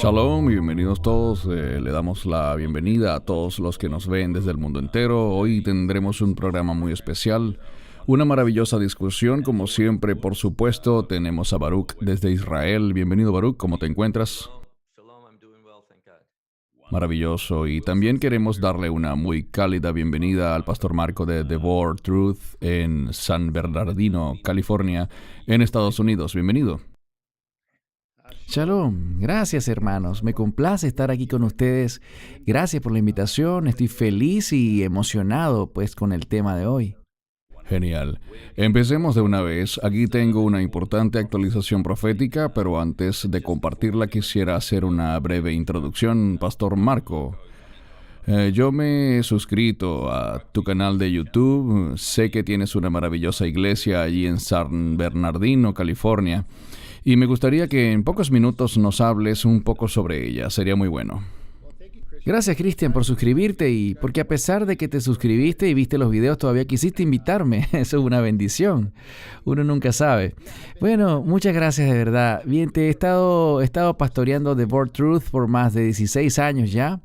Shalom y bienvenidos todos. Le damos la bienvenida a todos los que nos ven desde el mundo entero. Hoy tendremos un programa muy especial, una maravillosa discusión. Como siempre, por supuesto, tenemos a Baruch desde Israel. Bienvenido, Baruch. ¿Cómo te encuentras? Maravilloso. Y también queremos darle una muy cálida bienvenida al pastor Marco de The Word Truth en San Bernardino, California, en Estados Unidos. Bienvenido. Shalom, gracias hermanos, me complace estar aquí con ustedes. Gracias por la invitación, estoy feliz y emocionado pues con el tema de hoy. Genial. Empecemos de una vez. Aquí tengo una importante actualización profética, pero antes de compartirla quisiera hacer una breve introducción. Pastor Marco, yo me he suscrito a tu canal de YouTube. Sé que tienes una maravillosa iglesia allí en San Bernardino, California. Y me gustaría que en pocos minutos nos hables un poco sobre ella. Sería muy bueno. Gracias Cristian por suscribirte y porque a pesar de que te suscribiste y viste los videos todavía quisiste invitarme. Eso es una bendición. Uno nunca sabe. Bueno, muchas gracias de verdad. Bien, he estado pastoreando The Word Truth por más de 16 años ya.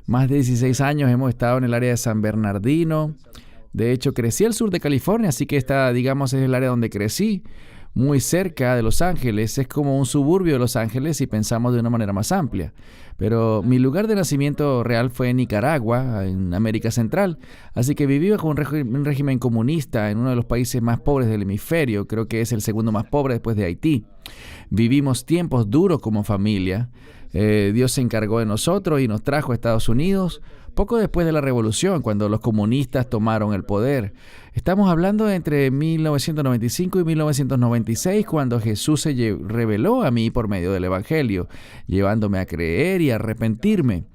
Más de 16 años hemos estado en el área de San Bernardino. De hecho, crecí al sur de California, así que esta, digamos, es el área donde crecí. Muy cerca de Los Ángeles, es como un suburbio de Los Ángeles si pensamos de una manera más amplia. Pero mi lugar de nacimiento real fue en Nicaragua, en América Central, así que viví bajo un régimen comunista en uno de los países más pobres del hemisferio, creo que es el segundo más pobre después de Haití. Vivimos tiempos duros como familia. Dios se encargó de nosotros y nos trajo a Estados Unidos poco después de la revolución, cuando los comunistas tomaron el poder. Estamos hablando de entre 1995 y 1996, cuando Jesús se reveló a mí por medio del Evangelio, llevándome a creer y a arrepentirme.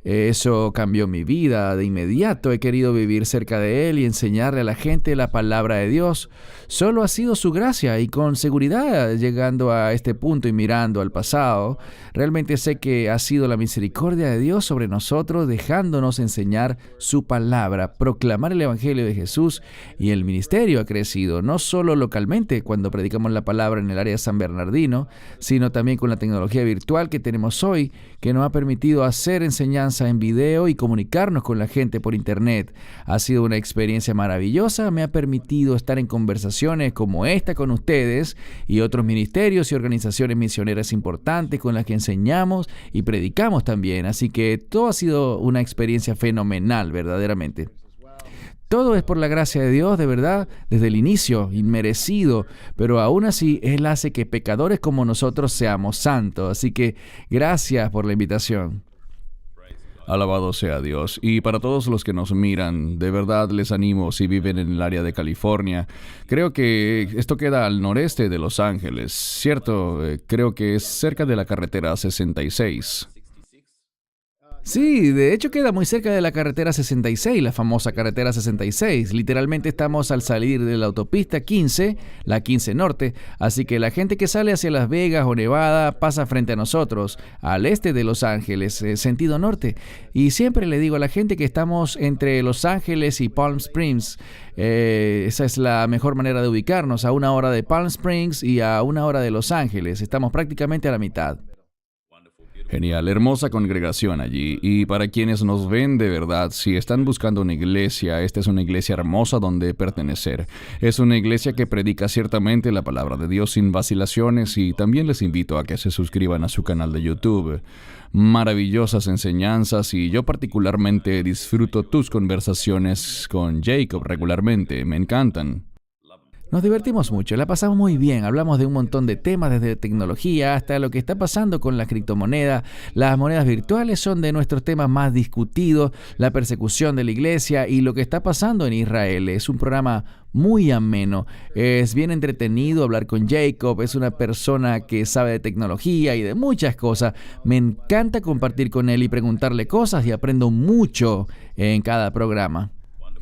Eso cambió mi vida. De inmediato he querido vivir cerca de Él y enseñarle a la gente la palabra de Dios. Solo ha sido su gracia y con seguridad, llegando a este punto y mirando al pasado, realmente sé que ha sido la misericordia de Dios sobre nosotros, dejándonos enseñar su palabra, proclamar el Evangelio de Jesús, y el ministerio ha crecido, no solo localmente cuando predicamos la palabra en el área de San Bernardino, sino también con la tecnología virtual que tenemos hoy, que nos ha permitido hacer enseñanza en video y comunicarnos con la gente por internet. Ha sido una experiencia maravillosa, me ha permitido estar en conversaciones como esta con ustedes y otros ministerios y organizaciones misioneras importantes con las que enseñamos y predicamos también, así que todo ha sido una experiencia fenomenal, verdaderamente. Todo es por la gracia de Dios, de verdad, desde el inicio, inmerecido, pero aún así Él hace que pecadores como nosotros seamos santos, así que gracias por la invitación. Alabado sea Dios. Y para todos los que nos miran, de verdad les animo si viven en el área de California. Creo que esto queda al noreste de Los Ángeles, ¿cierto? Creo que es cerca de la carretera 66. Sí, de hecho queda muy cerca de la carretera 66, la famosa carretera 66. Literalmente estamos al salir de la autopista 15, la 15 Norte, así que la gente que sale hacia Las Vegas o Nevada pasa frente a nosotros, al este de Los Ángeles, sentido norte. Y siempre le digo a la gente que estamos entre Los Ángeles y Palm Springs. Esa es la mejor manera de ubicarnos, a 1 hora de Palm Springs y a 1 hora de Los Ángeles. Estamos prácticamente a la mitad. Genial, hermosa congregación allí. Y para quienes nos ven de verdad, si están buscando una iglesia, esta es una iglesia hermosa donde pertenecer. Es una iglesia que predica ciertamente la palabra de Dios sin vacilaciones, y también les invito a que se suscriban a su canal de YouTube. Maravillosas enseñanzas, y yo particularmente disfruto tus conversaciones con Jacob regularmente. Me encantan. Nos divertimos mucho, la pasamos muy bien, hablamos de un montón de temas, desde tecnología hasta lo que está pasando con la criptomoneda. Las monedas virtuales son de nuestros temas más discutidos, la persecución de la iglesia y lo que está pasando en Israel. Es un programa muy ameno, es bien entretenido hablar con Jacob, es una persona que sabe de tecnología y de muchas cosas. Me encanta compartir con él y preguntarle cosas, y aprendo mucho en cada programa.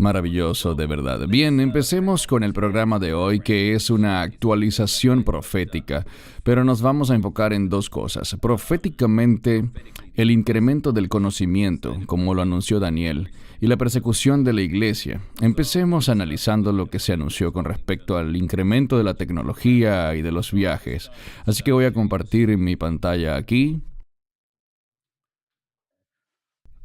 Maravilloso, de verdad. Bien, empecemos con el programa de hoy, que es una actualización profética, pero nos vamos a enfocar en dos cosas. Proféticamente, el incremento del conocimiento, como lo anunció Daniel, y la persecución de la iglesia. Empecemos analizando lo que se anunció con respecto al incremento de la tecnología y de los viajes. Así que voy a compartir mi pantalla aquí.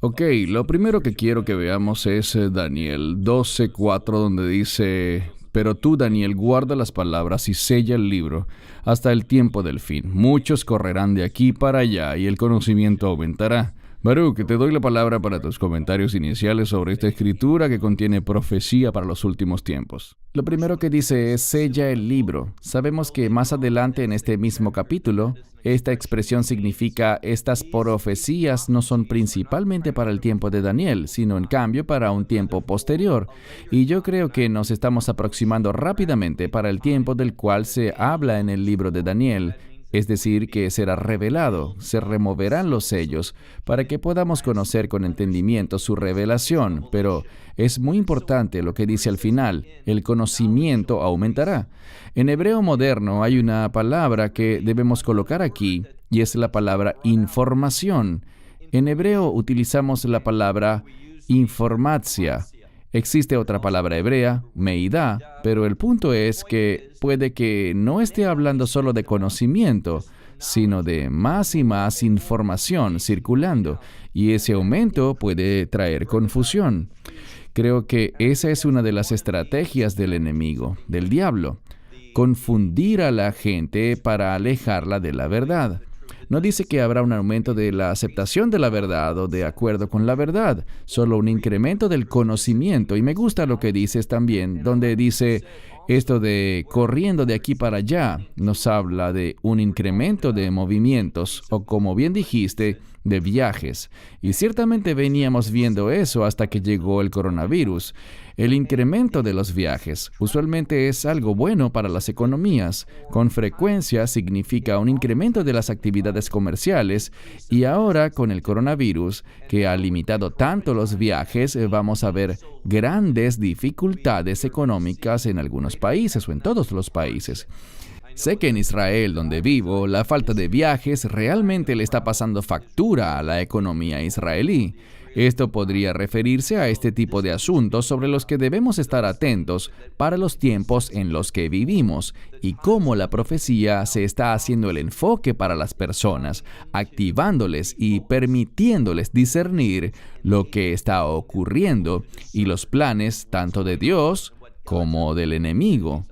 Ok, lo primero que quiero que veamos es Daniel 12:4, donde dice: Pero tú, Daniel, guarda las palabras y sella el libro hasta el tiempo del fin. Muchos correrán de aquí para allá y el conocimiento aumentará. Baruch, te doy la palabra para tus comentarios iniciales sobre esta escritura que contiene profecía para los últimos tiempos. Lo primero que dice es sella el libro. Sabemos que más adelante en este mismo capítulo, esta expresión significa estas profecías no son principalmente para el tiempo de Daniel, sino en cambio para un tiempo posterior. Y yo creo que nos estamos aproximando rápidamente para el tiempo del cual se habla en el libro de Daniel. Es decir, que será revelado, se removerán los sellos para que podamos conocer con entendimiento su revelación. Pero es muy importante lo que dice al final: el conocimiento aumentará. En hebreo moderno hay una palabra que debemos colocar aquí y es la palabra información. En hebreo utilizamos la palabra informatsia. Existe otra palabra hebrea, meidá, pero el punto es que puede que no esté hablando solo de conocimiento, sino de más y más información circulando, y ese aumento puede traer confusión. Creo que esa es una de las estrategias del enemigo, del diablo: confundir a la gente para alejarla de la verdad. No dice que habrá un aumento de la aceptación de la verdad o de acuerdo con la verdad, solo un incremento del conocimiento. Y me gusta lo que dices también, donde dice esto de corriendo de aquí para allá. Nos habla de un incremento de movimientos, o como bien dijiste, de viajes. Y ciertamente veníamos viendo eso hasta que llegó el coronavirus. El incremento de los viajes usualmente es algo bueno para las economías. Con frecuencia significa un incremento de las actividades comerciales, y ahora con el coronavirus, que ha limitado tanto los viajes, vamos a ver grandes dificultades económicas en algunos países o en todos los países. Sé que en Israel, donde vivo, la falta de viajes realmente le está pasando factura a la economía israelí. Esto podría referirse a este tipo de asuntos sobre los que debemos estar atentos para los tiempos en los que vivimos y cómo la profecía se está haciendo el enfoque para las personas, activándoles y permitiéndoles discernir lo que está ocurriendo y los planes tanto de Dios como del enemigo.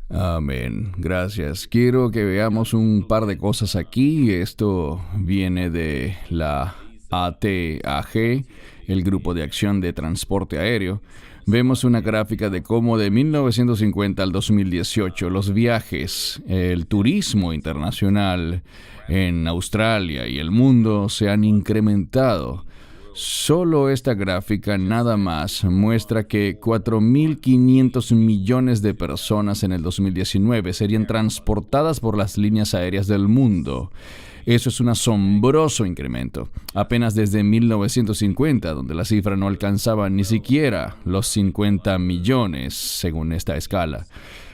Amén. Gracias. Quiero que veamos un par de cosas aquí. Esto viene de la ATAG, el Grupo de Acción de Transporte Aéreo. Vemos una gráfica de cómo de 1950 al 2018 los viajes, el turismo internacional en Australia y el mundo se han incrementado. Solo esta gráfica nada más muestra que 4.500 millones de personas en el 2019 serían transportadas por las líneas aéreas del mundo. Eso es un asombroso incremento. Apenas desde 1950, donde la cifra no alcanzaba ni siquiera los 50 millones, según esta escala.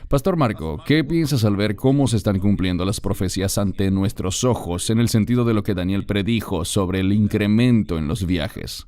Pastor Marco, ¿qué piensas al ver cómo se están cumpliendo las profecías ante nuestros ojos en el sentido de lo que Daniel predijo sobre el incremento en los viajes?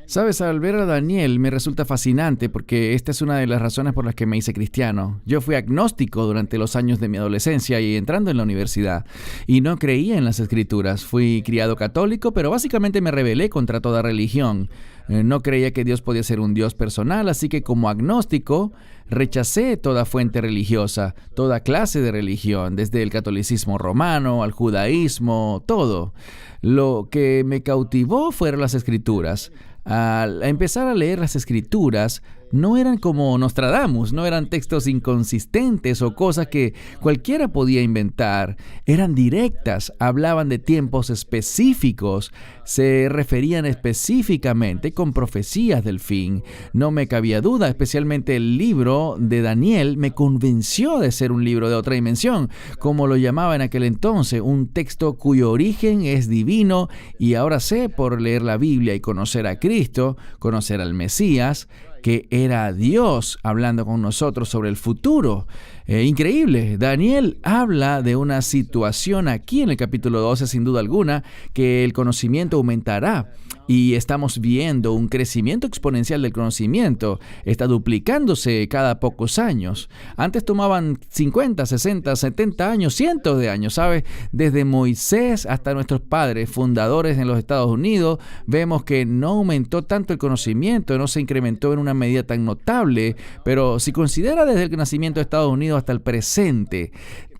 Sabes, al ver a Daniel me resulta fascinante porque esta es una de las razones por las que me hice cristiano. Yo fui agnóstico durante los años de mi adolescencia y entrando en la universidad, y no creía en las Escrituras. Fui criado católico, pero básicamente me rebelé contra toda religión. No creía que Dios podía ser un Dios personal, así que como agnóstico rechacé toda fuente religiosa, toda clase de religión, desde el catolicismo romano al judaísmo, todo. Lo que me cautivó fueron las Escrituras. Al empezar a leer las Escrituras, no eran como Nostradamus, no eran textos inconsistentes o cosas que cualquiera podía inventar. Eran directas, hablaban de tiempos específicos, se referían específicamente con profecías del fin. No me cabía duda, especialmente el libro de Daniel me convenció de ser un libro de otra dimensión, como lo llamaba en aquel entonces, un texto cuyo origen es divino, y ahora sé por leer la Biblia y conocer a Cristo, conocer al Mesías, que era Dios hablando con nosotros sobre el futuro. Increíble. Daniel habla de una situación aquí en el capítulo 12, sin duda alguna, que el conocimiento aumentará. y estamos viendo un crecimiento exponencial del conocimiento. Está duplicándose cada pocos años. Antes tomaban 50, 60, 70 años, cientos de años, ¿sabes? Desde Moisés hasta nuestros padres fundadores en los Estados Unidos, vemos que no aumentó tanto el conocimiento, no se incrementó en una medida tan notable, pero si considera desde el nacimiento de Estados Unidos hasta el presente,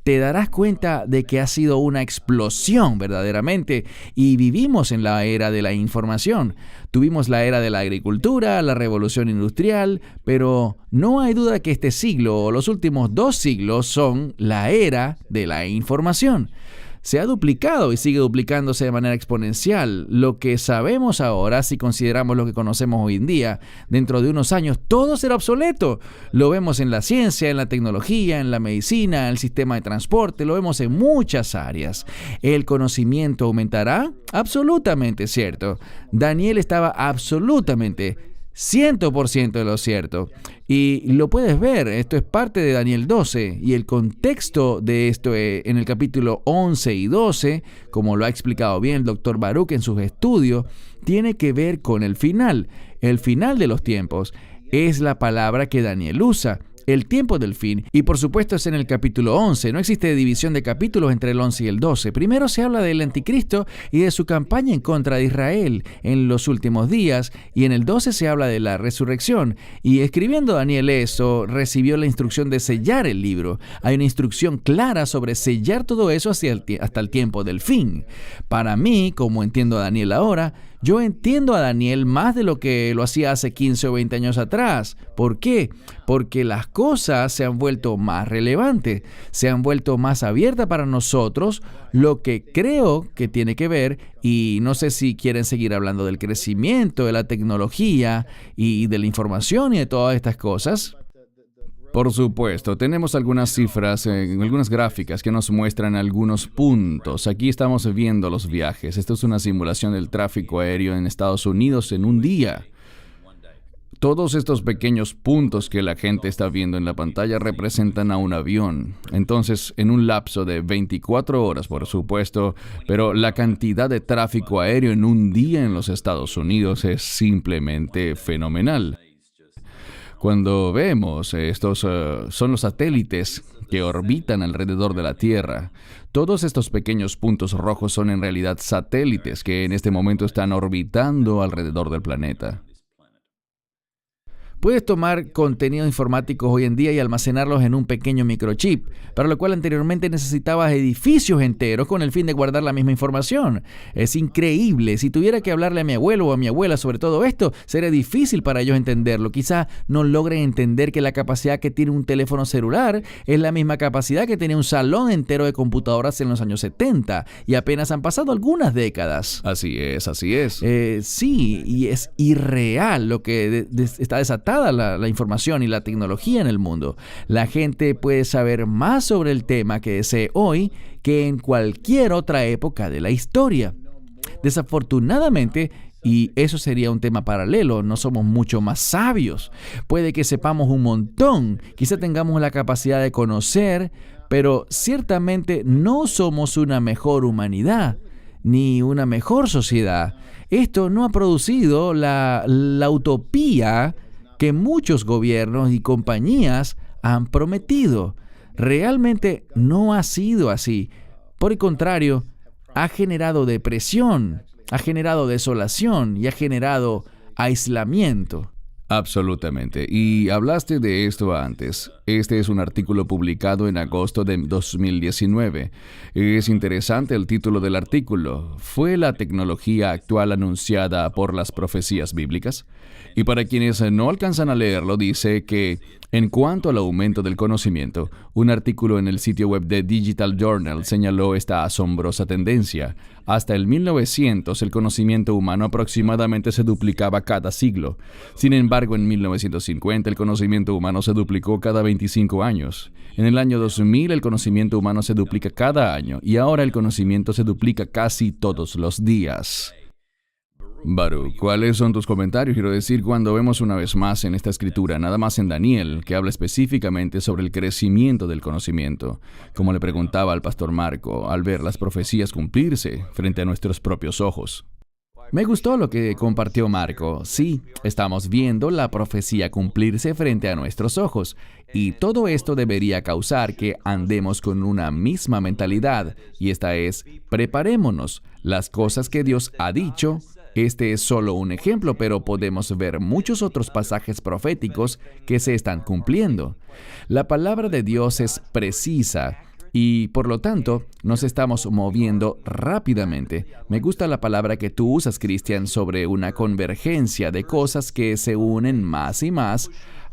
te darás cuenta de que ha sido una explosión verdaderamente, y vivimos en la era de la información. Tuvimos la era de la agricultura, la revolución industrial, pero no hay duda que este siglo o los últimos 2 siglos son la era de la información. Se ha duplicado y sigue duplicándose de manera exponencial. Lo que sabemos ahora, si consideramos lo que conocemos hoy en día, dentro de unos años todo será obsoleto. Lo vemos en la ciencia, en la tecnología, en la medicina, en el sistema de transporte, lo vemos en muchas áreas. ¿El conocimiento aumentará? Absolutamente cierto. Daniel estaba absolutamente 100% de lo cierto. Y lo puedes ver, esto es parte de Daniel 12, y el contexto de esto en el capítulo 11 y 12, como lo ha explicado bien el Dr. Baruch en sus estudios, tiene que ver con el final de los tiempos. Es la palabra que Daniel usa. El tiempo del fin, y por supuesto es en el capítulo 11, no existe división de capítulos entre el 11 y el 12. Primero se habla del anticristo y de su campaña en contra de Israel en los últimos días, y en el 12 se habla de la resurrección, y escribiendo Daniel eso, recibió la instrucción de sellar el libro. Hay una instrucción clara sobre sellar todo eso hasta el tiempo del fin. Para mí, como entiendo a Daniel ahora, yo entiendo a Daniel más de lo que lo hacía hace 15 o 20 años atrás. ¿Por qué? Porque las cosas se han vuelto más relevantes, se han vuelto más abiertas para nosotros, lo que creo que tiene que ver, y no sé si quieren seguir hablando del crecimiento, de la tecnología y de la información y de todas estas cosas. Por supuesto, tenemos algunas cifras, algunas gráficas que nos muestran algunos puntos. Aquí estamos viendo los viajes. Esto es una simulación del tráfico aéreo en Estados Unidos en un día. Todos estos pequeños puntos que la gente está viendo en la pantalla representan a un avión. Entonces, en un lapso de 24 horas, por supuesto, pero la cantidad de tráfico aéreo en un día en los Estados Unidos es simplemente fenomenal. Cuando vemos estos son los satélites que orbitan alrededor de la Tierra. Todos estos pequeños puntos rojos son en realidad satélites que en este momento están orbitando alrededor del planeta. Puedes tomar contenidos informáticos hoy en día y almacenarlos en un pequeño microchip, para lo cual anteriormente necesitabas edificios enteros con el fin de guardar la misma información. Es increíble. Si tuviera que hablarle a mi abuelo o a mi abuela sobre todo esto, sería difícil para ellos entenderlo. Quizá no logren entender que la capacidad que tiene un teléfono celular es la misma capacidad que tenía un salón entero de computadoras en los años 70, y apenas han pasado algunas décadas. Así es, así es. Sí, y es irreal lo que está desatado. La información y la tecnología en el mundo. La gente puede saber más sobre el tema que desee hoy que en cualquier otra época de la historia. Desafortunadamente, y eso sería un tema paralelo, no somos mucho más sabios. Puede que sepamos un montón, quizá tengamos la capacidad de conocer, pero ciertamente no somos una mejor humanidad ni una mejor sociedad. Esto no ha producido la utopía que muchos gobiernos y compañías han prometido. Realmente no ha sido así. Por el contrario, ha generado depresión, ha generado desolación y ha generado aislamiento. Absolutamente. Y hablaste de esto antes. Este es un artículo publicado en agosto de 2019. Es interesante el título del artículo. ¿Fue la tecnología actual anunciada por las profecías bíblicas? Y para quienes no alcanzan a leerlo, dice que en cuanto al aumento del conocimiento, un artículo en el sitio web de Digital Journal señaló esta asombrosa tendencia. Hasta el 1900, el conocimiento humano aproximadamente se duplicaba cada siglo. Sin embargo, en 1950, el conocimiento humano se duplicó cada 25 años. En el año 2000, el conocimiento humano se duplica cada año, y ahora el conocimiento se duplica casi todos los días. Baruch, ¿cuáles son tus comentarios? Quiero decir, cuando vemos una vez más en esta escritura, nada más en Daniel, que habla específicamente sobre el crecimiento del conocimiento, como le preguntaba al pastor Marco, al ver las profecías cumplirse frente a nuestros propios ojos. Me gustó lo que compartió Marco. Sí, estamos viendo la profecía cumplirse frente a nuestros ojos. Y todo esto debería causar que andemos con una misma mentalidad. Y esta es, preparémonos. Las cosas que Dios ha dicho. Este es solo un ejemplo, pero podemos ver muchos otros pasajes proféticos que se están cumpliendo. La palabra de Dios es precisa. Y por lo tanto, nos estamos moviendo rápidamente. Me gusta la palabra que tú usas, Cristian, sobre una convergencia de cosas que se unen más y más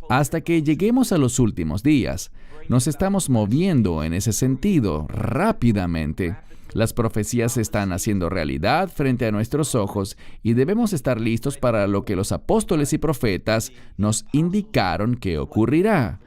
hasta que lleguemos a los últimos días. Nos estamos moviendo en ese sentido rápidamente. Las profecías se están haciendo realidad frente a nuestros ojos y debemos estar listos para lo que los apóstoles y profetas nos indicaron que ocurrirá.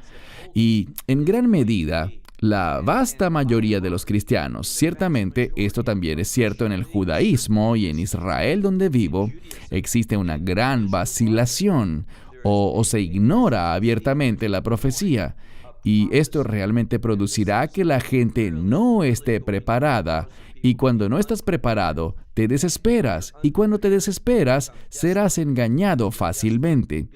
Y en gran medida, la vasta mayoría de los cristianos, ciertamente esto también es cierto en el judaísmo y en Israel donde vivo, existe una gran vacilación o se ignora abiertamente la profecía. Y esto realmente producirá que la gente no esté preparada. Y cuando no estás preparado, te desesperas. Y cuando te desesperas, serás engañado fácilmente.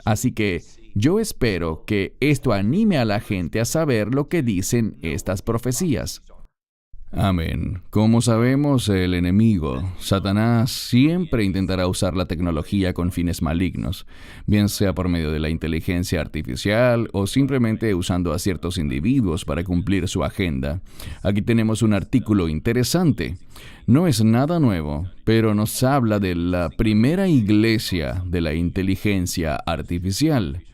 Así que yo espero que esto anime a la gente a saber lo que dicen estas profecías. Amén. Como sabemos, el enemigo, Satanás, siempre intentará usar la tecnología con fines malignos, bien sea por medio de la inteligencia artificial o simplemente usando a ciertos individuos para cumplir su agenda. Aquí tenemos un artículo interesante. No es nada nuevo, pero nos habla de la primera iglesia de la inteligencia artificial.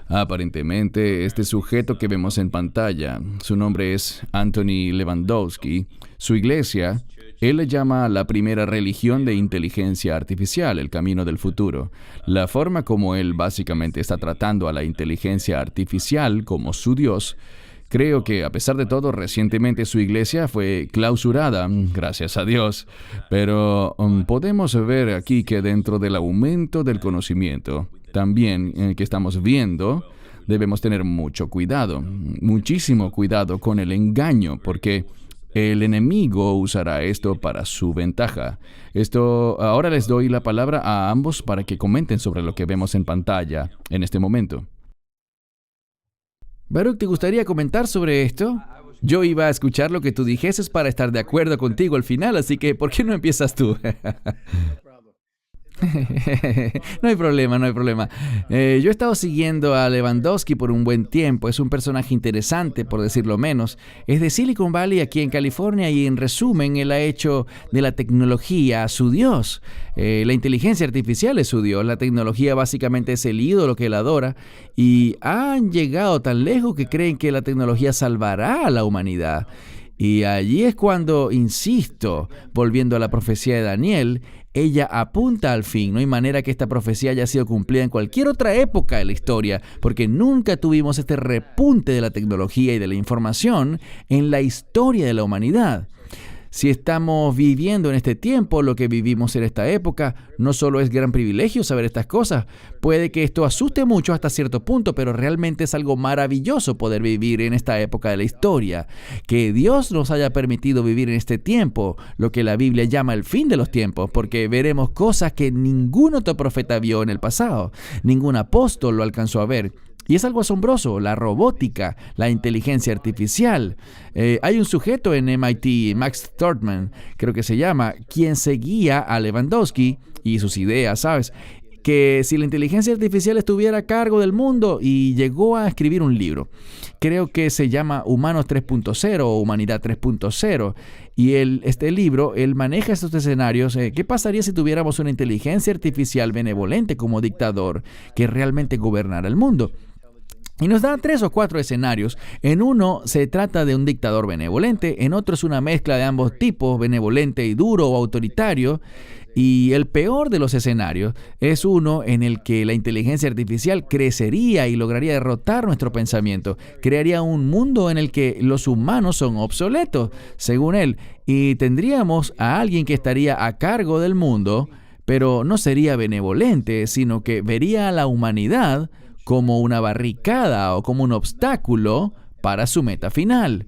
Aparentemente, este sujeto que vemos en pantalla, su nombre es Anthony Lewandowski, su iglesia, él le llama la primera religión de inteligencia artificial, el camino del futuro. La forma como él básicamente está tratando a la inteligencia artificial como su Dios. Creo que, a pesar de todo, recientemente su iglesia fue clausurada, gracias a Dios. Pero podemos ver aquí que dentro del aumento del conocimiento, también que estamos viendo, debemos tener mucho cuidado, muchísimo cuidado con el engaño, porque el enemigo usará esto para su ventaja. Ahora les doy la palabra a ambos para que comenten sobre lo que vemos en pantalla en este momento. Baruch, ¿te gustaría comentar sobre esto? Yo iba a escuchar lo que tú dijeses para estar de acuerdo contigo al final, así que ¿por qué no empiezas tú? No hay problema, no hay problema. Yo he estado siguiendo a Lewandowski por un buen tiempo. Es un personaje interesante, por decirlo menos. Es de Silicon Valley, aquí en California, y en resumen, él ha hecho de la tecnología su Dios. La inteligencia artificial es su Dios. La tecnología básicamente es el ídolo que él adora. Y han llegado tan lejos que creen que la tecnología salvará a la humanidad. Y allí es cuando, insisto, volviendo a la profecía de Daniel, ella apunta al fin. No hay manera que esta profecía haya sido cumplida en cualquier otra época de la historia, porque nunca tuvimos este repunte de la tecnología y de la información en la historia de la humanidad. Si estamos viviendo en este tiempo, lo que vivimos en esta época, no solo es gran privilegio saber estas cosas. Puede que esto asuste mucho hasta cierto punto, pero realmente es algo maravilloso poder vivir en esta época de la historia. Que Dios nos haya permitido vivir en este tiempo, lo que la Biblia llama el fin de los tiempos, porque veremos cosas que ningún otro profeta vio en el pasado. Ningún apóstol lo alcanzó a ver. Y es algo asombroso, la robótica, la inteligencia artificial. Hay un sujeto en MIT, Max Thortman, creo que se llama, quien seguía a Lewandowski y sus ideas, ¿sabes? Que si la inteligencia artificial estuviera a cargo del mundo, y llegó a escribir un libro. Creo que se llama Humanos 3.0 o Humanidad 3.0. Y este libro, él maneja estos escenarios. ¿Qué pasaría si tuviéramos una inteligencia artificial benevolente como dictador que realmente gobernara el mundo? Y nos da 3 o 4 escenarios. En uno se trata de un dictador benevolente, en otro es una mezcla de ambos tipos, benevolente y duro o autoritario. Y el peor de los escenarios es uno en el que la inteligencia artificial crecería y lograría derrotar nuestro pensamiento. Crearía un mundo en el que los humanos son obsoletos, según él. Y tendríamos a alguien que estaría a cargo del mundo, pero no sería benevolente, sino que vería a la humanidad como una barricada o como un obstáculo para su meta final.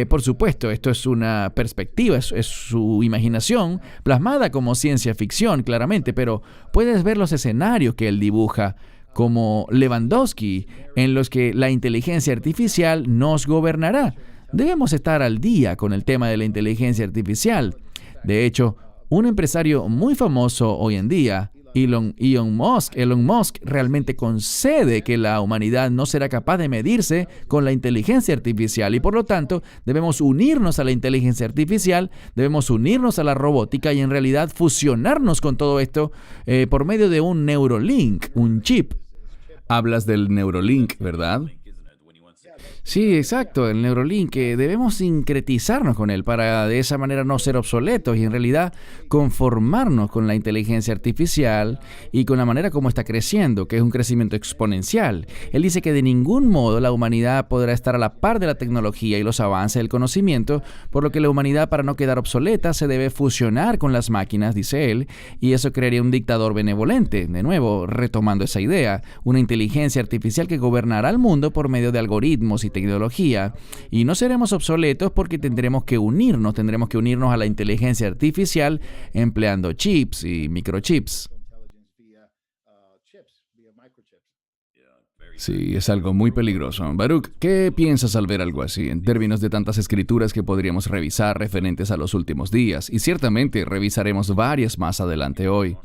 Por supuesto, esto es una perspectiva, es su imaginación plasmada como ciencia ficción, claramente, pero puedes ver los escenarios que él dibuja como Lewandowski, en los que la inteligencia artificial nos gobernará. Debemos estar al día con el tema de la inteligencia artificial. De hecho, un empresario muy famoso hoy en día, Elon Musk realmente concede que la humanidad no será capaz de medirse con la inteligencia artificial y por lo tanto debemos unirnos a la inteligencia artificial, debemos unirnos a la robótica y en realidad fusionarnos con todo esto por medio de un Neuralink, un chip. Hablas del Neuralink, ¿verdad? Sí, exacto, el Neuralink, que debemos sincretizarnos con él para de esa manera no ser obsoletos y en realidad conformarnos con la inteligencia artificial y con la manera como está creciendo, que es un crecimiento exponencial. Él dice que de ningún modo la humanidad podrá estar a la par de la tecnología y los avances del conocimiento, por lo que la humanidad, para no quedar obsoleta, se debe fusionar con las máquinas, dice él, y eso crearía un dictador benevolente. De nuevo, retomando esa idea, una inteligencia artificial que gobernará el mundo por medio de algoritmos y tecnología, y no seremos obsoletos porque tendremos que unirnos a la inteligencia artificial empleando chips y microchips. Sí, es algo muy peligroso. Baruch, ¿qué piensas al ver algo así, en términos de tantas escrituras que podríamos revisar referentes a los últimos días? Y ciertamente revisaremos varias más adelante hoy.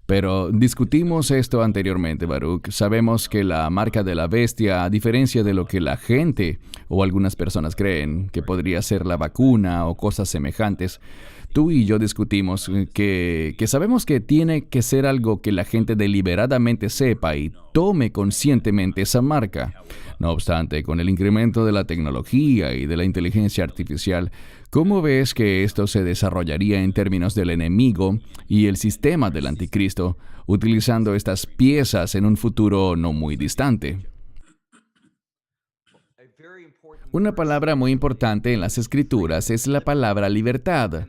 Pero discutimos esto anteriormente, Baruch. Sabemos que la marca de la bestia, a diferencia de lo que la gente o algunas personas creen, que podría ser la vacuna o cosas semejantes, tú y yo discutimos que sabemos que tiene que ser algo que la gente deliberadamente sepa y tome conscientemente esa marca. No obstante, con el incremento de la tecnología y de la inteligencia artificial, ¿cómo ves que esto se desarrollaría en términos del enemigo y el sistema del anticristo, utilizando estas piezas en un futuro no muy distante? Una palabra muy importante en las Escrituras es la palabra libertad.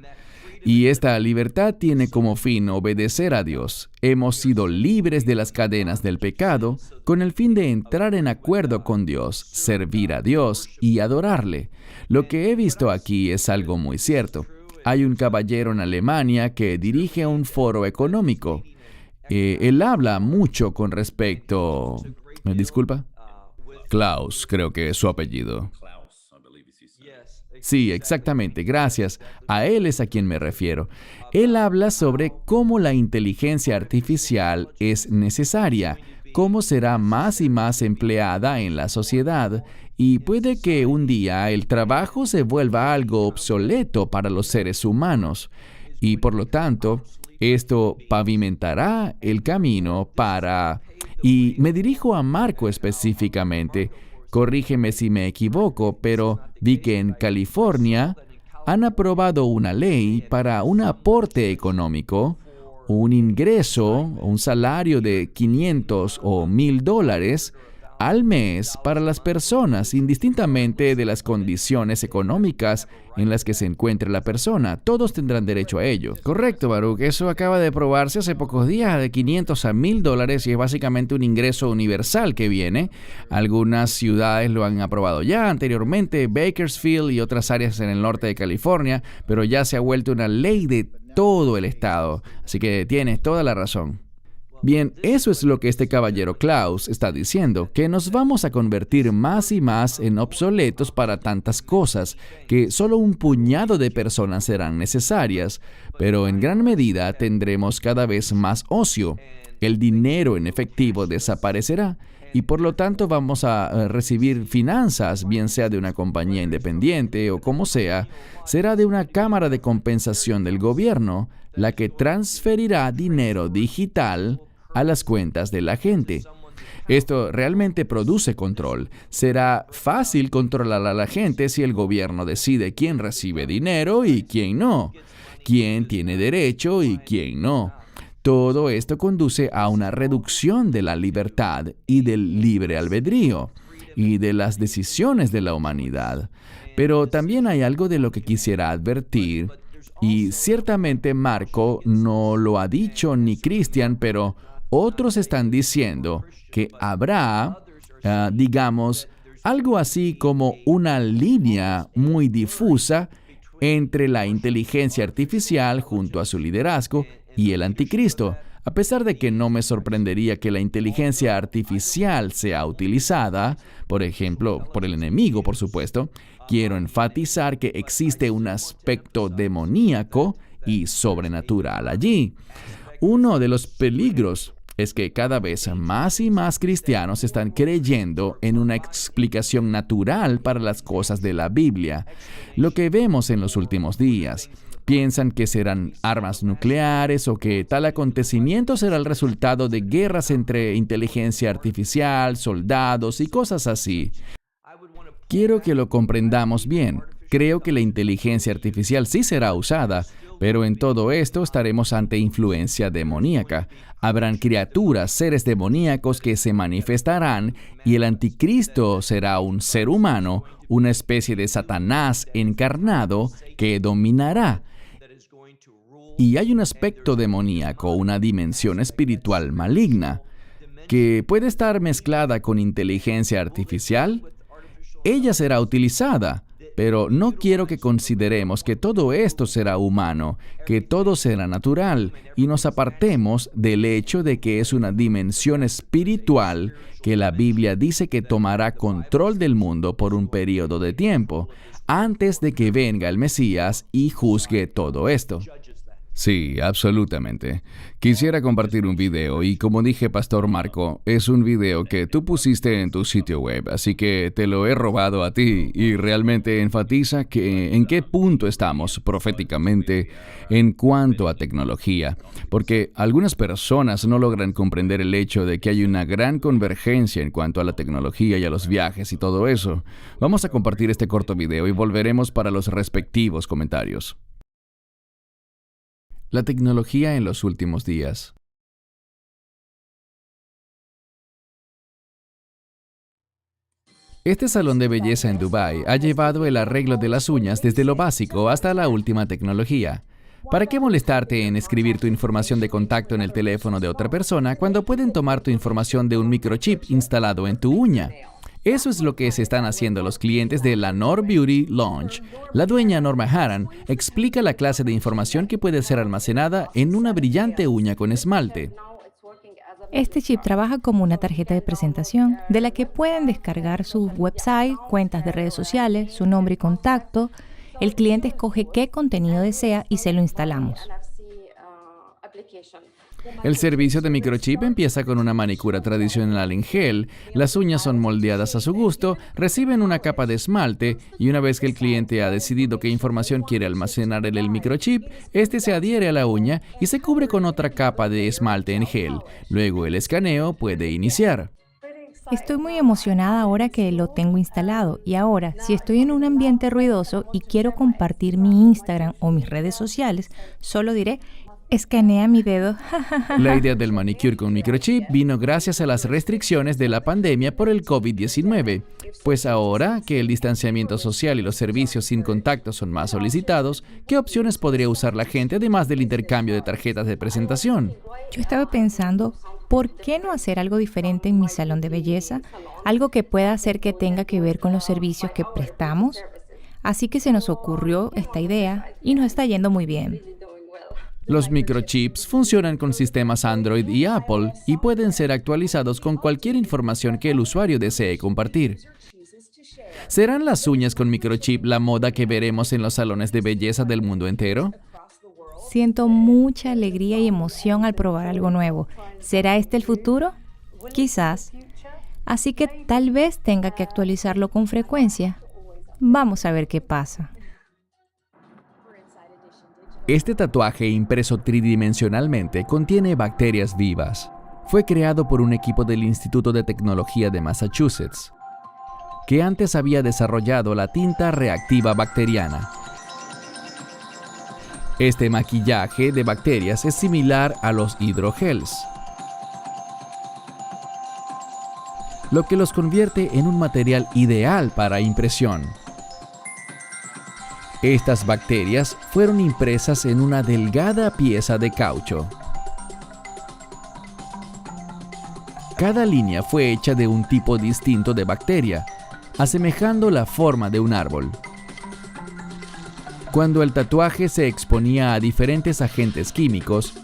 Y esta libertad tiene como fin obedecer a Dios. Hemos sido libres de las cadenas del pecado con el fin de entrar en acuerdo con Dios, servir a Dios y adorarle. Lo que he visto aquí es algo muy cierto. Hay un caballero en Alemania que dirige un foro económico. Él habla mucho con respecto... ¿Me disculpa? Klaus, creo que es su apellido. Sí, exactamente, gracias. A él es a quien me refiero. Él habla sobre cómo la inteligencia artificial es necesaria, cómo será más y más empleada en la sociedad, y puede que un día el trabajo se vuelva algo obsoleto para los seres humanos. Y por lo tanto, esto pavimentará el camino para... Y me dirijo a Marco específicamente. Corrígeme si me equivoco, pero vi que en California han aprobado una ley para un aporte económico, un ingreso, un salario de 500 o 1,000 dólares al mes para las personas, indistintamente de las condiciones económicas en las que se encuentre la persona. Todos tendrán derecho a ello. Correcto, Baruch. Eso acaba de aprobarse hace pocos días, de 500 a 1,000 dólares, y es básicamente un ingreso universal que viene. Algunas ciudades lo han aprobado ya anteriormente, Bakersfield y otras áreas en el norte de California, pero ya se ha vuelto una ley de todo el estado. Así que tienes toda la razón. Bien, eso es lo que este caballero Klaus está diciendo, que nos vamos a convertir más y más en obsoletos para tantas cosas, que solo un puñado de personas serán necesarias, pero en gran medida tendremos cada vez más ocio. El dinero en efectivo desaparecerá y por lo tanto vamos a recibir finanzas, bien sea de una compañía independiente o como sea, será de una cámara de compensación del gobierno, la que transferirá dinero digital a las cuentas de la gente. Esto realmente produce control. Será fácil controlar a la gente si el gobierno decide quién recibe dinero y quién no, quién tiene derecho y quién no. Todo esto conduce a una reducción de la libertad y del libre albedrío y de las decisiones de la humanidad. Pero también hay algo de lo que quisiera advertir, y ciertamente Marco no lo ha dicho ni Christian, pero otros están diciendo que habrá, algo así como una línea muy difusa entre la inteligencia artificial junto a su liderazgo y el anticristo. A pesar de que no me sorprendería que la inteligencia artificial sea utilizada, por ejemplo, por el enemigo, por supuesto, quiero enfatizar que existe un aspecto demoníaco y sobrenatural allí. Uno de los peligros es que cada vez más y más cristianos están creyendo en una explicación natural para las cosas de la Biblia. Lo que vemos en los últimos días. Piensan que serán armas nucleares o que tal acontecimiento será el resultado de guerras entre inteligencia artificial, soldados y cosas así. Quiero que lo comprendamos bien. Creo que la inteligencia artificial sí será usada, pero en todo esto estaremos ante influencia demoníaca. Habrán criaturas, seres demoníacos que se manifestarán y el anticristo será un ser humano, una especie de Satanás encarnado que dominará. Y hay un aspecto demoníaco, una dimensión espiritual maligna, que puede estar mezclada con inteligencia artificial. Ella será utilizada, pero no quiero que consideremos que todo esto será humano, que todo será natural, y nos apartemos del hecho de que es una dimensión espiritual que la Biblia dice que tomará control del mundo por un periodo de tiempo, antes de que venga el Mesías y juzgue todo esto. Sí, absolutamente. Quisiera compartir un video y como dije, Pastor Marco, es un video que tú pusiste en tu sitio web, así que te lo he robado a ti y realmente enfatiza en qué punto estamos proféticamente en cuanto a tecnología, porque algunas personas no logran comprender el hecho de que hay una gran convergencia en cuanto a la tecnología y a los viajes y todo eso. Vamos a compartir este corto video y volveremos para los respectivos comentarios. La tecnología en los últimos días. Este salón de belleza en Dubái ha llevado el arreglo de las uñas desde lo básico hasta la última tecnología. ¿Para qué molestarte en escribir tu información de contacto en el teléfono de otra persona cuando pueden tomar tu información de un microchip instalado en tu uña? Eso es lo que se están haciendo los clientes de la Nor Beauty Lounge. La dueña Norma Haran explica la clase de información que puede ser almacenada en una brillante uña con esmalte. Este chip trabaja como una tarjeta de presentación de la que pueden descargar su website, cuentas de redes sociales, su nombre y contacto. El cliente escoge qué contenido desea y se lo instalamos. El servicio de microchip empieza con una manicura tradicional en gel, las uñas son moldeadas a su gusto, reciben una capa de esmalte y una vez que el cliente ha decidido qué información quiere almacenar en el microchip, este se adhiere a la uña y se cubre con otra capa de esmalte en gel. Luego el escaneo puede iniciar. Estoy muy emocionada ahora que lo tengo instalado y ahora, si estoy en un ambiente ruidoso y quiero compartir mi Instagram o mis redes sociales, solo diré: escanea mi dedo. La idea del manicure con microchip vino gracias a las restricciones de la pandemia por el COVID-19. Pues ahora que el distanciamiento social y los servicios sin contacto son más solicitados, ¿qué opciones podría usar la gente además del intercambio de tarjetas de presentación? Yo estaba pensando, ¿por qué no hacer algo diferente en mi salón de belleza? Algo que pueda hacer que tenga que ver con los servicios que prestamos. Así que se nos ocurrió esta idea y nos está yendo muy bien. Los microchips funcionan con sistemas Android y Apple y pueden ser actualizados con cualquier información que el usuario desee compartir. ¿Serán las uñas con microchip la moda que veremos en los salones de belleza del mundo entero? Siento mucha alegría y emoción al probar algo nuevo. ¿Será este el futuro? Quizás. Así que tal vez tenga que actualizarlo con frecuencia. Vamos a ver qué pasa. Este tatuaje impreso tridimensionalmente contiene bacterias vivas. Fue creado por un equipo del Instituto de Tecnología de Massachusetts, que antes había desarrollado la tinta reactiva bacteriana. Este maquillaje de bacterias es similar a los hidrogels, lo que los convierte en un material ideal para impresión. Estas bacterias fueron impresas en una delgada pieza de caucho. Cada línea fue hecha de un tipo distinto de bacteria, asemejando la forma de un árbol. Cuando el tatuaje se exponía a diferentes agentes químicos,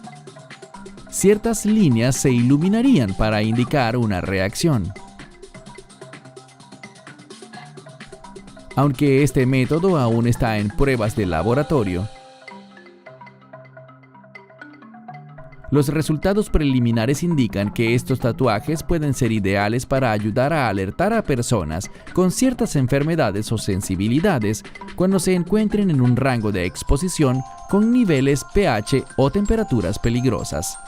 ciertas líneas se iluminarían para indicar una reacción. Aunque este método aún está en pruebas de laboratorio, los resultados preliminares indican que estos tatuajes pueden ser ideales para ayudar a alertar a personas con ciertas enfermedades o sensibilidades cuando se encuentren en un rango de exposición con niveles pH o temperaturas peligrosas.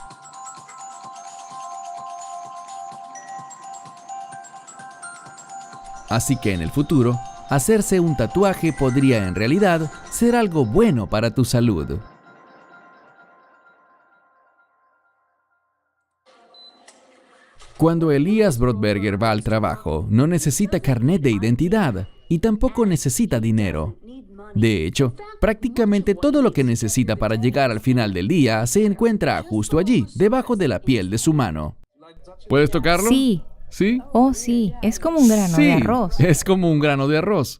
Así que en el futuro, hacerse un tatuaje podría en realidad ser algo bueno para tu salud. Cuando Elias Brodberger va al trabajo, no necesita carnet de identidad y tampoco necesita dinero. De hecho, prácticamente todo lo que necesita para llegar al final del día se encuentra justo allí, debajo de la piel de su mano. ¿Puedes tocarlo? Sí. ¿Sí? Oh, sí. Es como un grano de arroz. Es como un grano de arroz.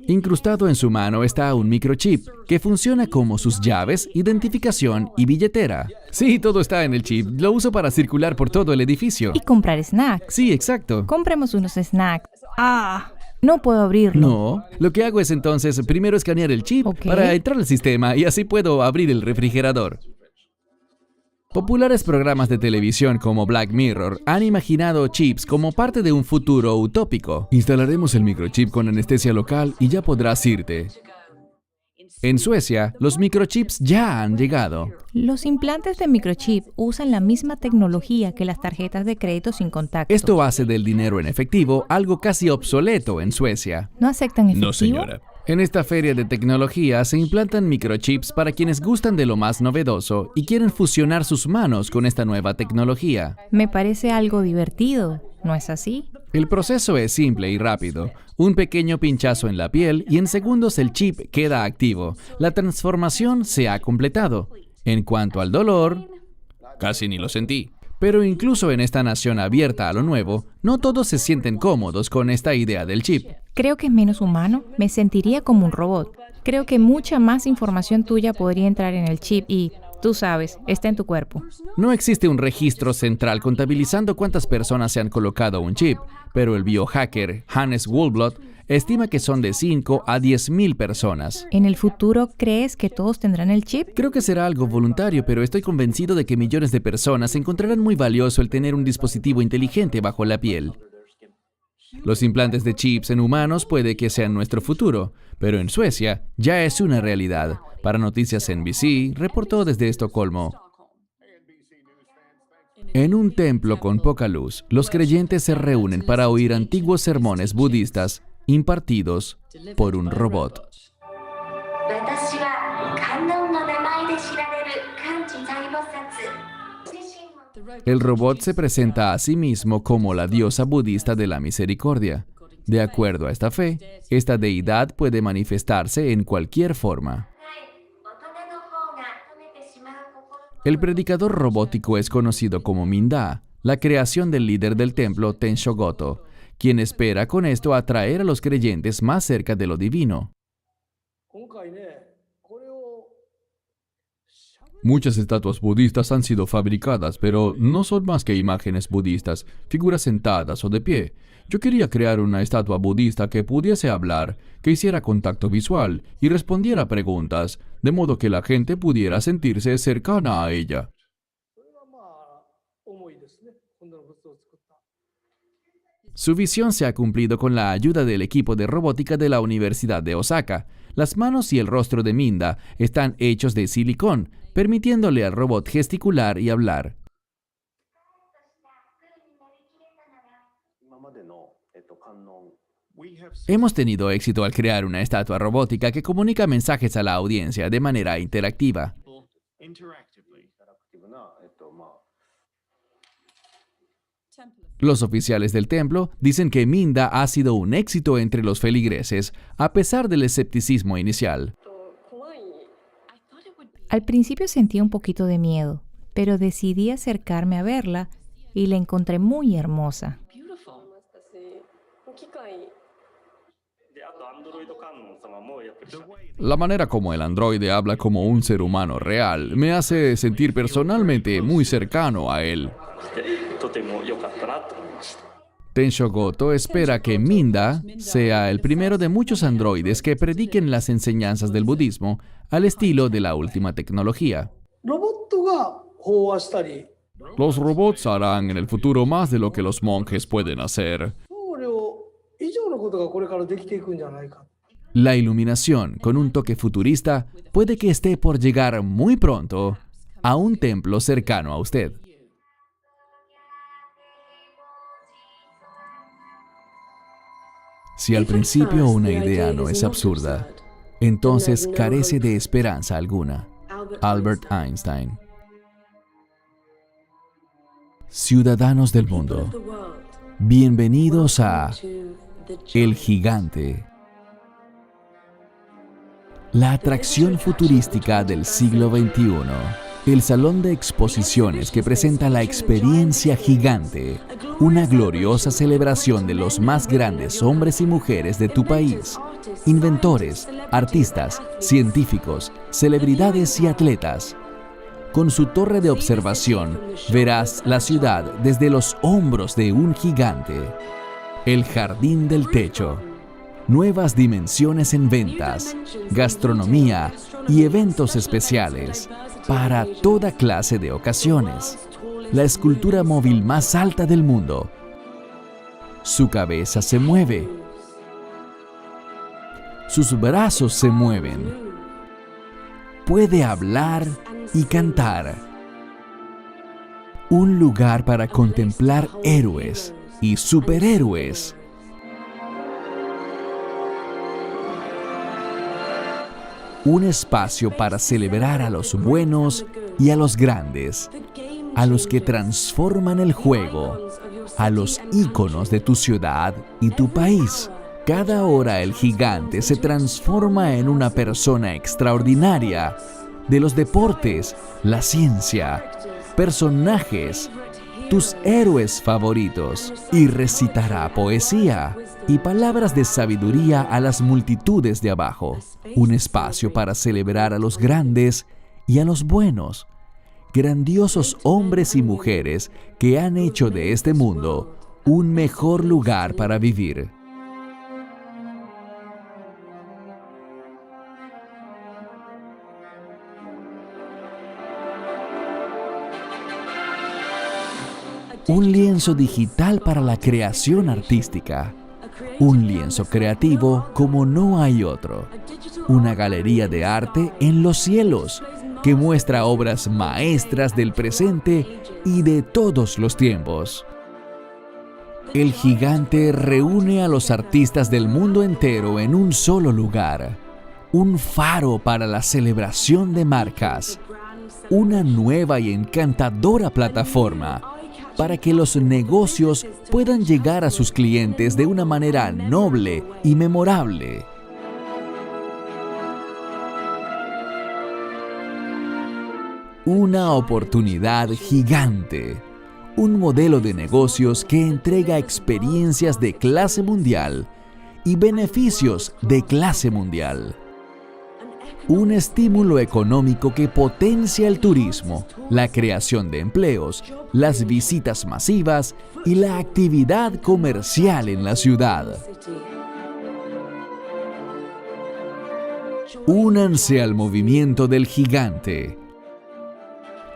Incrustado en su mano está un microchip que funciona como sus llaves, identificación y billetera. Sí, todo está en el chip. Lo uso para circular por todo el edificio. Y comprar snacks. Sí, exacto. Compremos unos snacks. ¡Ah! No puedo abrirlo. No, lo que hago es entonces primero escanear el chip para entrar al sistema y así puedo abrir el refrigerador. Populares programas de televisión como Black Mirror han imaginado chips como parte de un futuro utópico. Instalaremos el microchip con anestesia local y ya podrás irte. En Suecia, los microchips ya han llegado. Los implantes de microchip usan la misma tecnología que las tarjetas de crédito sin contacto. Esto hace del dinero en efectivo algo casi obsoleto en Suecia. ¿No aceptan efectivo? No, señora. En esta feria de tecnología se implantan microchips para quienes gustan de lo más novedoso y quieren fusionar sus manos con esta nueva tecnología. Me parece algo divertido, ¿no es así? El proceso es simple y rápido. Un pequeño pinchazo en la piel y en segundos el chip queda activo. La transformación se ha completado. En cuanto al dolor, Casi ni lo sentí. pero incluso en esta nación abierta a lo nuevo, no todos se sienten cómodos con esta idea del chip. Creo que es menos humano. Me sentiría como un robot. Creo que mucha más información tuya podría entrar en el chip y, tú sabes, está en tu cuerpo. No existe un registro central contabilizando cuántas personas se han colocado un chip, pero el biohacker Hannes Wohlblot estima que son de 5 a 10,000 personas. ¿En el futuro crees que todos tendrán el chip? Creo que será algo voluntario, pero estoy convencido de que millones de personas encontrarán muy valioso el tener un dispositivo inteligente bajo la piel. Los implantes de chips en humanos puede que sean nuestro futuro, pero en Suecia ya es una realidad. Para Noticias NBC, reportó desde Estocolmo. En un templo con poca luz, los creyentes se reúnen para oír antiguos sermones budistas impartidos por un robot. El robot se presenta a sí mismo como la diosa budista de la misericordia. De acuerdo a esta fe, esta deidad puede manifestarse en cualquier forma. El predicador robótico es conocido como Minda, la creación del líder del templo Tensho Goto, quien espera con esto atraer a los creyentes más cerca de lo divino. Muchas estatuas budistas han sido fabricadas, pero no son más que imágenes budistas, figuras sentadas o de pie. Yo quería crear una estatua budista que pudiese hablar, que hiciera contacto visual y respondiera preguntas, de modo que la gente pudiera sentirse cercana a ella. Su visión se ha cumplido con la ayuda del equipo de robótica de la Universidad de Osaka. Las manos y el rostro de Minda están hechos de silicón, permitiéndole al robot gesticular y hablar. Hemos tenido éxito al crear una estatua robótica que comunica mensajes a la audiencia de manera interactiva. Los oficiales del templo dicen que Minda ha sido un éxito entre los feligreses, a pesar del escepticismo inicial. Al principio sentí un poquito de miedo, pero decidí acercarme a verla y la encontré muy hermosa. La manera como el androide habla como un ser humano real me hace sentir personalmente muy cercano a él. Tensho Goto espera que Minda sea el primero de muchos androides que prediquen las enseñanzas del budismo al estilo de la última tecnología. Los robots harán en el futuro más de lo que los monjes pueden hacer. La iluminación, con un toque futurista, puede que esté por llegar muy pronto a un templo cercano a usted. Si al principio una idea no es absurda, entonces carece de esperanza alguna. Albert Einstein. Ciudadanos del mundo, bienvenidos a El Gigante, la atracción futurística del siglo XXI. El salón de exposiciones que presenta la experiencia gigante, una gloriosa celebración de los más grandes hombres y mujeres de tu país, inventores, artistas, científicos, celebridades y atletas. Con su torre de observación, verás la ciudad desde los hombros de un gigante. El jardín del techo. Nuevas dimensiones en ventas, gastronomía y eventos especiales para toda clase de ocasiones. La escultura móvil más alta del mundo. Su cabeza se mueve. Sus brazos se mueven. Puede hablar y cantar. Un lugar para contemplar héroes y superhéroes. Un espacio para celebrar a los buenos y a los grandes, a los que transforman el juego, a los íconos de tu ciudad y tu país. Cada hora el gigante se transforma en una persona extraordinaria de los deportes, la ciencia, personajes, tus héroes favoritos, y recitará poesía y palabras de sabiduría a las multitudes de abajo. Un espacio para celebrar a los grandes y a los buenos, grandiosos hombres y mujeres que han hecho de este mundo un mejor lugar para vivir. Un lienzo digital para la creación artística. Un lienzo creativo como no hay otro. Una galería de arte en los cielos que muestra obras maestras del presente y de todos los tiempos. El gigante reúne a los artistas del mundo entero en un solo lugar. Un faro para la celebración de marcas. Una nueva y encantadora plataforma para que los negocios puedan llegar a sus clientes de una manera noble y memorable. Una oportunidad gigante. Un modelo de negocios que entrega experiencias de clase mundial y beneficios de clase mundial. Un estímulo económico que potencia el turismo, la creación de empleos, las visitas masivas y la actividad comercial en la ciudad. Únanse al movimiento del gigante.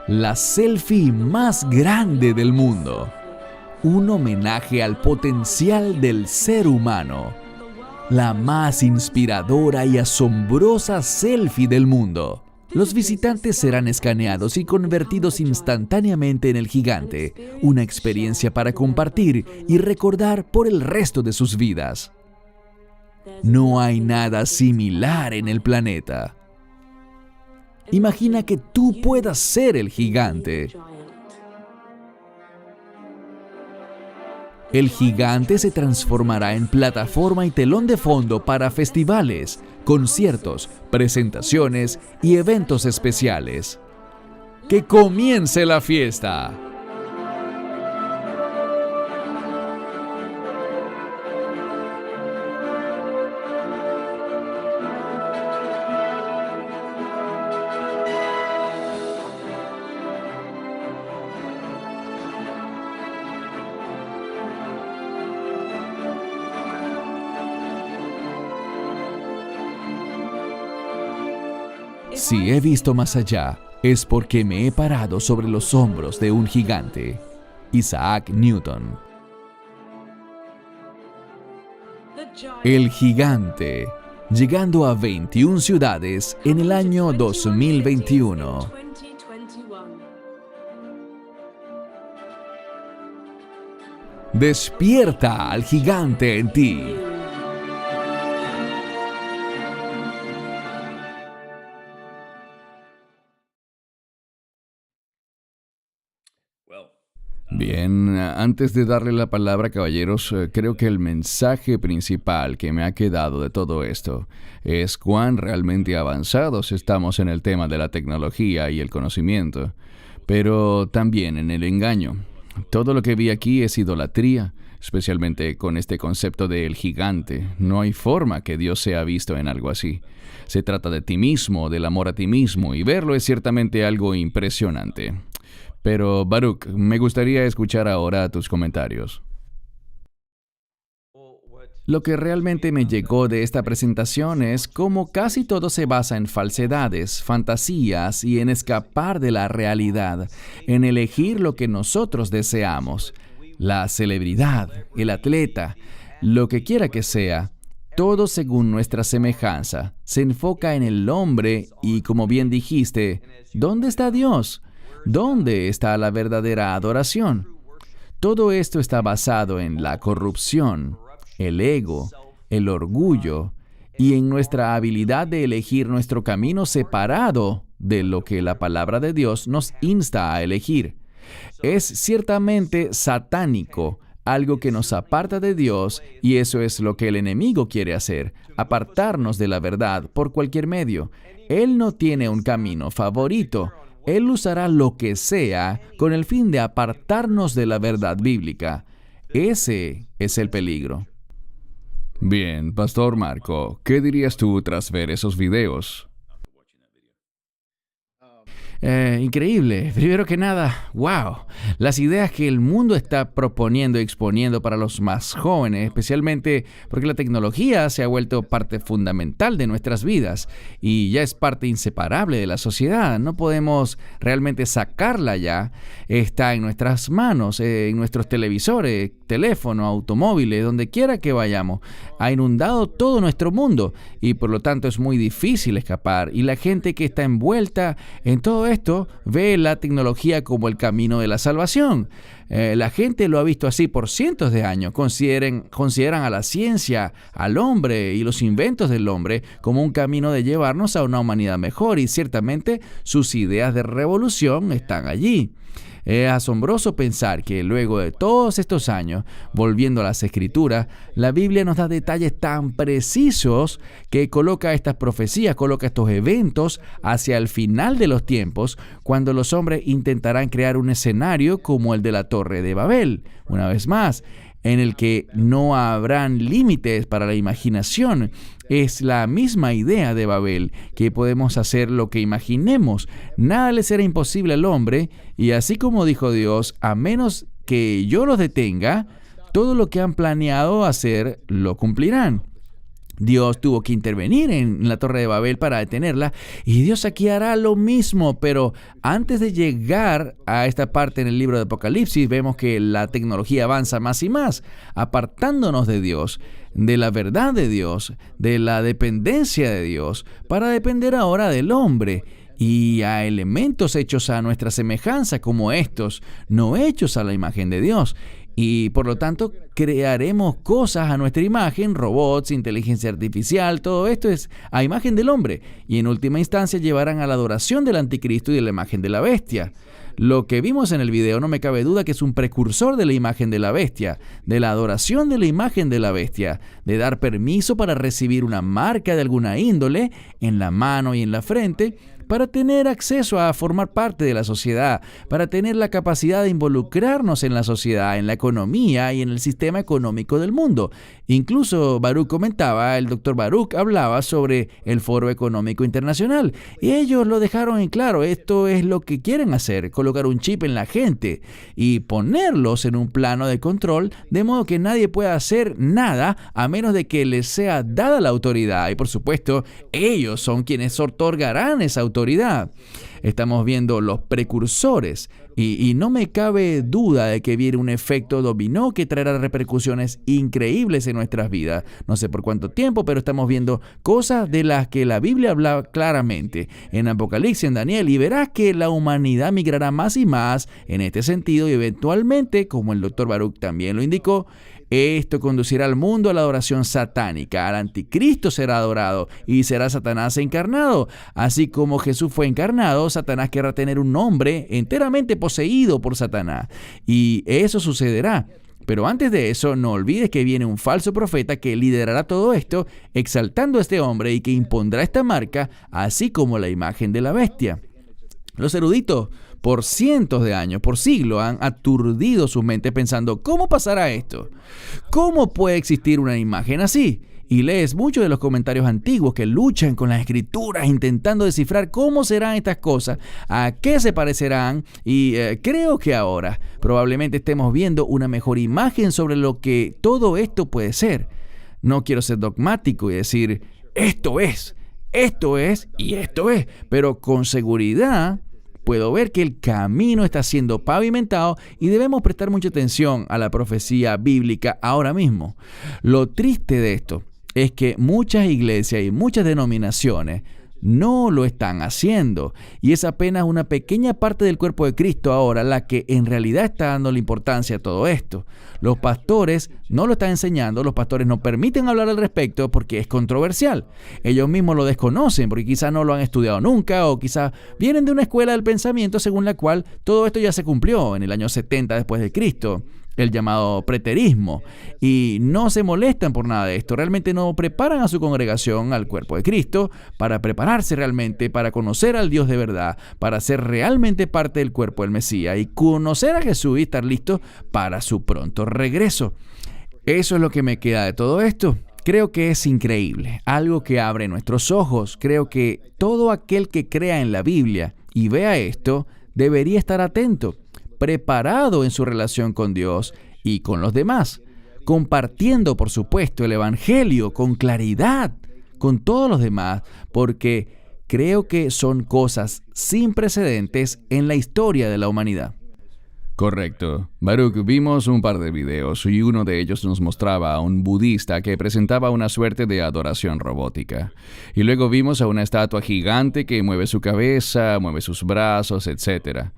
La selfie más grande del mundo. Un homenaje al potencial del ser humano. La más inspiradora y asombrosa selfie del mundo. Los visitantes serán escaneados y convertidos instantáneamente en el gigante, una experiencia para compartir y recordar por el resto de sus vidas. No hay nada similar en el planeta. Imagina que tú puedas ser el gigante. El gigante se transformará en plataforma y telón de fondo para festivales, conciertos, presentaciones y eventos especiales. ¡Que comience la fiesta! Si he visto más allá, es porque me he parado sobre los hombros de un gigante. Isaac Newton. El gigante, llegando a 21 ciudades en el año 2021. Despierta al gigante en ti. Bien, antes de darle la palabra, caballeros, creo que el mensaje principal que me ha quedado de todo esto es cuán realmente avanzados estamos en el tema de la tecnología y el conocimiento, pero también en el engaño. Todo lo que vi aquí es idolatría, especialmente con este concepto del gigante. No hay forma que Dios sea visto en algo así. Se trata de ti mismo, del amor a ti mismo, y verlo es ciertamente algo impresionante. Pero, Baruch, me gustaría escuchar ahora tus comentarios. Lo que realmente me llegó de esta presentación es cómo casi todo se basa en falsedades, fantasías y en escapar de la realidad, en elegir lo que nosotros deseamos. La celebridad, el atleta, lo que quiera que sea, todo según nuestra semejanza, se enfoca en el hombre y, como bien dijiste, ¿dónde está Dios? ¿Dónde está la verdadera adoración? Todo esto está basado en la corrupción, el ego, el orgullo y en nuestra habilidad de elegir nuestro camino separado de lo que la palabra de Dios nos insta a elegir. Es ciertamente satánico, algo que nos aparta de Dios, y eso es lo que el enemigo quiere hacer, apartarnos de la verdad por cualquier medio. Él no tiene un camino favorito. Él usará lo que sea con el fin de apartarnos de la verdad bíblica. Ese es el peligro. Bien, Pastor Marco, ¿qué dirías tú tras ver esos videos? Increíble. Primero que nada, wow. Las ideas que el mundo está proponiendo y exponiendo para los más jóvenes, especialmente porque la tecnología se ha vuelto parte fundamental de nuestras vidas y ya es parte inseparable de la sociedad. No podemos realmente sacarla ya. Está en nuestras manos, en nuestros televisores, teléfonos, automóviles, donde quiera que vayamos. Ha inundado todo nuestro mundo y por lo tanto es muy difícil escapar. Y la gente que está envuelta en todo esto ve la tecnología como el camino de la salvación. La gente lo ha visto así por cientos de años. Consideran a la ciencia, al hombre y los inventos del hombre como un camino de llevarnos a una humanidad mejor, y ciertamente sus ideas de revolución están allí. Es asombroso pensar que luego de todos estos años, volviendo a las Escrituras, la Biblia nos da detalles tan precisos que coloca estas profecías, coloca estos eventos hacia el final de los tiempos, cuando los hombres intentarán crear un escenario como el de la Torre de Babel, una vez más, en el que no habrán límites para la imaginación. Es la misma idea de Babel, que podemos hacer lo que imaginemos. Nada le será imposible al hombre, y así como dijo Dios, a menos que yo los detenga, todo lo que han planeado hacer lo cumplirán. Dios tuvo que intervenir en la Torre de Babel para detenerla, y Dios aquí hará lo mismo, pero antes de llegar a esta parte en el libro de Apocalipsis, vemos que la tecnología avanza más y más, apartándonos de Dios, de la verdad de Dios, de la dependencia de Dios, para depender ahora del hombre, y a elementos hechos a nuestra semejanza como estos, no hechos a la imagen de Dios. Y por lo tanto crearemos cosas a nuestra imagen, robots, inteligencia artificial, todo esto es a imagen del hombre. Y en última instancia llevarán a la adoración del anticristo y de la imagen de la bestia. Lo que vimos en el video no me cabe duda que es un precursor de la imagen de la bestia, de la adoración de la imagen de la bestia, de dar permiso para recibir una marca de alguna índole en la mano y en la frente, para tener acceso a formar parte de la sociedad, para tener la capacidad de involucrarnos en la sociedad, en la economía y en el sistema económico del mundo. Incluso Baruch comentaba, el doctor Baruch hablaba sobre el Foro Económico Internacional y ellos lo dejaron en claro. Esto es lo que quieren hacer, colocar un chip en la gente y ponerlos en un plano de control de modo que nadie pueda hacer nada a menos de que les sea dada la autoridad. Y por supuesto, ellos son quienes otorgarán esa autoridad. Estamos viendo los precursores y no me cabe duda de que viene un efecto dominó que traerá repercusiones increíbles en nuestras vidas. No sé por cuánto tiempo, pero estamos viendo cosas de las que la Biblia habla claramente en Apocalipsis, en Daniel, y verás que la humanidad migrará más y más en este sentido y eventualmente, como el doctor Baruch también lo indicó, esto conducirá al mundo a la adoración satánica. Al anticristo será adorado y será Satanás encarnado. Así como Jesús fue encarnado, Satanás querrá tener un hombre enteramente poseído por Satanás. Y eso sucederá. Pero antes de eso, no olvides que viene un falso profeta que liderará todo esto, exaltando a este hombre y que impondrá esta marca, así como la imagen de la bestia. Los eruditos, por cientos de años, por siglos, han aturdido su mente pensando, ¿cómo pasará esto? ¿Cómo puede existir una imagen así? Y lees muchos de los comentarios antiguos que luchan con las escrituras intentando descifrar cómo serán estas cosas, a qué se parecerán y creo que ahora probablemente estemos viendo una mejor imagen sobre lo que todo esto puede ser. No quiero ser dogmático y decir, esto es, y esto es, pero con seguridad puedo ver que el camino está siendo pavimentado y debemos prestar mucha atención a la profecía bíblica ahora mismo. Lo triste de esto es que muchas iglesias y muchas denominaciones no lo están haciendo y es apenas una pequeña parte del cuerpo de Cristo ahora la que en realidad está dando la importancia a todo esto. Los pastores no lo están enseñando, los pastores no permiten hablar al respecto porque es controversial. Ellos mismos lo desconocen porque quizás no lo han estudiado nunca o quizás vienen de una escuela del pensamiento según la cual todo esto ya se cumplió en el año 70 después de Cristo. El llamado preterismo, y no se molestan por nada de esto. Realmente no preparan a su congregación, al cuerpo de Cristo, para prepararse realmente, para conocer al Dios de verdad, para ser realmente parte del cuerpo del Mesías y conocer a Jesús y estar listos para su pronto regreso. Eso es lo que me queda de todo esto. Creo que es increíble, algo que abre nuestros ojos. Creo que todo aquel que crea en la Biblia y vea esto, debería estar atento, preparado en su relación con Dios y con los demás, compartiendo, por supuesto, el Evangelio con claridad con todos los demás, porque creo que son cosas sin precedentes en la historia de la humanidad. Correcto. Baruch, vimos un par de videos y uno de ellos nos mostraba a un budista que presentaba una suerte de adoración robótica. Y luego vimos a una estatua gigante que mueve su cabeza, mueve sus brazos, etc.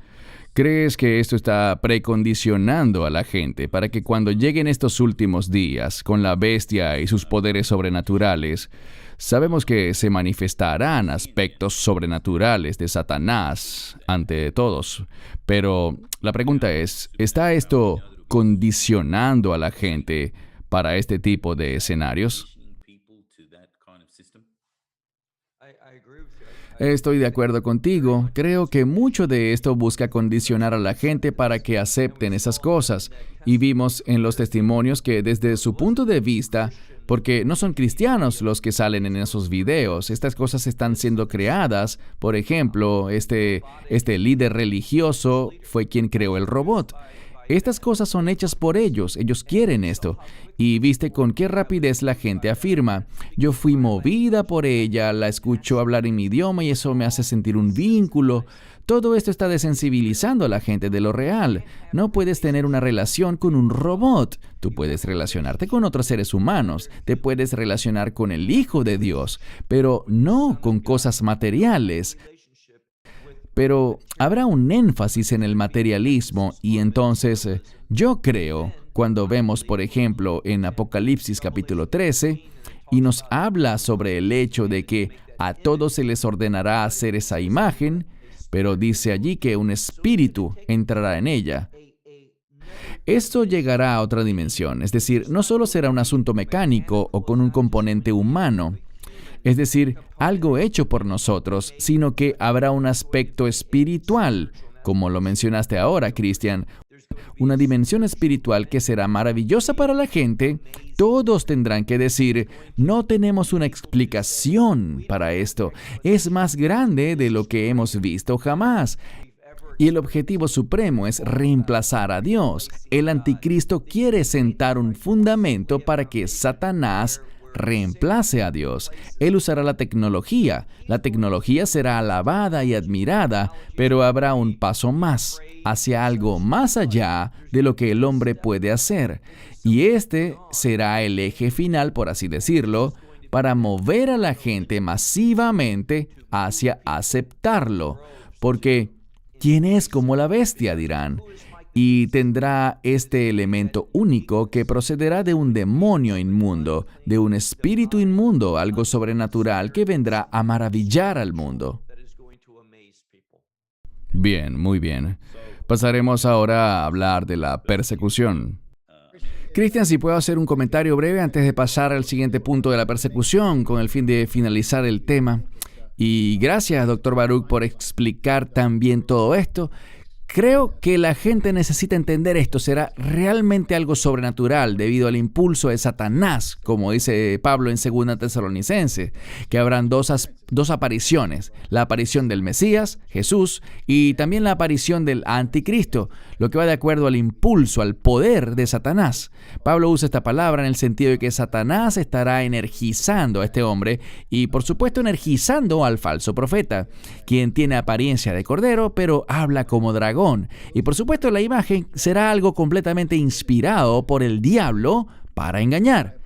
¿Crees que esto está precondicionando a la gente para que cuando lleguen estos últimos días con la bestia y sus poderes sobrenaturales, sabemos que se manifestarán aspectos sobrenaturales de Satanás ante todos? Pero la pregunta es, ¿está esto condicionando a la gente para este tipo de escenarios? Estoy de acuerdo contigo. Creo que mucho de esto busca condicionar a la gente para que acepten esas cosas. Y vimos en los testimonios que desde su punto de vista, porque no son cristianos los que salen en esos videos, estas cosas están siendo creadas. Por ejemplo, este líder religioso fue quien creó el robot. Estas cosas son hechas por ellos quieren esto. Y viste con qué rapidez la gente afirma, yo fui movida por ella, la escucho hablar en mi idioma y eso me hace sentir un vínculo. Todo esto está desensibilizando a la gente de lo real. No puedes tener una relación con un robot. Tú puedes relacionarte con otros seres humanos, te puedes relacionar con el Hijo de Dios, pero no con cosas materiales. Pero habrá un énfasis en el materialismo y entonces yo creo, cuando vemos, por ejemplo, en Apocalipsis capítulo 13, y nos habla sobre el hecho de que a todos se les ordenará hacer esa imagen, pero dice allí que un espíritu entrará en ella. Esto llegará a otra dimensión, es decir, no solo será un asunto mecánico o con un componente humano. es decir, algo hecho por nosotros, sino que habrá un aspecto espiritual, como lo mencionaste ahora, Christian. Una dimensión espiritual que será maravillosa para la gente. Todos tendrán que decir, no tenemos una explicación para esto. Es más grande de lo que hemos visto jamás. Y el objetivo supremo es reemplazar a Dios. El anticristo quiere sentar un fundamento para que Satanás reemplace a Dios. Él usará la tecnología. La tecnología será alabada y admirada, pero habrá un paso más, hacia algo más allá de lo que el hombre puede hacer. Y este será el eje final, por así decirlo, para mover a la gente masivamente hacia aceptarlo. Porque, ¿quién es como la bestia?, dirán. Y tendrá este elemento único que procederá de un demonio inmundo, de un espíritu inmundo, algo sobrenatural que vendrá a maravillar al mundo. Bien, muy bien. Pasaremos ahora a hablar de la persecución. Christian, si puedo hacer un comentario breve antes de pasar al siguiente punto de la persecución, con el fin de finalizar el tema. Y gracias, Dr. Baruch, por explicar también todo esto. Creo que la gente necesita entender esto. Será realmente algo sobrenatural debido al impulso de Satanás, como dice Pablo en 2 Tesalonicenses, que habrán dos apariciones. La aparición del Mesías, Jesús, y también la aparición del anticristo, lo que va de acuerdo al impulso, al poder de Satanás. Pablo usa esta palabra en el sentido de que Satanás estará energizando a este hombre y, por supuesto, energizando al falso profeta, quien tiene apariencia de cordero, pero habla como dragón. Y por supuesto la imagen será algo completamente inspirado por el diablo para engañar.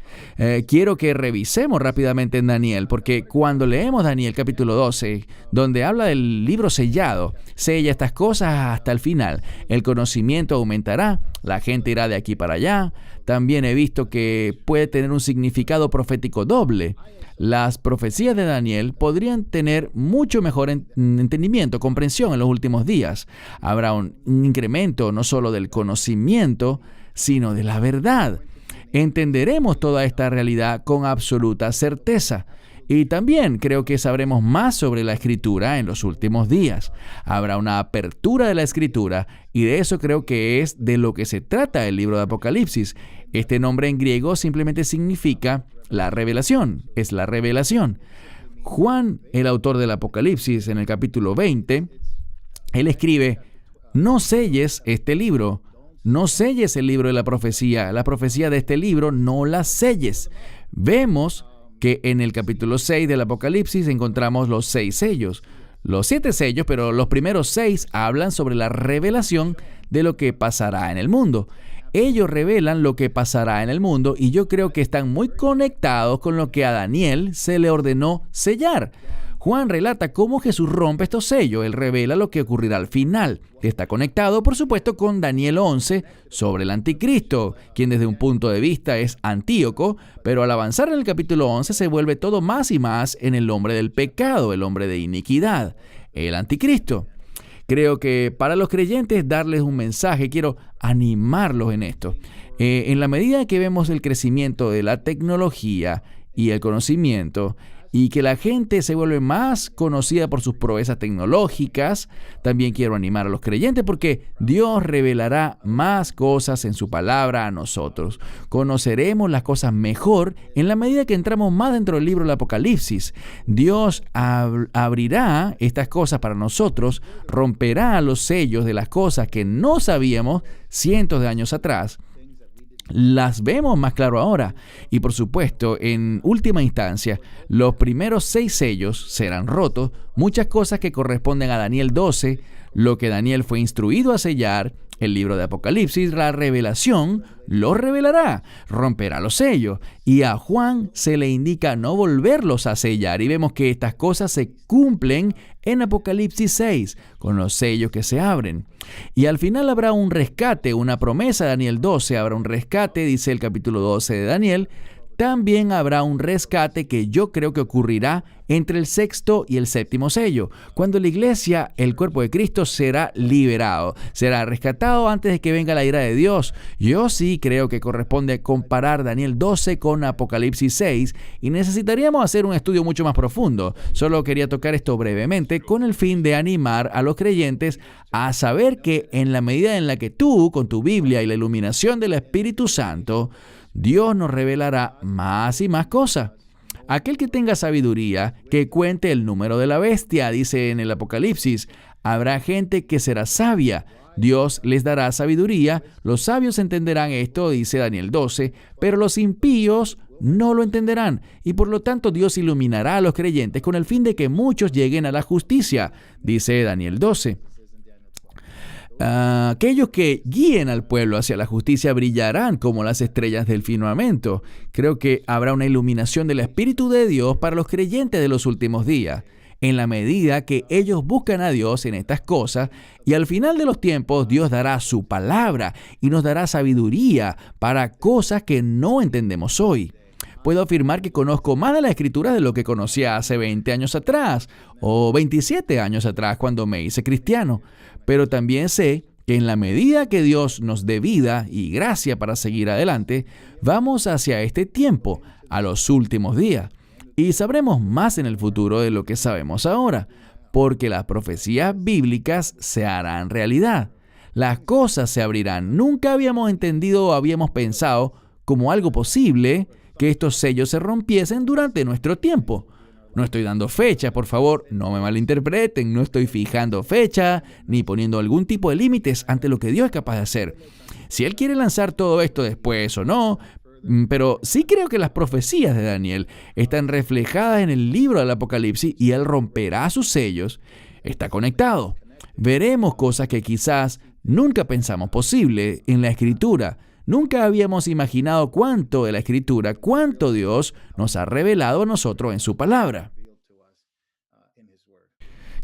Quiero que revisemos rápidamente en Daniel, porque cuando leemos Daniel capítulo 12, donde habla del libro sellado, sella estas cosas hasta el final. El conocimiento aumentará, la gente irá de aquí para allá. También he visto que puede tener un significado profético doble. Las profecías de Daniel podrían tener mucho mejor entendimiento, comprensión en los últimos días. Habrá un incremento no solo del conocimiento, sino de la verdad. Entenderemos toda esta realidad con absoluta certeza. Y también creo que sabremos más sobre la Escritura en los últimos días. Habrá una apertura de la Escritura y de eso creo que es de lo que se trata el libro de Apocalipsis. Este nombre en griego simplemente significa la revelación, es la revelación. Juan, el autor del Apocalipsis, en el capítulo 20, él escribe, no selles este libro, no selles el libro de la profecía de este libro no la selles. Vemos que en el capítulo 6 del Apocalipsis encontramos los 6 sellos, los 7 sellos, pero los primeros 6 hablan sobre la revelación de lo que pasará en el mundo. Ellos revelan lo que pasará en el mundo y yo creo que están muy conectados con lo que a Daniel se le ordenó sellar. Juan relata cómo Jesús rompe estos sellos. Él revela lo que ocurrirá al final. Está conectado, por supuesto, con Daniel 11 sobre el anticristo, quien desde un punto de vista es Antíoco, pero al avanzar en el capítulo 11 se vuelve todo más y más en el hombre del pecado, el hombre de iniquidad, el anticristo. Creo que para los creyentes darles un mensaje, quiero animarlos en esto. En la medida que vemos el crecimiento de la tecnología y el conocimiento, y que la gente se vuelve más conocida por sus proezas tecnológicas, también quiero animar a los creyentes porque Dios revelará más cosas en su palabra a nosotros. Conoceremos las cosas mejor en la medida que entramos más dentro del libro del Apocalipsis. Dios abrirá estas cosas para nosotros, romperá los sellos de las cosas que no sabíamos cientos de años atrás. Las vemos más claro ahora y por supuesto en última instancia los primeros 6 sellos serán rotos, muchas cosas que corresponden a Daniel 12, lo que Daniel fue instruido a sellar. El libro de Apocalipsis, la revelación, lo revelará, romperá los sellos y a Juan se le indica no volverlos a sellar y vemos que estas cosas se cumplen en Apocalipsis 6 con los sellos que se abren. Y al final habrá un rescate, una promesa de Daniel 12, habrá un rescate, dice el capítulo 12 de Daniel. También habrá un rescate que yo creo que ocurrirá entre el sexto y el séptimo sello, cuando la iglesia, el cuerpo de Cristo, será liberado, será rescatado antes de que venga la ira de Dios. Yo sí creo que corresponde comparar Daniel 12 con Apocalipsis 6 y necesitaríamos hacer un estudio mucho más profundo. Solo quería tocar esto brevemente con el fin de animar a los creyentes a saber que en la medida en la que tú, con tu Biblia y la iluminación del Espíritu Santo, Dios nos revelará más y más cosas. Aquel que tenga sabiduría, que cuente el número de la bestia, dice en el Apocalipsis. Habrá gente que será sabia. Dios les dará sabiduría. Los sabios entenderán esto, dice Daniel 12, pero los impíos no lo entenderán. Y por lo tanto Dios iluminará a los creyentes con el fin de que muchos lleguen a la justicia, dice Daniel 12. Aquellos que guíen al pueblo hacia la justicia brillarán como las estrellas del firmamento. Creo que habrá una iluminación del Espíritu de Dios para los creyentes de los últimos días, en la medida que ellos buscan a Dios en estas cosas, y al final de los tiempos Dios dará su palabra y nos dará sabiduría para cosas que no entendemos hoy. Puedo afirmar que conozco más de la Escritura de lo que conocía hace 20 años atrás o 27 años atrás cuando me hice cristiano. Pero también sé que en la medida que Dios nos dé vida y gracia para seguir adelante, vamos hacia este tiempo, a los últimos días. Y sabremos más en el futuro de lo que sabemos ahora, porque las profecías bíblicas se harán realidad. Las cosas se abrirán. Nunca habíamos entendido o habíamos pensado como algo posible que estos sellos se rompiesen durante nuestro tiempo. No estoy dando fecha, por favor, no me malinterpreten, no estoy fijando fecha ni poniendo algún tipo de límites ante lo que Dios es capaz de hacer. Si Él quiere lanzar todo esto después o no, pero sí creo que las profecías de Daniel están reflejadas en el libro del Apocalipsis y Él romperá sus sellos. Está conectado. Veremos cosas que quizás nunca pensamos posible en la Escritura. Nunca habíamos imaginado cuánto de la Escritura, cuánto Dios nos ha revelado a nosotros en su palabra.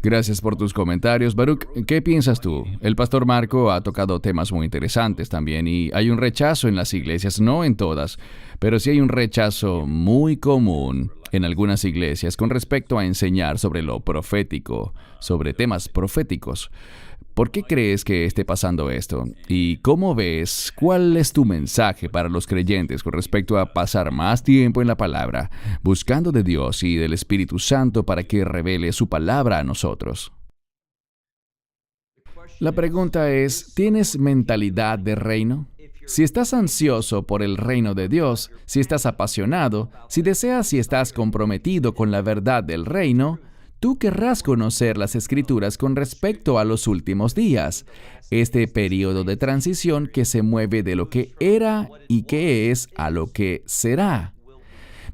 Gracias por tus comentarios, Baruch. ¿Qué piensas tú? El pastor Marco ha tocado temas muy interesantes también y hay un rechazo en las iglesias, no en todas, pero sí hay un rechazo muy común en algunas iglesias con respecto a enseñar sobre lo profético, sobre temas proféticos. ¿Por qué crees que esté pasando esto? ¿Y cómo ves? ¿Cuál es tu mensaje para los creyentes con respecto a pasar más tiempo en la palabra, buscando de Dios y del Espíritu Santo para que revele su palabra a nosotros? La pregunta es, ¿tienes mentalidad de reino? Si estás ansioso por el reino de Dios, si estás apasionado, si deseas y estás comprometido con la verdad del reino, tú querrás conocer las Escrituras con respecto a los últimos días, este periodo de transición que se mueve de lo que era y que es a lo que será.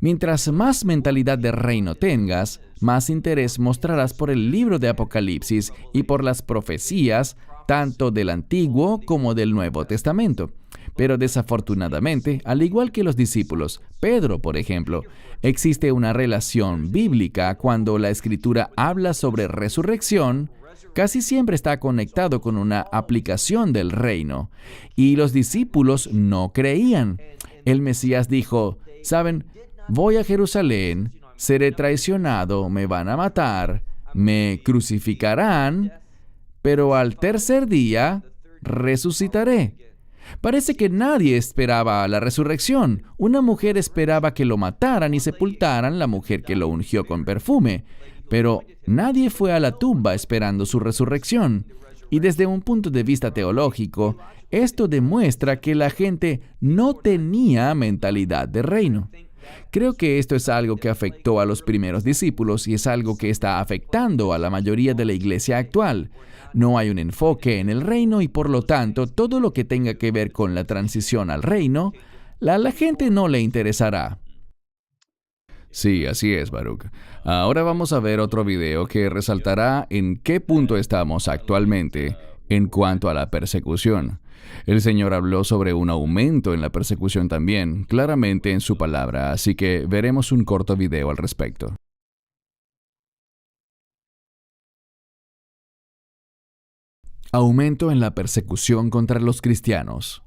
Mientras más mentalidad de reino tengas, más interés mostrarás por el libro de Apocalipsis y por las profecías, tanto del Antiguo como del Nuevo Testamento. Pero desafortunadamente, al igual que los discípulos, Pedro, por ejemplo, existe una relación bíblica cuando la Escritura habla sobre resurrección, casi siempre está conectado con una aplicación del reino. Y los discípulos no creían. El Mesías dijo, ¿saben? Voy a Jerusalén, seré traicionado, me van a matar, me crucificarán, pero al tercer día resucitaré. Parece que nadie esperaba la resurrección. Una mujer esperaba que lo mataran y sepultaran, la mujer que lo ungió con perfume. Pero nadie fue a la tumba esperando su resurrección. Y desde un punto de vista teológico, esto demuestra que la gente no tenía mentalidad de reino. Creo que esto es algo que afectó a los primeros discípulos y es algo que está afectando a la mayoría de la iglesia actual. No hay un enfoque en el reino y por lo tanto todo lo que tenga que ver con la transición al reino, a la gente no le interesará. Sí, así es, Baruch. Ahora vamos a ver otro video que resaltará en qué punto estamos actualmente en cuanto a la persecución. El Señor habló sobre un aumento en la persecución también, claramente en su palabra, así que veremos un corto video al respecto. Aumento en la persecución contra los cristianos.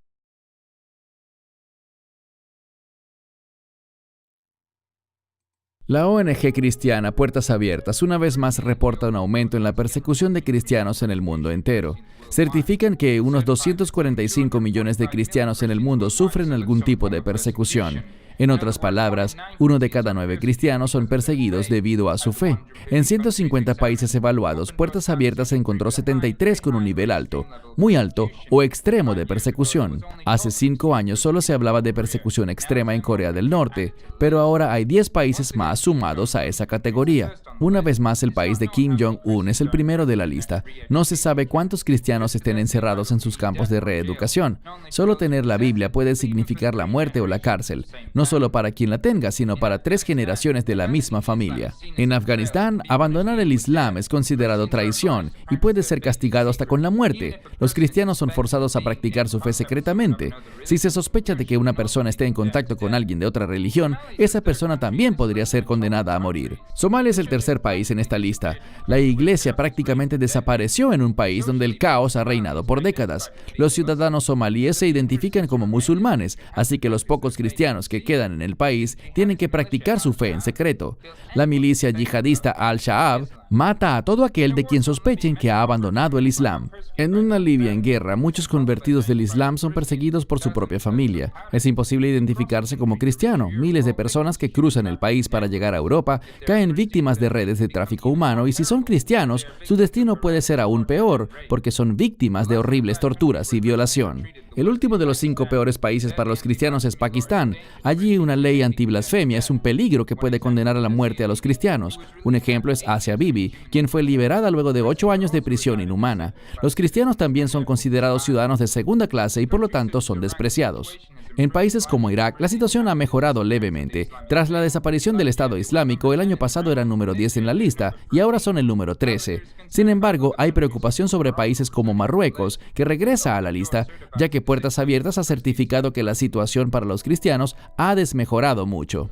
La ONG cristiana Puertas Abiertas una vez más reporta un aumento en la persecución de cristianos en el mundo entero. Certifican que unos 245 millones de cristianos en el mundo sufren algún tipo de persecución. En otras palabras, 1 de cada 9 cristianos son perseguidos debido a su fe. En 150 países evaluados, Puertas Abiertas encontró 73 con un nivel alto, muy alto o extremo de persecución. Hace 5 años solo se hablaba de persecución extrema en Corea del Norte, pero ahora hay 10 países más sumados a esa categoría. Una vez más, el país de Kim Jong-un es el primero de la lista. No se sabe cuántos cristianos estén encerrados en sus campos de reeducación. Solo tener la Biblia puede significar la muerte o la cárcel, no solo para quien la tenga, sino para 3 generaciones de la misma familia. En Afganistán, abandonar el Islam es considerado traición y puede ser castigado hasta con la muerte. Los cristianos son forzados a practicar su fe secretamente. Si se sospecha de que una persona esté en contacto con alguien de otra religión, esa persona también podría ser condenada a morir. Somalia es el tercer país en esta lista. La iglesia prácticamente desapareció en un país donde el caos ha reinado por décadas. Los ciudadanos somalíes se identifican como musulmanes, así que los pocos cristianos que quedan en el país tienen que practicar su fe en secreto. La milicia yihadista Al-Shabaab mata a todo aquel de quien sospechen que ha abandonado el Islam. En una Libia en guerra, muchos convertidos del Islam son perseguidos por su propia familia. Es imposible identificarse como cristiano. Miles de personas que cruzan el país para llegar a Europa caen víctimas de redes de tráfico humano y si son cristianos, su destino puede ser aún peor, porque son víctimas de horribles torturas y violación. El último de los 5 peores países para los cristianos es Pakistán. Allí una ley antiblasfemia es un peligro que puede condenar a la muerte a los cristianos. Un ejemplo es Asia Bibi, quien fue liberada luego de 8 años de prisión inhumana. Los cristianos también son considerados ciudadanos de segunda clase y por lo tanto son despreciados. En países como Irak, la situación ha mejorado levemente. Tras la desaparición del Estado Islámico, el año pasado eran número 10 en la lista y ahora son el número 13. Sin embargo, hay preocupación sobre países como Marruecos, que regresa a la lista, ya que Puertas Abiertas ha certificado que la situación para los cristianos ha desmejorado mucho.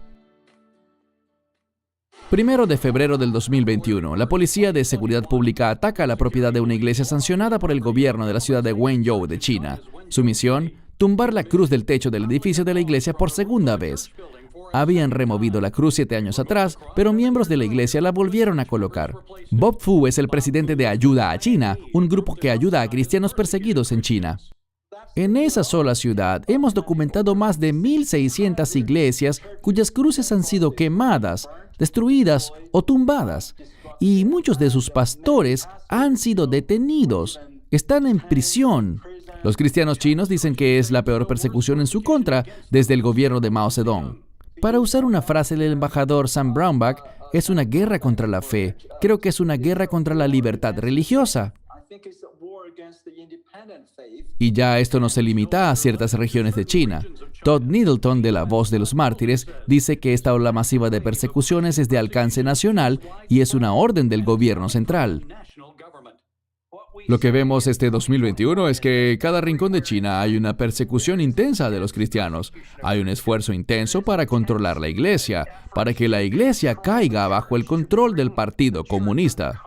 1 de febrero del 2021, la Policía de Seguridad Pública ataca la propiedad de una iglesia sancionada por el gobierno de la ciudad de Wenzhou de China. Su misión: tumbar la cruz del techo del edificio de la iglesia por segunda vez. Habían removido la cruz 7 años atrás, pero miembros de la iglesia la volvieron a colocar. Bob Fu es el presidente de Ayuda a China, un grupo que ayuda a cristianos perseguidos en China. En esa sola ciudad hemos documentado más de 1,600 iglesias cuyas cruces han sido quemadas, destruidas o tumbadas, y muchos de sus pastores han sido detenidos, están en prisión. Los cristianos chinos dicen que es la peor persecución en su contra desde el gobierno de Mao Zedong. Para usar una frase del embajador Sam Brownback, es una guerra contra la fe. Creo que es una guerra contra la libertad religiosa. Y ya esto no se limita a ciertas regiones de China. Todd Needleton, de La Voz de los Mártires, dice que esta ola masiva de persecuciones es de alcance nacional y es una orden del gobierno central. Lo que vemos este 2021 es que en cada rincón de China hay una persecución intensa de los cristianos. Hay un esfuerzo intenso para controlar la iglesia, para que la iglesia caiga bajo el control del Partido Comunista.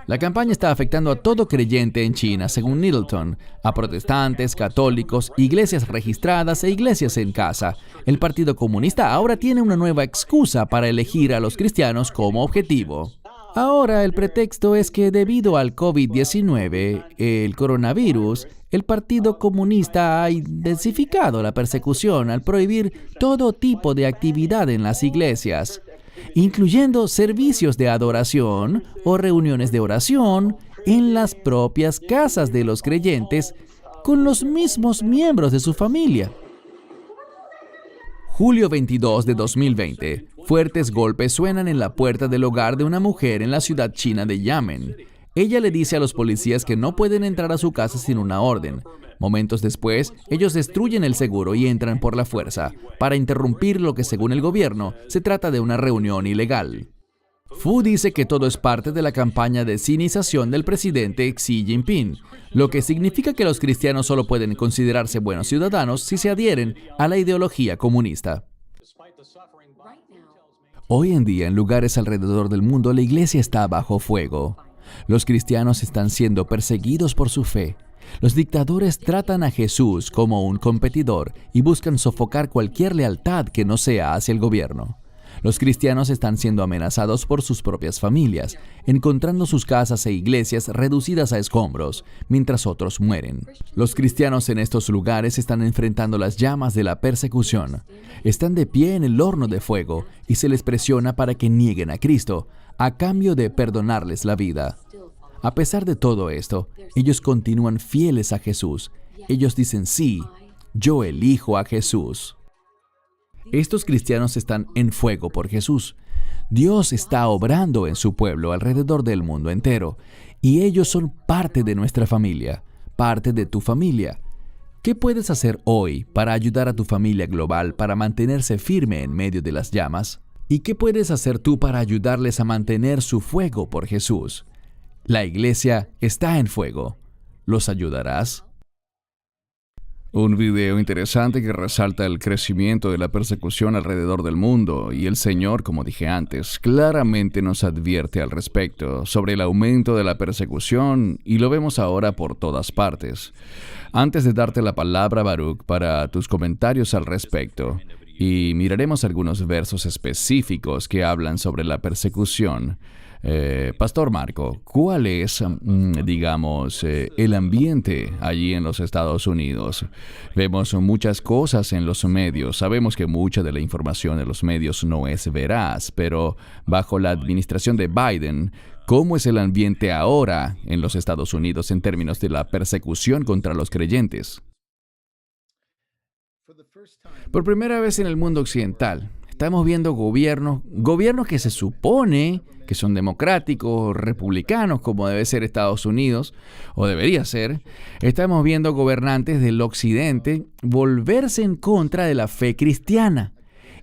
La campaña está afectando a todo creyente en China, según Needleton, a protestantes, católicos, iglesias registradas e iglesias en casa. El Partido Comunista ahora tiene una nueva excusa para elegir a los cristianos como objetivo. Ahora el pretexto es que debido al COVID-19, el coronavirus, el Partido Comunista ha intensificado la persecución al prohibir todo tipo de actividad en las iglesias, incluyendo servicios de adoración o reuniones de oración en las propias casas de los creyentes con los mismos miembros de su familia. Julio 22 de 2020. Fuertes golpes suenan en la puerta del hogar de una mujer en la ciudad china de Xiamen. Ella le dice a los policías que no pueden entrar a su casa sin una orden. Momentos después, ellos destruyen el seguro y entran por la fuerza, para interrumpir lo que, según el gobierno, se trata de una reunión ilegal. Fu dice que todo es parte de la campaña de sinización del presidente Xi Jinping, lo que significa que los cristianos solo pueden considerarse buenos ciudadanos si se adhieren a la ideología comunista. Hoy en día, en lugares alrededor del mundo, la iglesia está bajo fuego. Los cristianos están siendo perseguidos por su fe. Los dictadores tratan a Jesús como un competidor y buscan sofocar cualquier lealtad que no sea hacia el gobierno. Los cristianos están siendo amenazados por sus propias familias, encontrando sus casas e iglesias reducidas a escombros, mientras otros mueren. Los cristianos en estos lugares están enfrentando las llamas de la persecución. Están de pie en el horno de fuego y se les presiona para que nieguen a Cristo, a cambio de perdonarles la vida. A pesar de todo esto, ellos continúan fieles a Jesús. Ellos dicen, sí, yo elijo a Jesús. Estos cristianos están en fuego por Jesús. Dios está obrando en su pueblo alrededor del mundo entero, y ellos son parte de nuestra familia, parte de tu familia. ¿Qué puedes hacer hoy para ayudar a tu familia global para mantenerse firme en medio de las llamas? ¿Y qué puedes hacer tú para ayudarles a mantener su fuego por Jesús? La iglesia está en fuego. ¿Los ayudarás? Un video interesante que resalta el crecimiento de la persecución alrededor del mundo, y el Señor, como dije antes, claramente nos advierte al respecto sobre el aumento de la persecución, y lo vemos ahora por todas partes. Antes de darte la palabra, Baruch, para tus comentarios al respecto, y miraremos algunos versos específicos que hablan sobre la persecución. Pastor Marco, ¿cuál es, el ambiente allí en los Estados Unidos? Vemos muchas cosas en los medios. Sabemos que mucha de la información de los medios no es veraz, pero bajo la administración de Biden, ¿cómo es el ambiente ahora en los Estados Unidos en términos de la persecución contra los creyentes? Por primera vez en el mundo occidental, estamos viendo gobiernos que se supone que son democráticos, republicanos, como debe ser Estados Unidos, o debería ser. Estamos viendo gobernantes del occidente volverse en contra de la fe cristiana.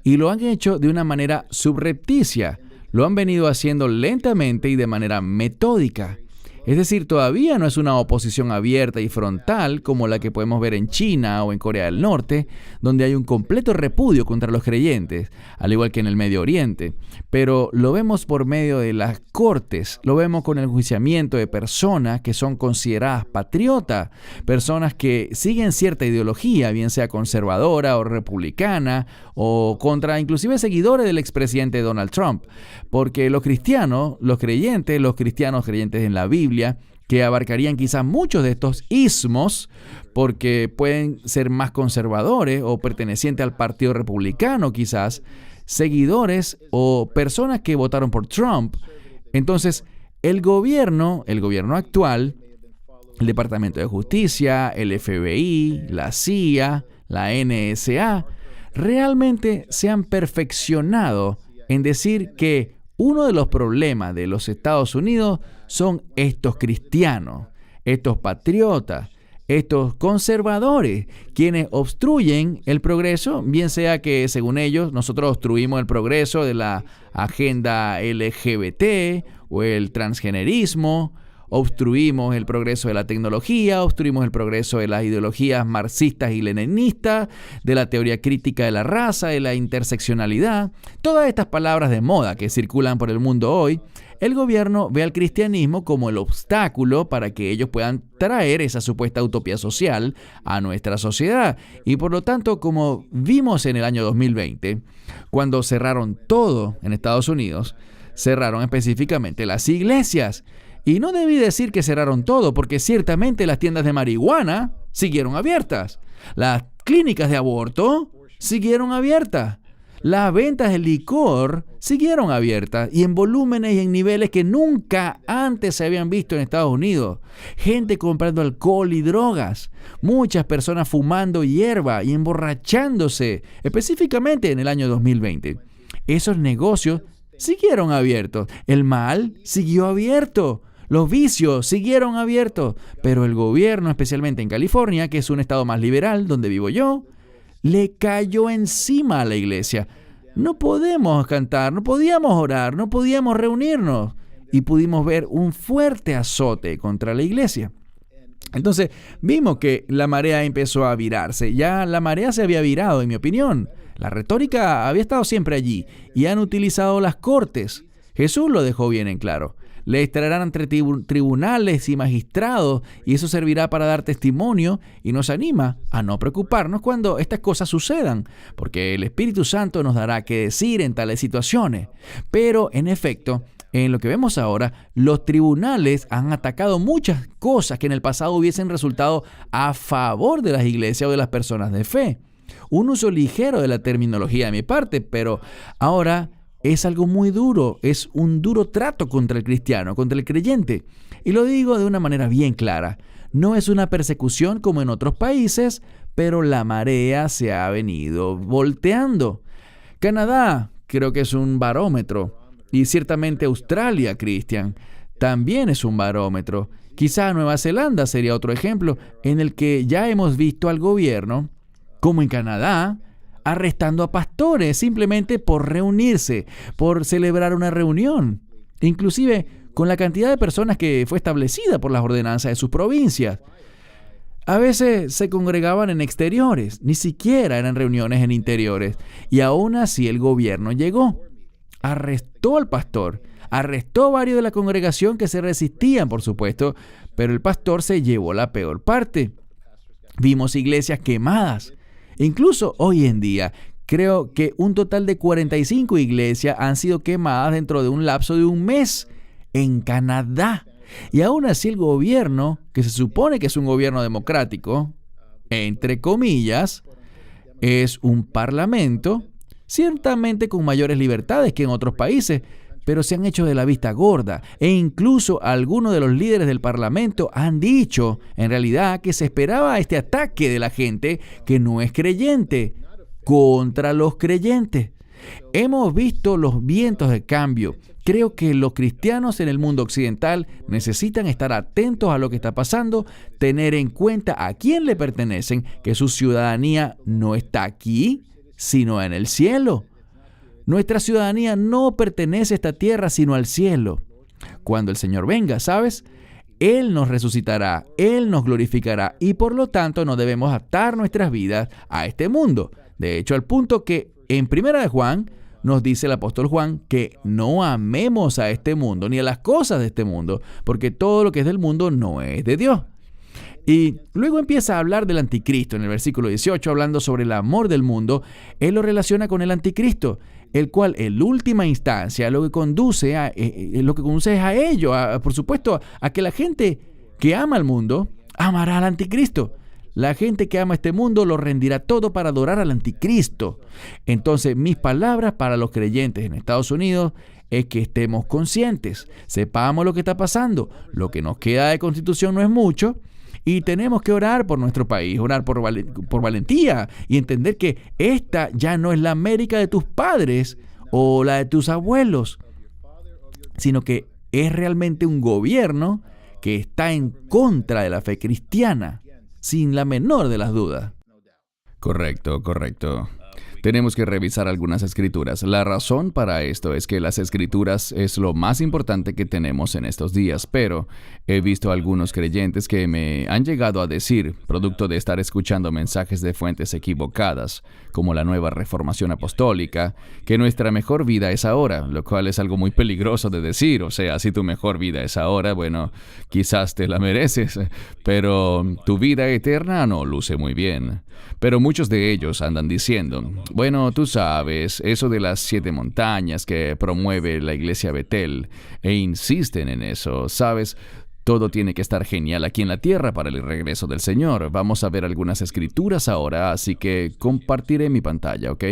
Y lo han hecho de una manera subrepticia. Lo han venido haciendo lentamente y de manera metódica. Es decir, todavía no es una oposición abierta y frontal como la que podemos ver en China o en Corea del Norte, donde hay un completo repudio contra los creyentes, al igual que en el Medio Oriente. Pero lo vemos por medio de las cortes, lo vemos con el enjuiciamiento de personas que son consideradas patriotas, personas que siguen cierta ideología, bien sea conservadora o republicana, o contra inclusive seguidores del expresidente Donald Trump. Porque los cristianos creyentes en la Biblia, que abarcarían quizás muchos de estos ismos, porque pueden ser más conservadores o pertenecientes al Partido Republicano quizás, seguidores o personas que votaron por Trump. Entonces, el gobierno actual, el Departamento de Justicia, el FBI, la CIA, la NSA, realmente se han perfeccionado en decir que uno de los problemas de los Estados Unidos son estos cristianos, estos patriotas, estos conservadores, quienes obstruyen el progreso, bien sea que, según ellos, nosotros obstruimos el progreso de la agenda LGBT o el transgenerismo, obstruimos el progreso de la tecnología, obstruimos el progreso de las ideologías marxistas y leninistas, de la teoría crítica de la raza, de la interseccionalidad. Todas estas palabras de moda que circulan por el mundo hoy, el gobierno ve al cristianismo como el obstáculo para que ellos puedan traer esa supuesta utopía social a nuestra sociedad. Y por lo tanto, como vimos en el año 2020, cuando cerraron todo en Estados Unidos, cerraron específicamente las iglesias. Y no debí decir que cerraron todo, porque ciertamente las tiendas de marihuana siguieron abiertas. Las clínicas de aborto siguieron abiertas. Las ventas de licor siguieron abiertas y en volúmenes y en niveles que nunca antes se habían visto en Estados Unidos. Gente comprando alcohol y drogas. Muchas personas fumando hierba y emborrachándose, específicamente en el año 2020. Esos negocios siguieron abiertos. El mal siguió abierto. Los vicios siguieron abiertos, pero el gobierno, especialmente en California, que es un estado más liberal, donde vivo yo, le cayó encima a la iglesia. No podemos cantar, no podíamos orar, no podíamos reunirnos. Y pudimos ver un fuerte azote contra la iglesia. Entonces, vimos que la marea empezó a virarse. Ya la marea se había virado, en mi opinión. La retórica había estado siempre allí y han utilizado las cortes. Jesús lo dejó bien en claro. Les traerán entre tribunales y magistrados y eso servirá para dar testimonio y nos anima a no preocuparnos cuando estas cosas sucedan, porque el Espíritu Santo nos dará qué decir en tales situaciones. Pero, en efecto, en lo que vemos ahora, los tribunales han atacado muchas cosas que en el pasado hubiesen resultado a favor de las iglesias o de las personas de fe. Un uso ligero de la terminología de mi parte, pero ahora es algo muy duro, es un duro trato contra el cristiano, contra el creyente. Y lo digo de una manera bien clara. No es una persecución como en otros países, pero la marea se ha venido volteando. Canadá creo que es un barómetro. Y ciertamente Australia, Cristian, también es un barómetro. Quizá Nueva Zelanda sería otro ejemplo en el que ya hemos visto al gobierno, como en Canadá, arrestando a pastores simplemente por reunirse, por celebrar una reunión, inclusive con la cantidad de personas que fue establecida por las ordenanzas de sus provincias. A veces se congregaban en exteriores, ni siquiera eran reuniones en interiores, y aún así el gobierno llegó. Arrestó al pastor, arrestó a varios de la congregación que se resistían, por supuesto, pero el pastor se llevó la peor parte. Vimos iglesias quemadas. Incluso hoy en día, creo que un total de 45 iglesias han sido quemadas dentro de un lapso de un mes en Canadá. Y aún así el gobierno, que se supone que es un gobierno democrático, entre comillas, es un parlamento, ciertamente con mayores libertades que en otros países, pero se han hecho de la vista gorda. E incluso algunos de los líderes del parlamento han dicho, en realidad, que se esperaba este ataque de la gente que no es creyente contra los creyentes. Hemos visto los vientos de cambio. Creo que los cristianos en el mundo occidental necesitan estar atentos a lo que está pasando, tener en cuenta a quién le pertenecen, que su ciudadanía no está aquí, sino en el cielo. Nuestra ciudadanía no pertenece a esta tierra, sino al cielo. Cuando el Señor venga, ¿sabes? Él nos resucitará, Él nos glorificará y por lo tanto no debemos atar nuestras vidas a este mundo. De hecho, al punto que en 1 de Juan nos dice el apóstol Juan que no amemos a este mundo ni a las cosas de este mundo, porque todo lo que es del mundo no es de Dios. Y luego empieza a hablar del anticristo. En el versículo 18, hablando sobre el amor del mundo, él lo relaciona con el anticristo, el cual en última instancia lo que conduce es a ello, por supuesto, a que la gente que ama al mundo amará al anticristo. La gente que ama este mundo lo rendirá todo para adorar al anticristo. Entonces, mis palabras para los creyentes en Estados Unidos es que estemos conscientes, sepamos lo que está pasando. Lo que nos queda de constitución no es mucho. Y tenemos que orar por nuestro país, orar por valentía y entender que esta ya no es la América de tus padres o la de tus abuelos, sino que es realmente un gobierno que está en contra de la fe cristiana, sin la menor de las dudas. Correcto. Tenemos que revisar algunas escrituras. La razón para esto es que las escrituras es lo más importante que tenemos en estos días, pero he visto algunos creyentes que me han llegado a decir, producto de estar escuchando mensajes de fuentes equivocadas, como la nueva reformación apostólica, que nuestra mejor vida es ahora, lo cual es algo muy peligroso de decir. O sea, si tu mejor vida es ahora, bueno, quizás te la mereces, pero tu vida eterna no luce muy bien. Pero muchos de ellos andan diciendo, bueno, tú sabes, eso de las 7 montañas que promueve la iglesia Betel, e insisten en eso, ¿sabes? Todo tiene que estar genial aquí en la tierra para el regreso del Señor. Vamos a ver algunas escrituras ahora, así que compartiré mi pantalla, ¿ok?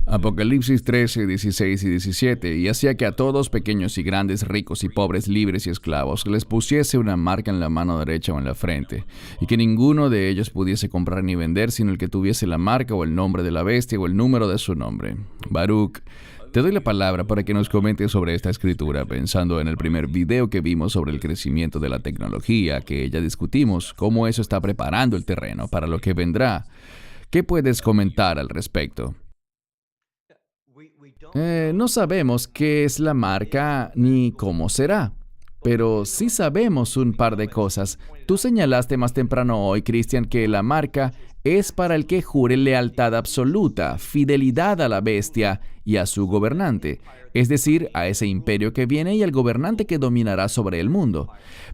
Apocalipsis 13, 16 y 17, y hacía que a todos, pequeños y grandes, ricos y pobres, libres y esclavos, les pusiese una marca en la mano derecha o en la frente, y que ninguno de ellos pudiese comprar ni vender, sino el que tuviese la marca o el nombre de la bestia o el número de su nombre. Baruch, te doy la palabra para que nos comentes sobre esta escritura, pensando en el primer video que vimos sobre el crecimiento de la tecnología, que ya discutimos, cómo eso está preparando el terreno para lo que vendrá. ¿Qué puedes comentar al respecto? No sabemos qué es la marca ni cómo será. Pero sí sabemos un par de cosas. Tú señalaste más temprano hoy, Christian, que la marca es para el que jure lealtad absoluta, fidelidad a la bestia y a su gobernante, es decir, a ese imperio que viene y al gobernante que dominará sobre el mundo.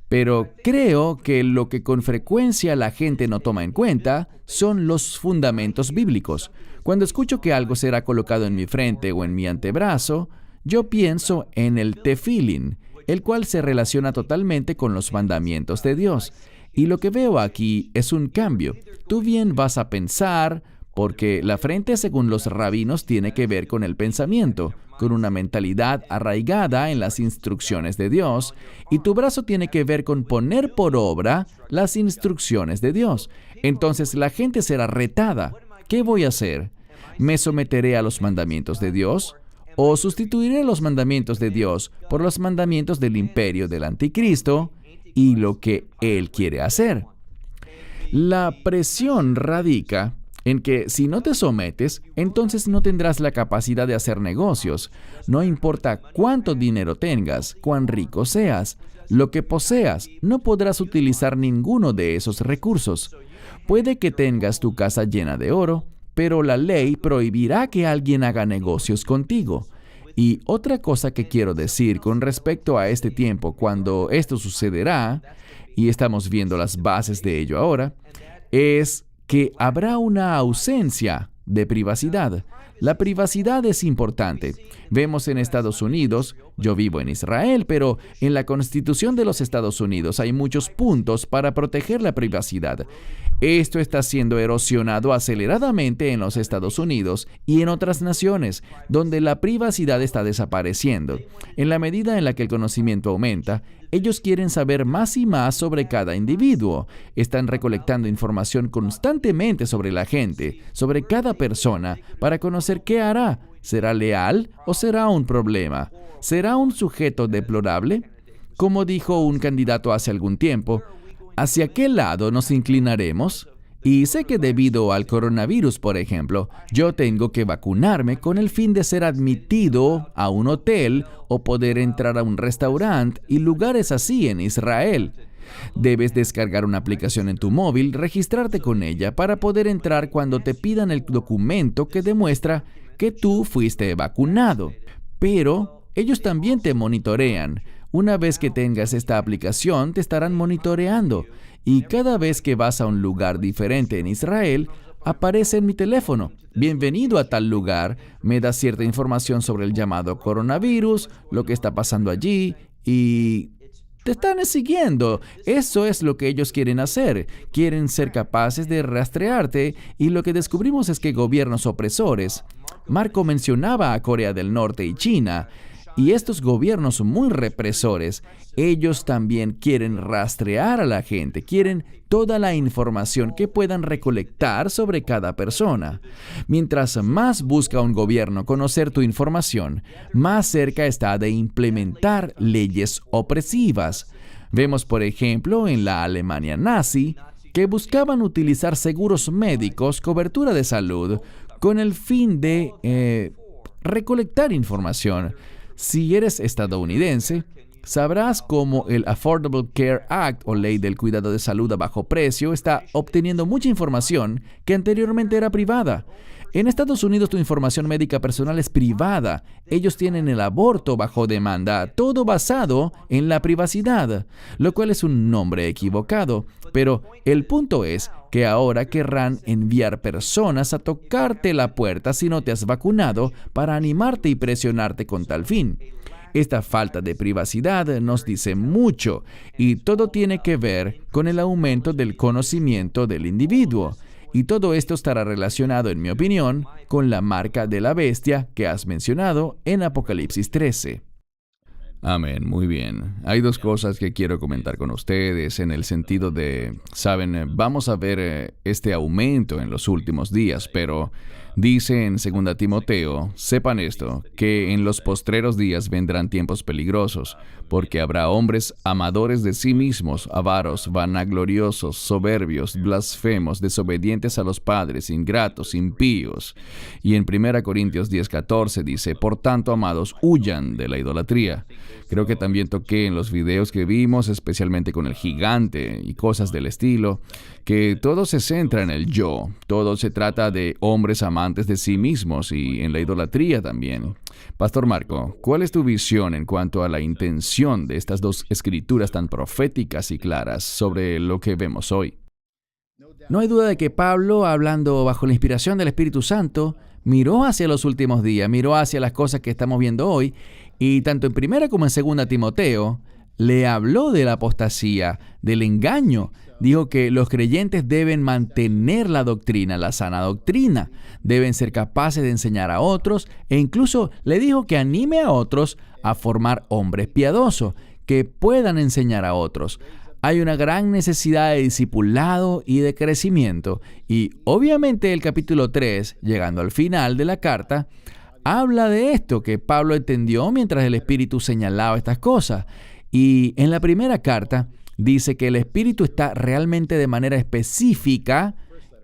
Pero creo que lo que con frecuencia la gente no toma en cuenta son los fundamentos bíblicos. Cuando escucho que algo será colocado en mi frente o en mi antebrazo, yo pienso en el tefilín, el cual se relaciona totalmente con los mandamientos de Dios. Y lo que veo aquí es un cambio. Tú bien vas a pensar, porque la frente, según los rabinos, tiene que ver con el pensamiento, con una mentalidad arraigada en las instrucciones de Dios, y tu brazo tiene que ver con poner por obra las instrucciones de Dios. Entonces la gente será retada. ¿Qué voy a hacer? ¿Me someteré a los mandamientos de Dios? ¿O sustituiré los mandamientos de Dios por los mandamientos del imperio del anticristo y lo que él quiere hacer? La presión radica en que si no te sometes, entonces no tendrás la capacidad de hacer negocios. No importa cuánto dinero tengas, cuán rico seas, lo que poseas, no podrás utilizar ninguno de esos recursos. Puede que tengas tu casa llena de oro, pero la ley prohibirá que alguien haga negocios contigo. Y otra cosa que quiero decir con respecto a este tiempo, cuando esto sucederá, y estamos viendo las bases de ello ahora, es que habrá una ausencia de privacidad. La privacidad es importante. Vemos en Estados Unidos, yo vivo en Israel, pero en la Constitución de los Estados Unidos hay muchos puntos para proteger la privacidad. Esto está siendo erosionado aceleradamente en los Estados Unidos y en otras naciones, donde la privacidad está desapareciendo. En la medida en la que el conocimiento aumenta, ellos quieren saber más y más sobre cada individuo. Están recolectando información constantemente sobre la gente, sobre cada persona, para conocer qué hará. ¿Será leal o será un problema? ¿Será un sujeto deplorable? Como dijo un candidato hace algún tiempo, ¿hacia qué lado nos inclinaremos? Y sé que debido al coronavirus, por ejemplo, yo tengo que vacunarme con el fin de ser admitido a un hotel o poder entrar a un restaurante y lugares así en Israel. Debes descargar una aplicación en tu móvil, registrarte con ella para poder entrar cuando te pidan el documento que demuestra que tú fuiste vacunado. Pero ellos también te monitorean. Una vez que tengas esta aplicación, te estarán monitoreando. Y cada vez que vas a un lugar diferente en Israel, aparece en mi teléfono. Bienvenido a tal lugar. Me da cierta información sobre el llamado coronavirus, lo que está pasando allí y te están siguiendo. Eso es lo que ellos quieren hacer. Quieren ser capaces de rastrearte y lo que descubrimos es que gobiernos opresores. Marco mencionaba a Corea del Norte y China. Y estos gobiernos muy represores, ellos también quieren rastrear a la gente, quieren toda la información que puedan recolectar sobre cada persona. Mientras más busca un gobierno conocer tu información, más cerca está de implementar leyes opresivas. Vemos, por ejemplo, en la Alemania nazi, que buscaban utilizar seguros médicos, cobertura de salud, con el fin de recolectar información. Si eres estadounidense, sabrás cómo el Affordable Care Act o Ley del Cuidado de Salud a Bajo Precio está obteniendo mucha información que anteriormente era privada. En Estados Unidos tu información médica personal es privada. Ellos tienen el aborto bajo demanda, todo basado en la privacidad, lo cual es un nombre equivocado. Pero el punto es que ahora querrán enviar personas a tocarte la puerta si no te has vacunado para animarte y presionarte con tal fin. Esta falta de privacidad nos dice mucho y todo tiene que ver con el aumento del conocimiento del individuo. Y todo esto estará relacionado, en mi opinión, con la marca de la bestia que has mencionado en Apocalipsis 13. Amén, muy bien. Hay dos cosas que quiero comentar con ustedes en el sentido de, saben, vamos a ver este aumento en los últimos días, pero Dice en 2 Timoteo, sepan esto, que en los postreros días vendrán tiempos peligrosos, porque habrá hombres amadores de sí mismos, avaros, vanagloriosos, soberbios, blasfemos, desobedientes a los padres, ingratos, impíos. Y en 1 Corintios 10:14 dice, por tanto, amados, huyan de la idolatría. Creo que también toqué en los videos que vimos, especialmente con el gigante y cosas del estilo, que todo se centra en el yo, todo se trata de hombres amantes de sí mismos y en la idolatría también. Pastor Marco, ¿cuál es tu visión en cuanto a la intención de estas dos escrituras tan proféticas y claras sobre lo que vemos hoy? No hay duda de que Pablo, hablando bajo la inspiración del Espíritu Santo, miró hacia los últimos días, miró hacia las cosas que estamos viendo hoy, y tanto en 1 como en 2 Timoteo, le habló de la apostasía, del engaño. Dijo que los creyentes deben mantener la doctrina, la sana doctrina. Deben ser capaces de enseñar a otros e incluso le dijo que anime a otros a formar hombres piadosos, que puedan enseñar a otros. Hay una gran necesidad de discipulado y de crecimiento. Y obviamente el capítulo 3, llegando al final de la carta, habla de esto que Pablo entendió mientras el Espíritu señalaba estas cosas. Y en la primera carta dice que el Espíritu está realmente de manera específica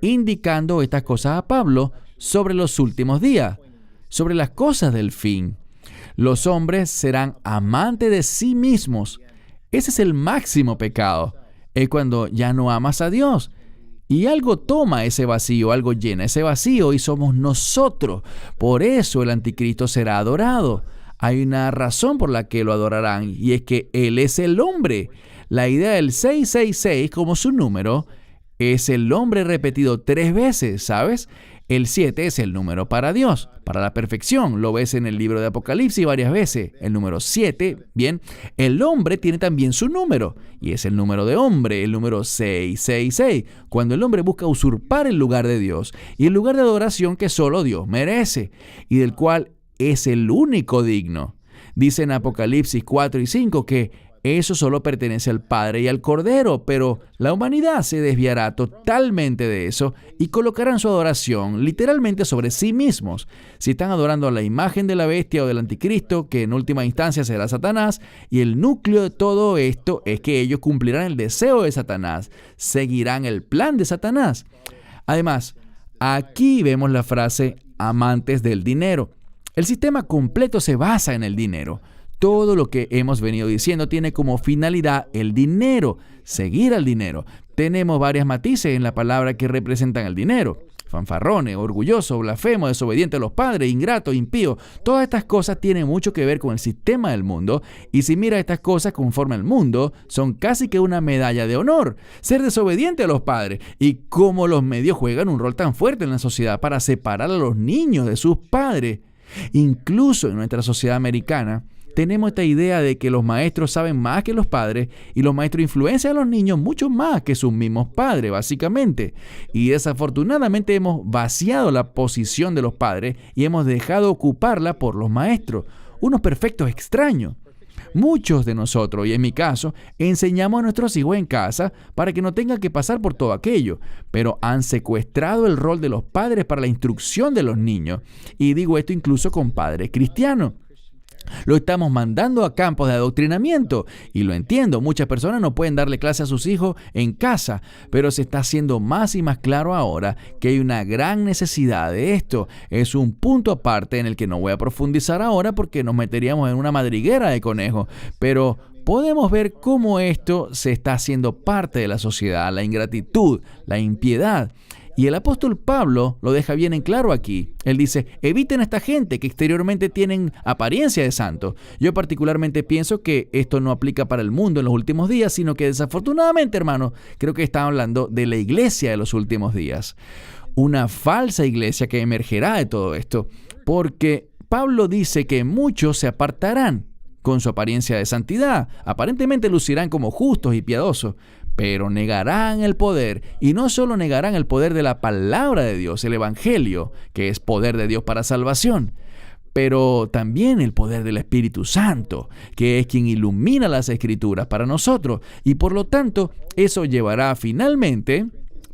indicando estas cosas a Pablo sobre los últimos días, sobre las cosas del fin. Los hombres serán amantes de sí mismos. Ese es el máximo pecado. Es cuando ya no amas a Dios. Y algo toma ese vacío, algo llena ese vacío y somos nosotros. Por eso el anticristo será adorado. Hay una razón por la que lo adorarán y es que Él es el hombre. La idea del 666 como su número es el hombre repetido 3 veces, ¿sabes? El 7 es el número para Dios, para la perfección. Lo ves en el libro de Apocalipsis varias veces. El número 7, bien, el hombre tiene también su número y es el número de hombre, el número 666, cuando el hombre busca usurpar el lugar de Dios y el lugar de adoración que solo Dios merece y del cual es el único digno. Dice en Apocalipsis 4 y 5 que eso solo pertenece al Padre y al Cordero, pero la humanidad se desviará totalmente de eso y colocarán su adoración literalmente sobre sí mismos. Si están adorando a la imagen de la bestia o del anticristo, que en última instancia será Satanás, y el núcleo de todo esto es que ellos cumplirán el deseo de Satanás, seguirán el plan de Satanás. Además, aquí vemos la frase amantes del dinero. El sistema completo se basa en el dinero. Todo lo que hemos venido diciendo tiene como finalidad el dinero, seguir al dinero. Tenemos varias matices en la palabra que representan el dinero. Fanfarrones, orgulloso, blasfemo, desobediente a los padres, ingrato, impío. Todas estas cosas tienen mucho que ver con el sistema del mundo. Y si miras estas cosas conforme al mundo, son casi que una medalla de honor. Ser desobediente a los padres. Y cómo los medios juegan un rol tan fuerte en la sociedad para separar a los niños de sus padres. Incluso en nuestra sociedad americana, tenemos esta idea de que los maestros saben más que los padres y los maestros influencian a los niños mucho más que sus mismos padres, básicamente. Y desafortunadamente hemos vaciado la posición de los padres y hemos dejado ocuparla por los maestros, unos perfectos extraños. Muchos de nosotros, y en mi caso, enseñamos a nuestros hijos en casa para que no tengan que pasar por todo aquello, pero han secuestrado el rol de los padres para la instrucción de los niños. Y digo esto incluso con padres cristianos. Lo estamos mandando a campos de adoctrinamiento y lo entiendo, muchas personas no pueden darle clase a sus hijos en casa, pero se está haciendo más y más claro ahora que hay una gran necesidad de esto. Es un punto aparte en el que no voy a profundizar ahora porque nos meteríamos en una madriguera de conejos, pero podemos ver cómo esto se está haciendo parte de la sociedad, la ingratitud, la impiedad. Y el apóstol Pablo lo deja bien en claro aquí. Él dice, eviten a esta gente que exteriormente tienen apariencia de santos. Yo particularmente pienso que esto no aplica para el mundo en los últimos días, sino que desafortunadamente, hermano, creo que está hablando de la iglesia de los últimos días. Una falsa iglesia que emergerá de todo esto, porque Pablo dice que muchos se apartarán con su apariencia de santidad. Aparentemente lucirán como justos y piadosos, pero negarán el poder, y no solo negarán el poder de la palabra de Dios, el Evangelio, que es poder de Dios para salvación, pero también el poder del Espíritu Santo, que es quien ilumina las Escrituras para nosotros, y por lo tanto, eso llevará finalmente,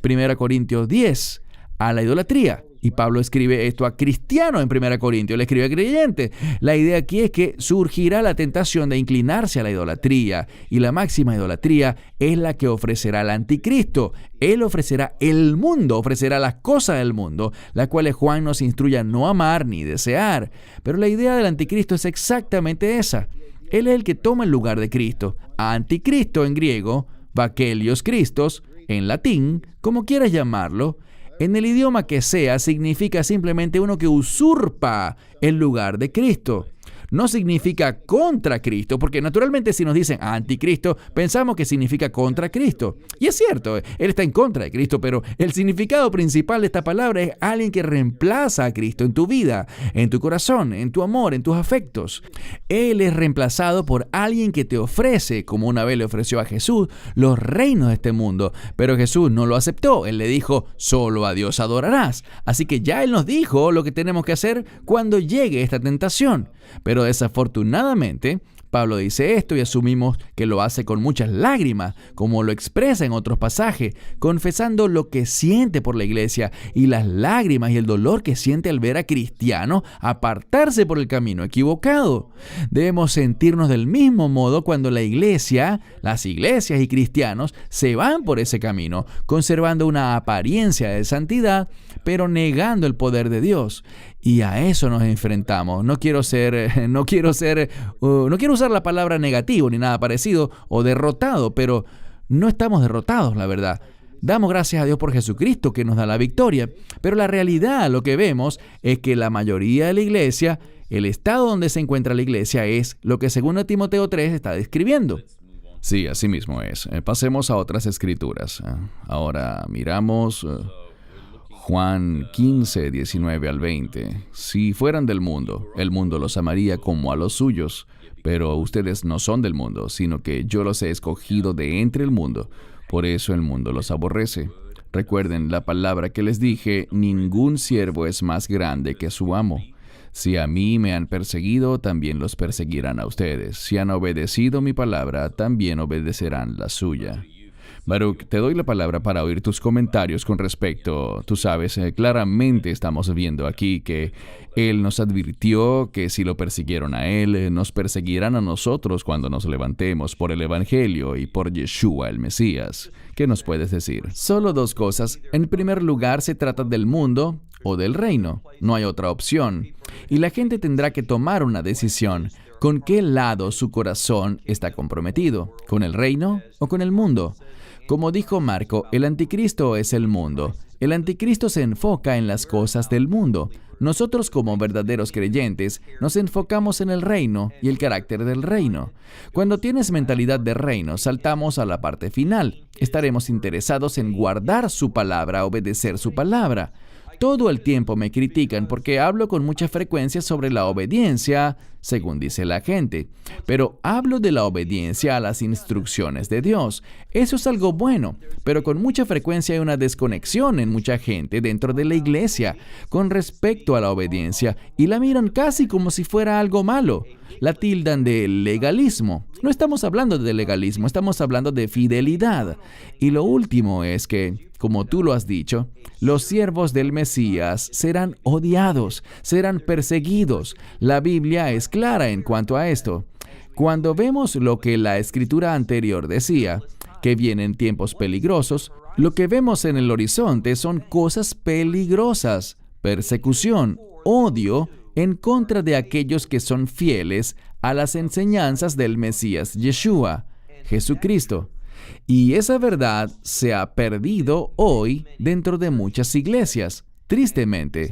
1 Corintios 10, a la idolatría. Y Pablo escribe esto a cristianos en 1 Corintios, le escribe a creyentes. La idea aquí es que surgirá la tentación de inclinarse a la idolatría, y la máxima idolatría es la que ofrecerá el anticristo. Él ofrecerá el mundo, ofrecerá las cosas del mundo, las cuales Juan nos instruye a no amar ni desear. Pero la idea del anticristo es exactamente esa. Él es el que toma el lugar de Cristo. Anticristo en griego, Vakelios Christos, en latín, como quieras llamarlo, en el idioma que sea, significa simplemente uno que usurpa el lugar de Cristo. No significa contra Cristo, porque naturalmente si nos dicen anticristo, pensamos que significa contra Cristo. Y es cierto, Él está en contra de Cristo, pero el significado principal de esta palabra es alguien que reemplaza a Cristo en tu vida, en tu corazón, en tu amor, en tus afectos. Él es reemplazado por alguien que te ofrece, como una vez le ofreció a Jesús, los reinos de este mundo. Pero Jesús no lo aceptó. Él le dijo, solo a Dios adorarás. Así que ya Él nos dijo lo que tenemos que hacer cuando llegue esta tentación. Pero desafortunadamente, Pablo dice esto y asumimos que lo hace con muchas lágrimas, como lo expresa en otros pasajes, confesando lo que siente por la iglesia y las lágrimas y el dolor que siente al ver a cristianos apartarse por el camino equivocado. Debemos sentirnos del mismo modo cuando la iglesia, las iglesias y cristianos se van por ese camino, conservando una apariencia de santidad, pero negando el poder de Dios. Y a eso nos enfrentamos. No quiero usar la palabra negativo ni nada parecido o derrotado, pero no estamos derrotados, la verdad. Damos gracias a Dios por Jesucristo que nos da la victoria, pero la realidad, lo que vemos es que la mayoría de la iglesia, el estado donde se encuentra la iglesia es lo que según Timoteo 3 está describiendo. Sí, así mismo es. Pasemos a otras escrituras. Ahora miramos Juan 15, 19 al 20. Si fueran del mundo, el mundo los amaría como a los suyos, pero ustedes no son del mundo, sino que yo los he escogido de entre el mundo. Por eso el mundo los aborrece. Recuerden la palabra que les dije, ningún siervo es más grande que su amo. Si a mí me han perseguido, también los perseguirán a ustedes. Si han obedecido mi palabra, también obedecerán la suya. Baruch, te doy la palabra para oír tus comentarios con respecto. Tú sabes, claramente estamos viendo aquí que Él nos advirtió que si lo persiguieron a Él, nos perseguirán a nosotros cuando nos levantemos por el Evangelio y por Yeshua, el Mesías. ¿Qué nos puedes decir? Solo dos cosas. En primer lugar, se trata del mundo o del reino. No hay otra opción. Y la gente tendrá que tomar una decisión. ¿Con qué lado su corazón está comprometido? ¿Con el reino o con el mundo? Como dijo Marco, el anticristo es el mundo. El anticristo se enfoca en las cosas del mundo. Nosotros como verdaderos creyentes nos enfocamos en el reino y el carácter del reino. Cuando tienes mentalidad de reino, saltamos a la parte final. Estaremos interesados en guardar su palabra, obedecer su palabra. Todo el tiempo me critican porque hablo con mucha frecuencia sobre la obediencia, según dice la gente. Pero hablo de la obediencia a las instrucciones de Dios. Eso es algo bueno, pero con mucha frecuencia hay una desconexión en mucha gente dentro de la iglesia con respecto a la obediencia y la miran casi como si fuera algo malo. La tildan de legalismo. No estamos hablando de legalismo, estamos hablando de fidelidad. Y lo último es que, como tú lo has dicho, los siervos del Mesías serán odiados, serán perseguidos. La Biblia es clara en cuanto a esto. Cuando vemos lo que la escritura anterior decía, que vienen tiempos peligrosos, lo que vemos en el horizonte son cosas peligrosas, persecución, odio, en contra de aquellos que son fieles a las enseñanzas del Mesías Yeshua, Jesucristo. Y esa verdad se ha perdido hoy dentro de muchas iglesias, tristemente.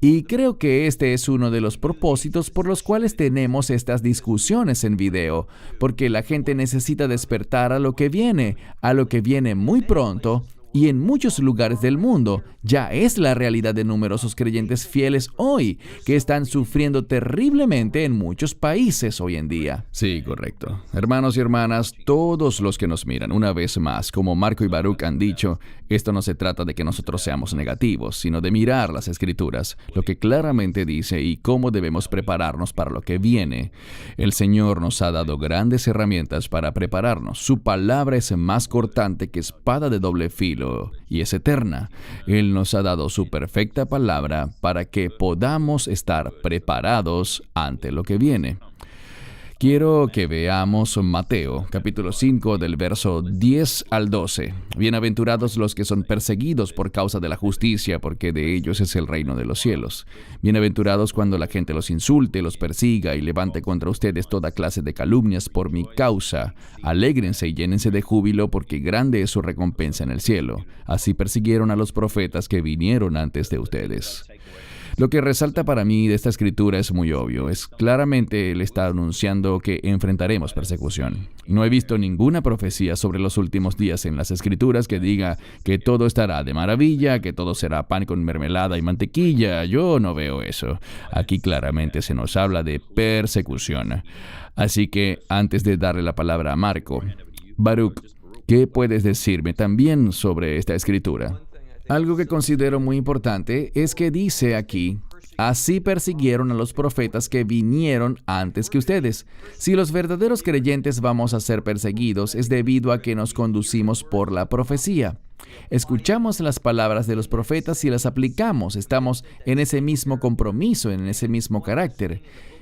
Y creo que este es uno de los propósitos por los cuales tenemos estas discusiones en video, porque la gente necesita despertar a lo que viene muy pronto. Y en muchos lugares del mundo ya es la realidad de numerosos creyentes fieles hoy que están sufriendo terriblemente en muchos países hoy en día. Sí, correcto. Hermanos y hermanas, todos los que nos miran, una vez más, como Marco y Baruch han dicho, esto no se trata de que nosotros seamos negativos, sino de mirar las Escrituras, lo que claramente dice y cómo debemos prepararnos para lo que viene. El Señor nos ha dado grandes herramientas para prepararnos. Su palabra es más cortante que espada de doble filo júbilo y es eterna. Él nos ha dado su perfecta palabra para que podamos estar preparados ante lo que viene. Quiero que veamos Mateo, capítulo 5, del verso 10 al 12. Bienaventurados los que son perseguidos por causa de la justicia, porque de ellos es el reino de los cielos. Bienaventurados cuando la gente los insulte, los persiga y levante contra ustedes toda clase de calumnias por mi causa. Alégrense y llénense de júbilo, porque grande es su recompensa en el cielo. Así persiguieron a los profetas que vinieron antes de ustedes. Lo que resalta para mí de esta escritura es muy obvio. Claramente él está anunciando que enfrentaremos persecución. No he visto ninguna profecía sobre los últimos días en las escrituras que diga que todo estará de maravilla, que todo será pan con mermelada y mantequilla. Yo no veo eso. Aquí claramente se nos habla de persecución. Así que antes de darle la palabra a Marco, Baruch, ¿qué puedes decirme también sobre esta escritura? Algo que considero muy importante es que dice aquí, así persiguieron a los profetas que vinieron antes que ustedes. Si los verdaderos creyentes vamos a ser perseguidos, es debido a que nos conducimos por la profecía. Escuchamos las palabras de los profetas y las aplicamos. Estamos en ese mismo compromiso, en ese mismo carácter.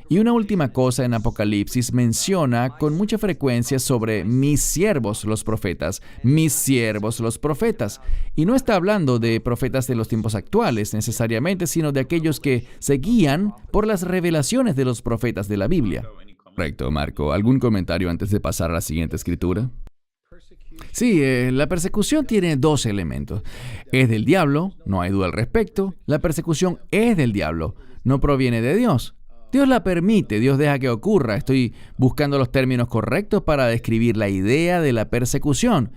Y una última cosa en Apocalipsis menciona con mucha frecuencia sobre mis siervos los profetas, mis siervos los profetas. Y no está hablando de profetas de los tiempos actuales necesariamente, sino de aquellos que se guían por las revelaciones de los profetas de la Biblia. Correcto, Marco. ¿Algún comentario antes de pasar a la siguiente escritura? Sí, la persecución tiene dos elementos. Es del diablo, no hay duda al respecto. La persecución es del diablo, no proviene de Dios. Dios la permite, Dios deja que ocurra. Estoy buscando los términos correctos para describir la idea de la persecución.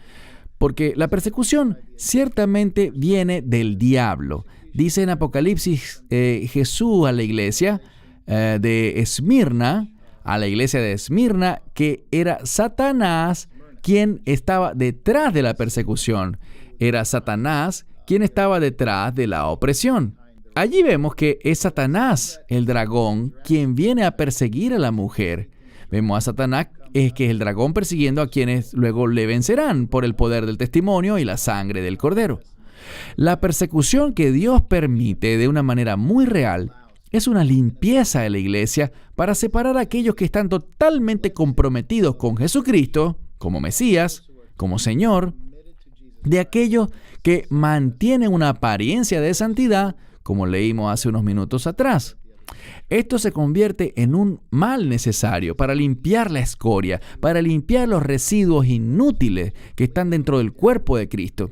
Porque la persecución ciertamente viene del diablo. Dice en Apocalipsis Jesús a la iglesia de Esmirna, que era Satanás quien estaba detrás de la persecución. Era Satanás quien estaba detrás de la opresión. Allí vemos que es Satanás, el dragón, quien viene a perseguir a la mujer. Vemos a Satanás, que es el dragón persiguiendo a quienes luego le vencerán por el poder del testimonio y la sangre del Cordero. La persecución que Dios permite de una manera muy real es una limpieza de la iglesia para separar a aquellos que están totalmente comprometidos con Jesucristo, como Mesías, como Señor, de aquellos que mantienen una apariencia de santidad, como leímos hace unos minutos atrás. Esto se convierte en un mal necesario para limpiar la escoria, para limpiar los residuos inútiles que están dentro del cuerpo de Cristo.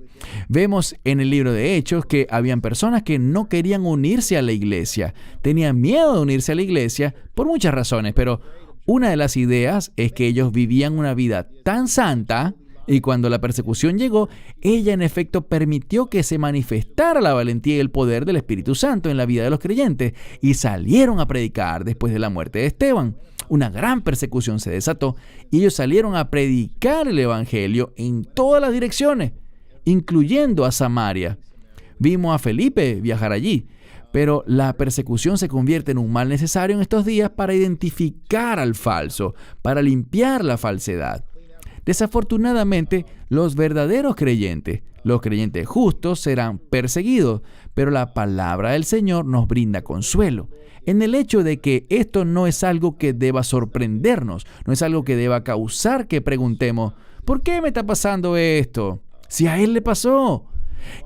Vemos en el libro de Hechos que habían personas que no querían unirse a la iglesia, tenían miedo de unirse a la iglesia por muchas razones, pero una de las ideas es que ellos vivían una vida tan santa. Y cuando la persecución llegó, ella en efecto permitió que se manifestara la valentía y el poder del Espíritu Santo en la vida de los creyentes y salieron a predicar después de la muerte de Esteban. Una gran persecución se desató y ellos salieron a predicar el Evangelio en todas las direcciones, incluyendo a Samaria. Vimos a Felipe viajar allí, pero la persecución se convierte en un mal necesario en estos días para identificar al falso, para limpiar la falsedad. Desafortunadamente, los verdaderos creyentes, los creyentes justos, serán perseguidos, pero la palabra del Señor nos brinda consuelo en el hecho de que esto no es algo que deba sorprendernos, no es algo que deba causar que preguntemos, ¿por qué me está pasando esto? Si a Él le pasó.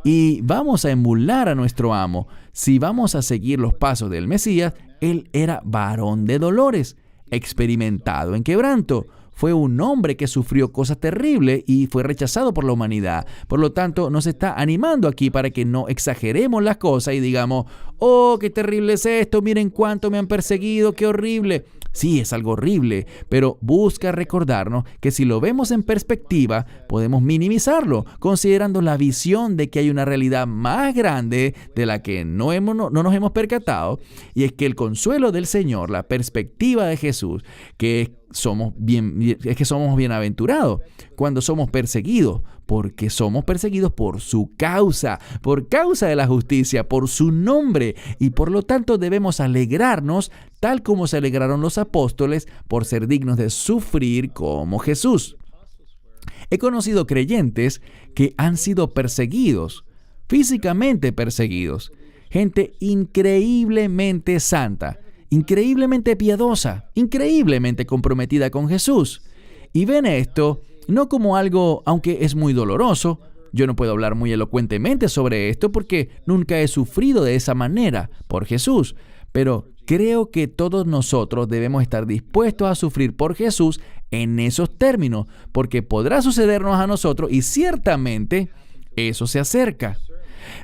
Y vamos a emular a nuestro amo. Si vamos a seguir los pasos del Mesías, Él era varón de dolores, experimentado en quebranto. Fue un hombre que sufrió cosas terribles y fue rechazado por la humanidad. Por lo tanto, nos está animando aquí para que no exageremos las cosas y digamos, ¡oh, qué terrible es esto! Miren cuánto me han perseguido, ¡qué horrible! Sí, es algo horrible, pero busca recordarnos que si lo vemos en perspectiva, podemos minimizarlo, considerando la visión de que hay una realidad más grande de la que no nos hemos percatado, y es que el consuelo del Señor, la perspectiva de Jesús, es que somos bienaventurados cuando somos perseguidos, porque somos perseguidos por su causa, por causa de la justicia, por su nombre, y por lo tanto debemos alegrarnos tal como se alegraron los apóstoles por ser dignos de sufrir como Jesús. He conocido creyentes que han sido perseguidos, físicamente perseguidos. Gente increíblemente santa, increíblemente piadosa, increíblemente comprometida con Jesús. Y ven esto no como algo, aunque es muy doloroso. Yo no puedo hablar muy elocuentemente sobre esto porque nunca he sufrido de esa manera por Jesús. Pero creo que todos nosotros debemos estar dispuestos a sufrir por Jesús en esos términos, porque podrá sucedernos a nosotros y ciertamente eso se acerca.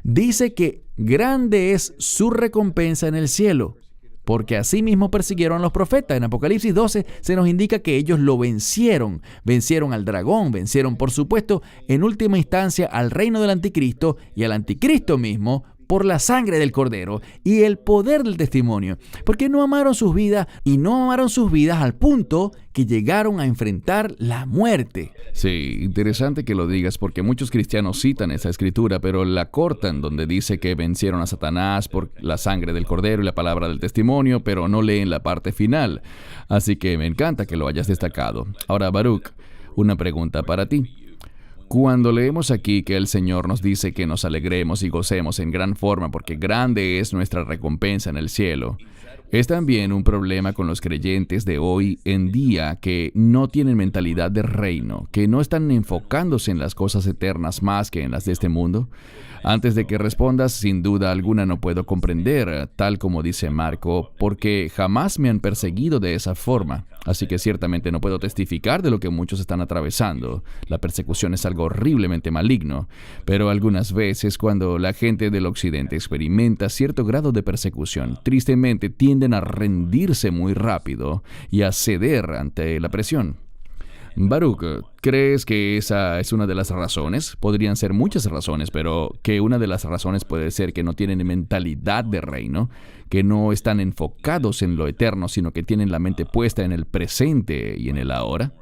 Dice que grande es su recompensa en el cielo, porque así mismo persiguieron a los profetas. En Apocalipsis 12 se nos indica que ellos lo vencieron. Vencieron al dragón, vencieron, por supuesto, en última instancia al reino del anticristo y al anticristo mismo, por la sangre del Cordero y el poder del testimonio, porque no amaron sus vidas y no amaron sus vidas al punto que llegaron a enfrentar la muerte. Sí, interesante que lo digas porque muchos cristianos citan esa escritura, pero la cortan donde dice que vencieron a Satanás por la sangre del Cordero y la palabra del testimonio, pero no leen la parte final. Así que me encanta que lo hayas destacado. Ahora, Baruch, una pregunta para ti. Cuando leemos aquí que el Señor nos dice que nos alegremos y gocemos en gran forma porque grande es nuestra recompensa en el cielo, es también un problema con los creyentes de hoy en día que no tienen mentalidad de reino, que no están enfocándose en las cosas eternas más que en las de este mundo. Antes de que respondas, sin duda alguna no puedo comprender, tal como dice Marco, porque jamás me han perseguido de esa forma. Así que ciertamente no puedo testificar de lo que muchos están atravesando. La persecución es algo horriblemente maligno. Pero algunas veces, cuando la gente del occidente experimenta cierto grado de persecución, tristemente tienden a rendirse muy rápido y a ceder ante la presión. Baruch, ¿crees que esa es una de las razones? Podrían ser muchas razones, pero que una de las razones puede ser que no tienen mentalidad de reino, que no están enfocados en lo eterno, sino que tienen la mente puesta en el presente y en el ahora.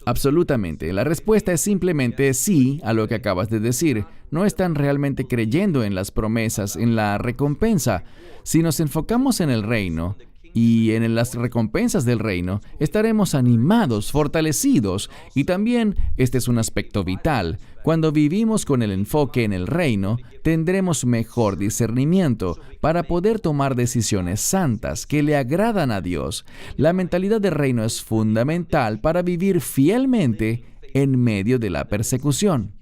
Absolutamente. La respuesta es simplemente sí a lo que acabas de decir. No están realmente creyendo en las promesas, en la recompensa. Si nos enfocamos en el reino y en las recompensas del reino, estaremos animados, fortalecidos, y también este es un aspecto vital. Cuando vivimos con el enfoque en el reino, tendremos mejor discernimiento para poder tomar decisiones santas que le agradan a Dios. La mentalidad de reino es fundamental para vivir fielmente en medio de la persecución.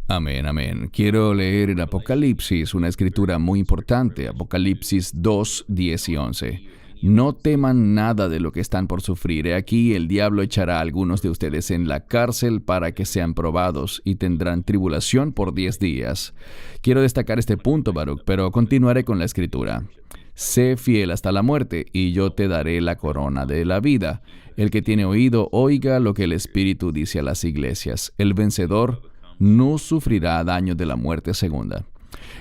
Amén, amén. Quiero leer en Apocalipsis una escritura muy importante, Apocalipsis 2, 10 y 11. No teman nada de lo que están por sufrir. He aquí, el diablo echará a algunos de ustedes en la cárcel para que sean probados y tendrán tribulación por 10 días. Quiero destacar este punto, Baruch, pero continuaré con la escritura. Sé fiel hasta la muerte, y yo te daré la corona de la vida. El que tiene oído, oiga lo que el Espíritu dice a las iglesias. El vencedor no sufrirá daño de la muerte segunda.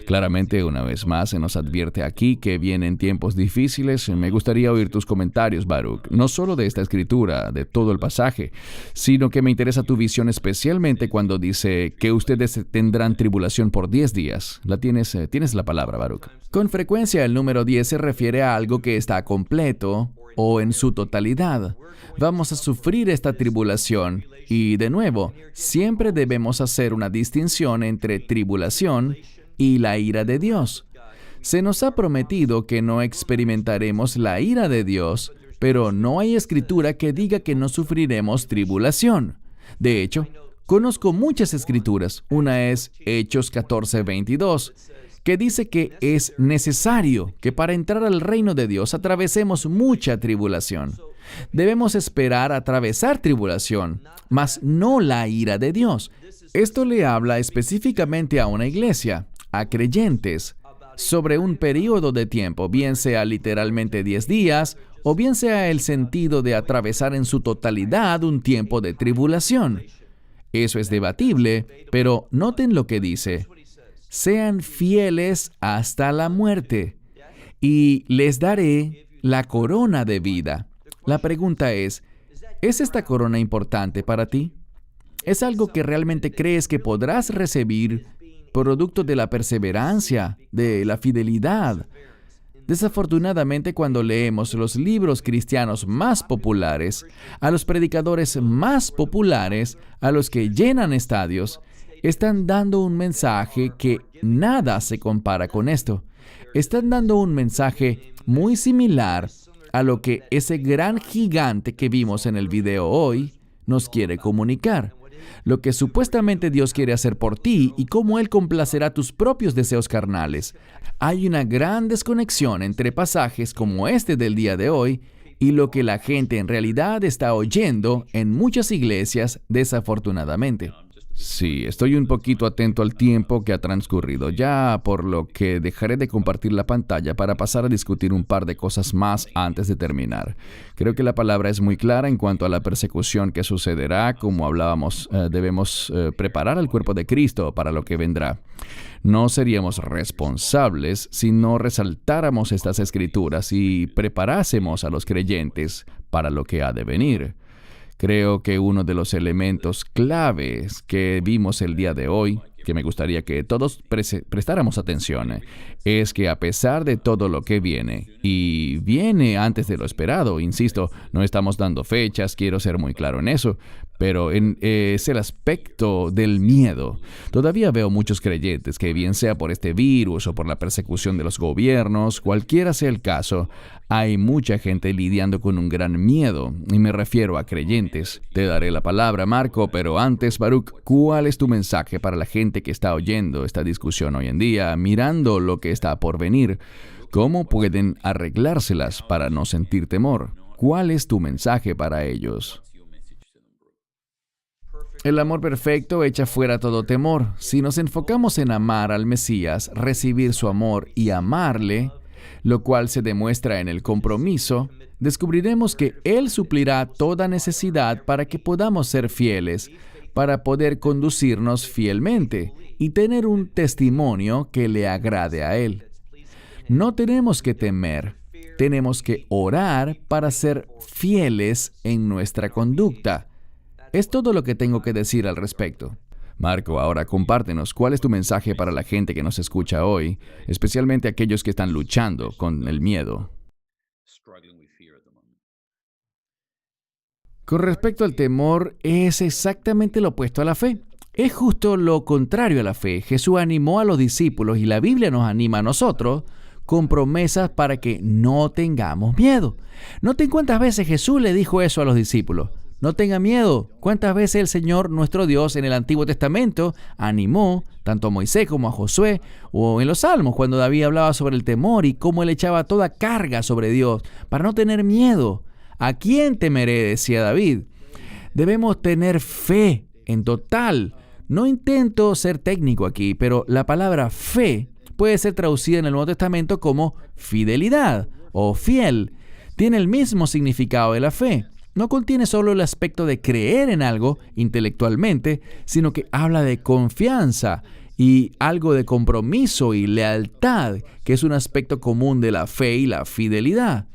Claramente, una vez más, se nos advierte aquí que vienen tiempos difíciles. Me gustaría oír tus comentarios, Baruch, no solo de esta escritura, de todo el pasaje, sino que me interesa tu visión especialmente cuando dice que ustedes tendrán tribulación por 10 días. Tienes la palabra, Baruch. Con frecuencia el número 10 se refiere a algo que está completo o en su totalidad. Vamos a sufrir esta tribulación. Y de nuevo, siempre debemos hacer una distinción entre tribulación y la ira de Dios. Se nos ha prometido que no experimentaremos la ira de Dios, pero no hay escritura que diga que no sufriremos tribulación. De hecho, conozco muchas escrituras. Una es Hechos 14:22, que dice que es necesario que para entrar al reino de Dios atravesemos mucha tribulación. Debemos esperar atravesar tribulación, mas no la ira de Dios. Esto le habla específicamente a una iglesia, a creyentes, sobre un periodo de tiempo, bien sea literalmente 10 días, o bien sea el sentido de atravesar en su totalidad un tiempo de tribulación. Eso es debatible, pero noten lo que dice. Sean fieles hasta la muerte, y les daré la corona de vida. La pregunta ¿es esta corona importante para ti? ¿Es algo que realmente crees que podrás recibir producto de la perseverancia, de la fidelidad, Desafortunadamente, cuando leemos los libros cristianos más populares, a los predicadores más populares, a los que llenan estadios, están dando un mensaje que nada se compara con esto. Están dando un mensaje muy similar a lo que ese gran gigante que vimos en el video hoy nos quiere comunicar. Lo que supuestamente Dios quiere hacer por ti y cómo Él complacerá tus propios deseos carnales. Hay una gran desconexión entre pasajes como este del día de hoy y lo que la gente en realidad está oyendo en muchas iglesias, desafortunadamente. Sí, estoy un poquito atento al tiempo que ha transcurrido ya, por lo que dejaré de compartir la pantalla para pasar a discutir un par de cosas más antes de terminar. Creo que la palabra es muy clara en cuanto a la persecución que sucederá. Como hablábamos, debemos preparar al cuerpo de Cristo para lo que vendrá. No seríamos responsables si no resaltáramos estas escrituras y preparásemos a los creyentes para lo que ha de venir. Creo que uno de los elementos claves que vimos el día de hoy, que me gustaría que todos prestáramos atención, es que a pesar de todo lo que viene, y viene antes de lo esperado, insisto, no estamos dando fechas, quiero ser muy claro en eso, pero es el aspecto del miedo. Todavía veo muchos creyentes que, bien sea por este virus o por la persecución de los gobiernos, cualquiera sea el caso, hay mucha gente lidiando con un gran miedo, y me refiero a creyentes. Te daré la palabra, Marco, pero antes, Baruch, ¿cuál es tu mensaje para la gente que está oyendo esta discusión hoy en día, mirando lo que está por venir? ¿Cómo pueden arreglárselas para no sentir temor? ¿Cuál es tu mensaje para ellos? El amor perfecto echa fuera todo temor. Si nos enfocamos en amar al Mesías, recibir su amor y amarle, lo cual se demuestra en el compromiso, descubriremos que Él suplirá toda necesidad para que podamos ser fieles, para poder conducirnos fielmente y tener un testimonio que le agrade a Él. No tenemos que temer, tenemos que orar para ser fieles en nuestra conducta. Es todo lo que tengo que decir al respecto. Marco, ahora compártenos, ¿cuál es tu mensaje para la gente que nos escucha hoy, especialmente aquellos que están luchando con el miedo? Con respecto al temor, es exactamente lo opuesto a la fe. Es justo lo contrario a la fe. Jesús animó a los discípulos y la Biblia nos anima a nosotros con promesas para que no tengamos miedo. Noten cuántas veces Jesús le dijo eso a los discípulos. No tengan miedo. ¿Cuántas veces el Señor, nuestro Dios, en el Antiguo Testamento animó tanto a Moisés como a Josué, o en los Salmos, cuando David hablaba sobre el temor y cómo él echaba toda carga sobre Dios para no tener miedo? ¿A quién temeré?, decía David. Debemos tener fe en total. No intento ser técnico aquí, pero la palabra fe puede ser traducida en el Nuevo Testamento como fidelidad o fiel. Tiene el mismo significado de la fe. No contiene solo el aspecto de creer en algo intelectualmente, sino que habla de confianza y algo de compromiso y lealtad, que es un aspecto común de la fe y la fidelidad.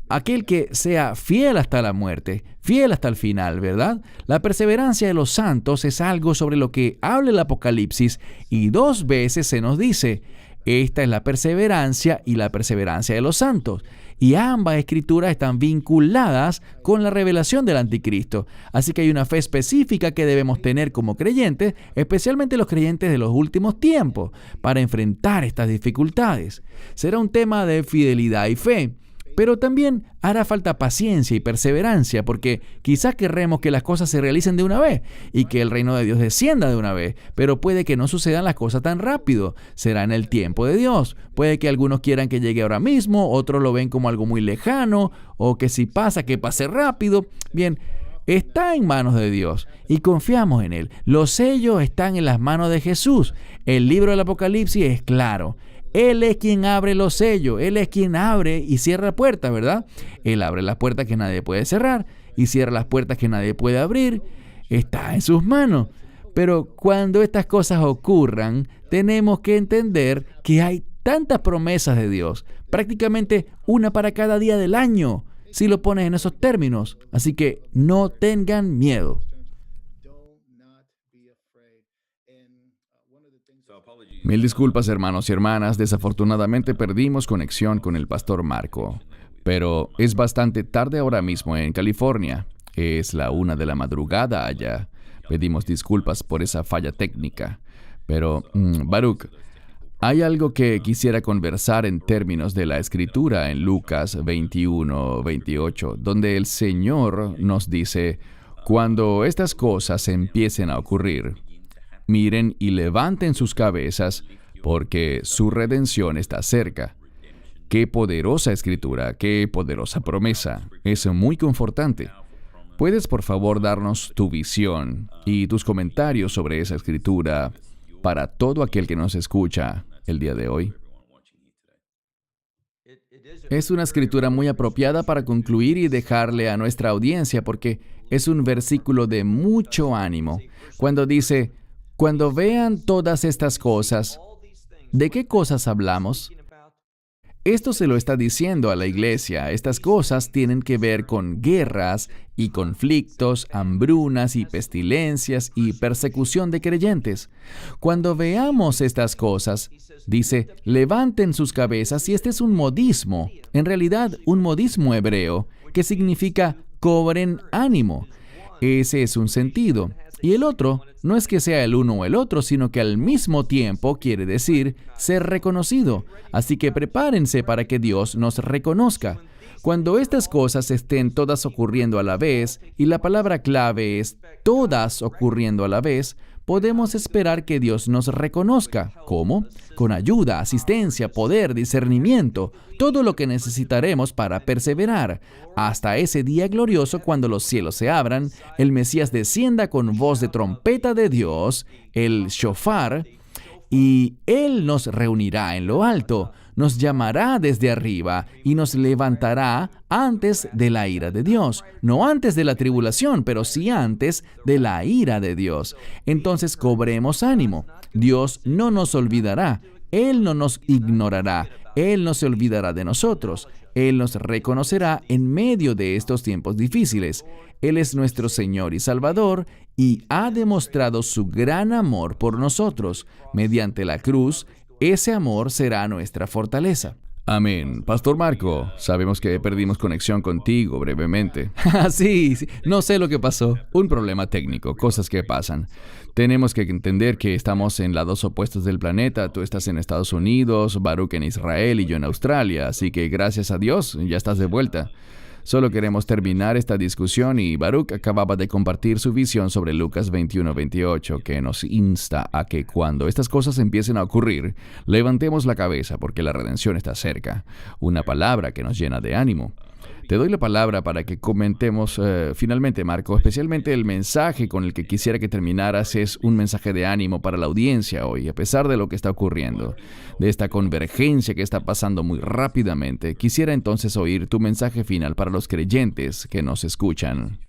Aquel que sea fiel hasta la muerte, fiel hasta el final, ¿verdad? La perseverancia de los santos es algo sobre lo que habla el Apocalipsis y 2 veces se nos dice: esta es la perseverancia y la perseverancia de los santos. Y ambas escrituras están vinculadas con la revelación del anticristo. Así que hay una fe específica que debemos tener como creyentes, especialmente los creyentes de los últimos tiempos, para enfrentar estas dificultades. Será un tema de fidelidad y fe. Pero también hará falta paciencia y perseverancia, porque quizás querremos que las cosas se realicen de una vez y que el reino de Dios descienda de una vez, pero puede que no sucedan las cosas tan rápido. Será en el tiempo de Dios. Puede que algunos quieran que llegue ahora mismo, otros lo ven como algo muy lejano, o que si pasa, que pase rápido. Bien, está en manos de Dios y confiamos en Él. Los sellos están en las manos de Jesús. El libro del Apocalipsis es claro. Él es quien abre los sellos, Él es quien abre y cierra puertas, ¿verdad? Él abre las puertas que nadie puede cerrar y cierra las puertas que nadie puede abrir. Está en sus manos. Pero cuando estas cosas ocurran, tenemos que entender que hay tantas promesas de Dios, prácticamente una para cada día del año, si lo pones en esos términos. Así que no tengan miedo. Mil disculpas, hermanos y hermanas, desafortunadamente perdimos conexión con el pastor Marco, pero es bastante tarde ahora mismo en California. Es la 1 de la madrugada allá. Pedimos disculpas por esa falla técnica. Pero, Baruch, hay algo que quisiera conversar en términos de la Escritura en Lucas 21-28, donde el Señor nos dice: cuando estas cosas empiecen a ocurrir, miren y levanten sus cabezas, porque su redención está cerca. Qué poderosa Escritura, qué poderosa promesa. Es muy confortante. ¿Puedes, por favor, darnos tu visión y tus comentarios sobre esa Escritura para todo aquel que nos escucha el día de hoy? Es una escritura muy apropiada para concluir y dejarle a nuestra audiencia, porque es un versículo de mucho ánimo. Cuando dice: cuando vean todas estas cosas, ¿de qué cosas hablamos? Esto se lo está diciendo a la iglesia. Estas cosas tienen que ver con guerras y conflictos, hambrunas y pestilencias y persecución de creyentes. Cuando veamos estas cosas, dice, levanten sus cabezas, y este es un modismo, en realidad un modismo hebreo, que significa cobren ánimo. Ese es un sentido. Y el otro no es que sea el uno o el otro, sino que al mismo tiempo quiere decir ser reconocido. Así que prepárense para que Dios nos reconozca. Cuando estas cosas estén todas ocurriendo a la vez, y la palabra clave es todas ocurriendo a la vez, podemos esperar que Dios nos reconozca. ¿Cómo? Con ayuda, asistencia, poder, discernimiento, todo lo que necesitaremos para perseverar, hasta ese día glorioso cuando los cielos se abran, el Mesías descienda con voz de trompeta de Dios, el shofar, y Él nos reunirá en lo alto, nos llamará desde arriba y nos levantará antes de la ira de Dios. No antes de la tribulación, pero sí antes de la ira de Dios. Entonces cobremos ánimo. Dios no nos olvidará. Él no nos ignorará. Él no se olvidará de nosotros. Él nos reconocerá en medio de estos tiempos difíciles. Él es nuestro Señor y Salvador y ha demostrado su gran amor por nosotros. Mediante la cruz, ese amor será nuestra fortaleza. Amén. Pastor Marco, sabemos que perdimos conexión contigo brevemente. Sí, no sé lo que pasó. Un problema técnico, cosas que pasan. Tenemos que entender que estamos en lados opuestos del planeta. Tú estás en Estados Unidos, Baruch en Israel y yo en Australia. Así que gracias a Dios, ya estás de vuelta. Solo queremos terminar esta discusión y Baruch acababa de compartir su visión sobre Lucas 21-28, que nos insta a que cuando estas cosas empiecen a ocurrir, levantemos la cabeza porque la redención está cerca. Una palabra que nos llena de ánimo. Te doy la palabra para que comentemos finalmente, Marco, especialmente el mensaje con el que quisiera que terminaras es un mensaje de ánimo para la audiencia hoy, a pesar de lo que está ocurriendo, de esta convergencia que está pasando muy rápidamente. Quisiera entonces oír tu mensaje final para los creyentes que nos escuchan.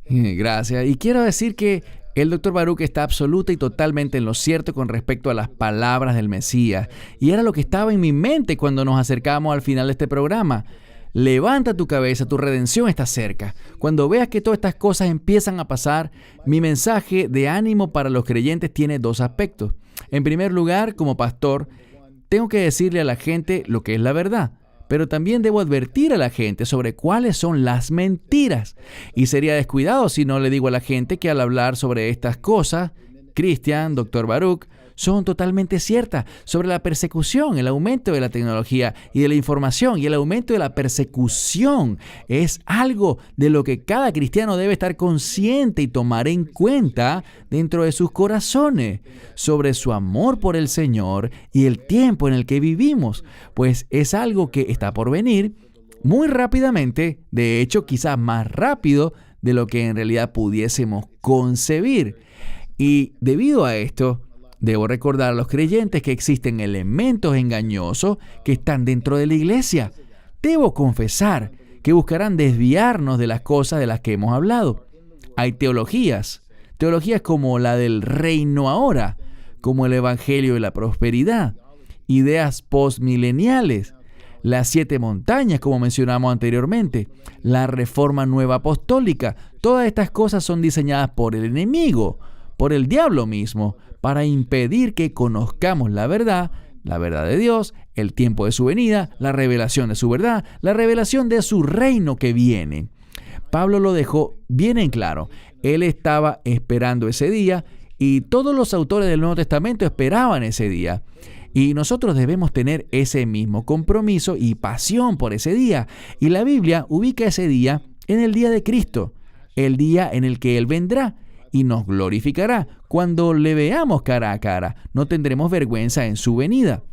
Gracias. Y quiero decir que el Dr. Baruch está absoluta y totalmente en lo cierto con respecto a las palabras del Mesías. Y era lo que estaba en mi mente cuando nos acercamos al final de este programa. Levanta tu cabeza, tu redención está cerca. Cuando veas que todas estas cosas empiezan a pasar, mi mensaje de ánimo para los creyentes tiene dos aspectos. En primer lugar, como pastor, tengo que decirle a la gente lo que es la verdad. Pero también debo advertir a la gente sobre cuáles son las mentiras. Y sería descuidado si no le digo a la gente que al hablar sobre estas cosas, Christian, Dr. Baruch, son totalmente ciertas sobre la persecución, el aumento de la tecnología y de la información y el aumento de la persecución. Es algo de lo que cada cristiano debe estar consciente y tomar en cuenta dentro de sus corazones sobre su amor por el Señor y el tiempo en el que vivimos, pues es algo que está por venir muy rápidamente, de hecho quizás más rápido de lo que en realidad pudiésemos concebir. Y debido a esto, debo recordar a los creyentes que existen elementos engañosos que están dentro de la iglesia. Debo confesar que buscarán desviarnos de las cosas de las que hemos hablado. Hay teologías como la del reino ahora, como el evangelio de la prosperidad, ideas postmileniales, las 7 montañas, como mencionamos anteriormente, la reforma nueva apostólica. Todas estas cosas son diseñadas por el enemigo por el diablo mismo para impedir que conozcamos la verdad de Dios, el tiempo de su venida, la revelación de su verdad, la revelación de su reino que viene. Pablo lo dejó bien en claro. Él estaba esperando ese día y todos los autores del Nuevo Testamento esperaban ese día. Y nosotros debemos tener ese mismo compromiso y pasión por ese día. Y la Biblia ubica ese día en el día de Cristo, el día en el que Él vendrá y nos glorificará. Cuando le veamos cara a cara, no tendremos vergüenza en su venida.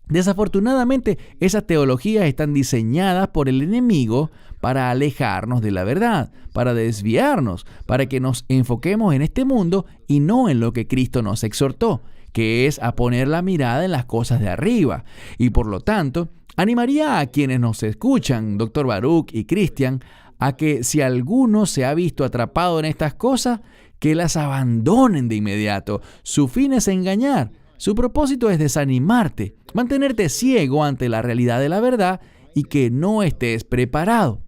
Desafortunadamente, esas teologías están diseñadas por el enemigo para alejarnos de la verdad, para desviarnos, para que nos enfoquemos en este mundo y no en lo que Cristo nos exhortó, que es a poner la mirada en las cosas de arriba. Y por lo tanto, animaría a quienes nos escuchan, Dr. Baruch y Christian, a que si alguno se ha visto atrapado en estas cosas, que las abandonen de inmediato. Su fin es engañar. Su propósito es desanimarte, mantenerte ciego ante la realidad de la verdad y que no estés preparado.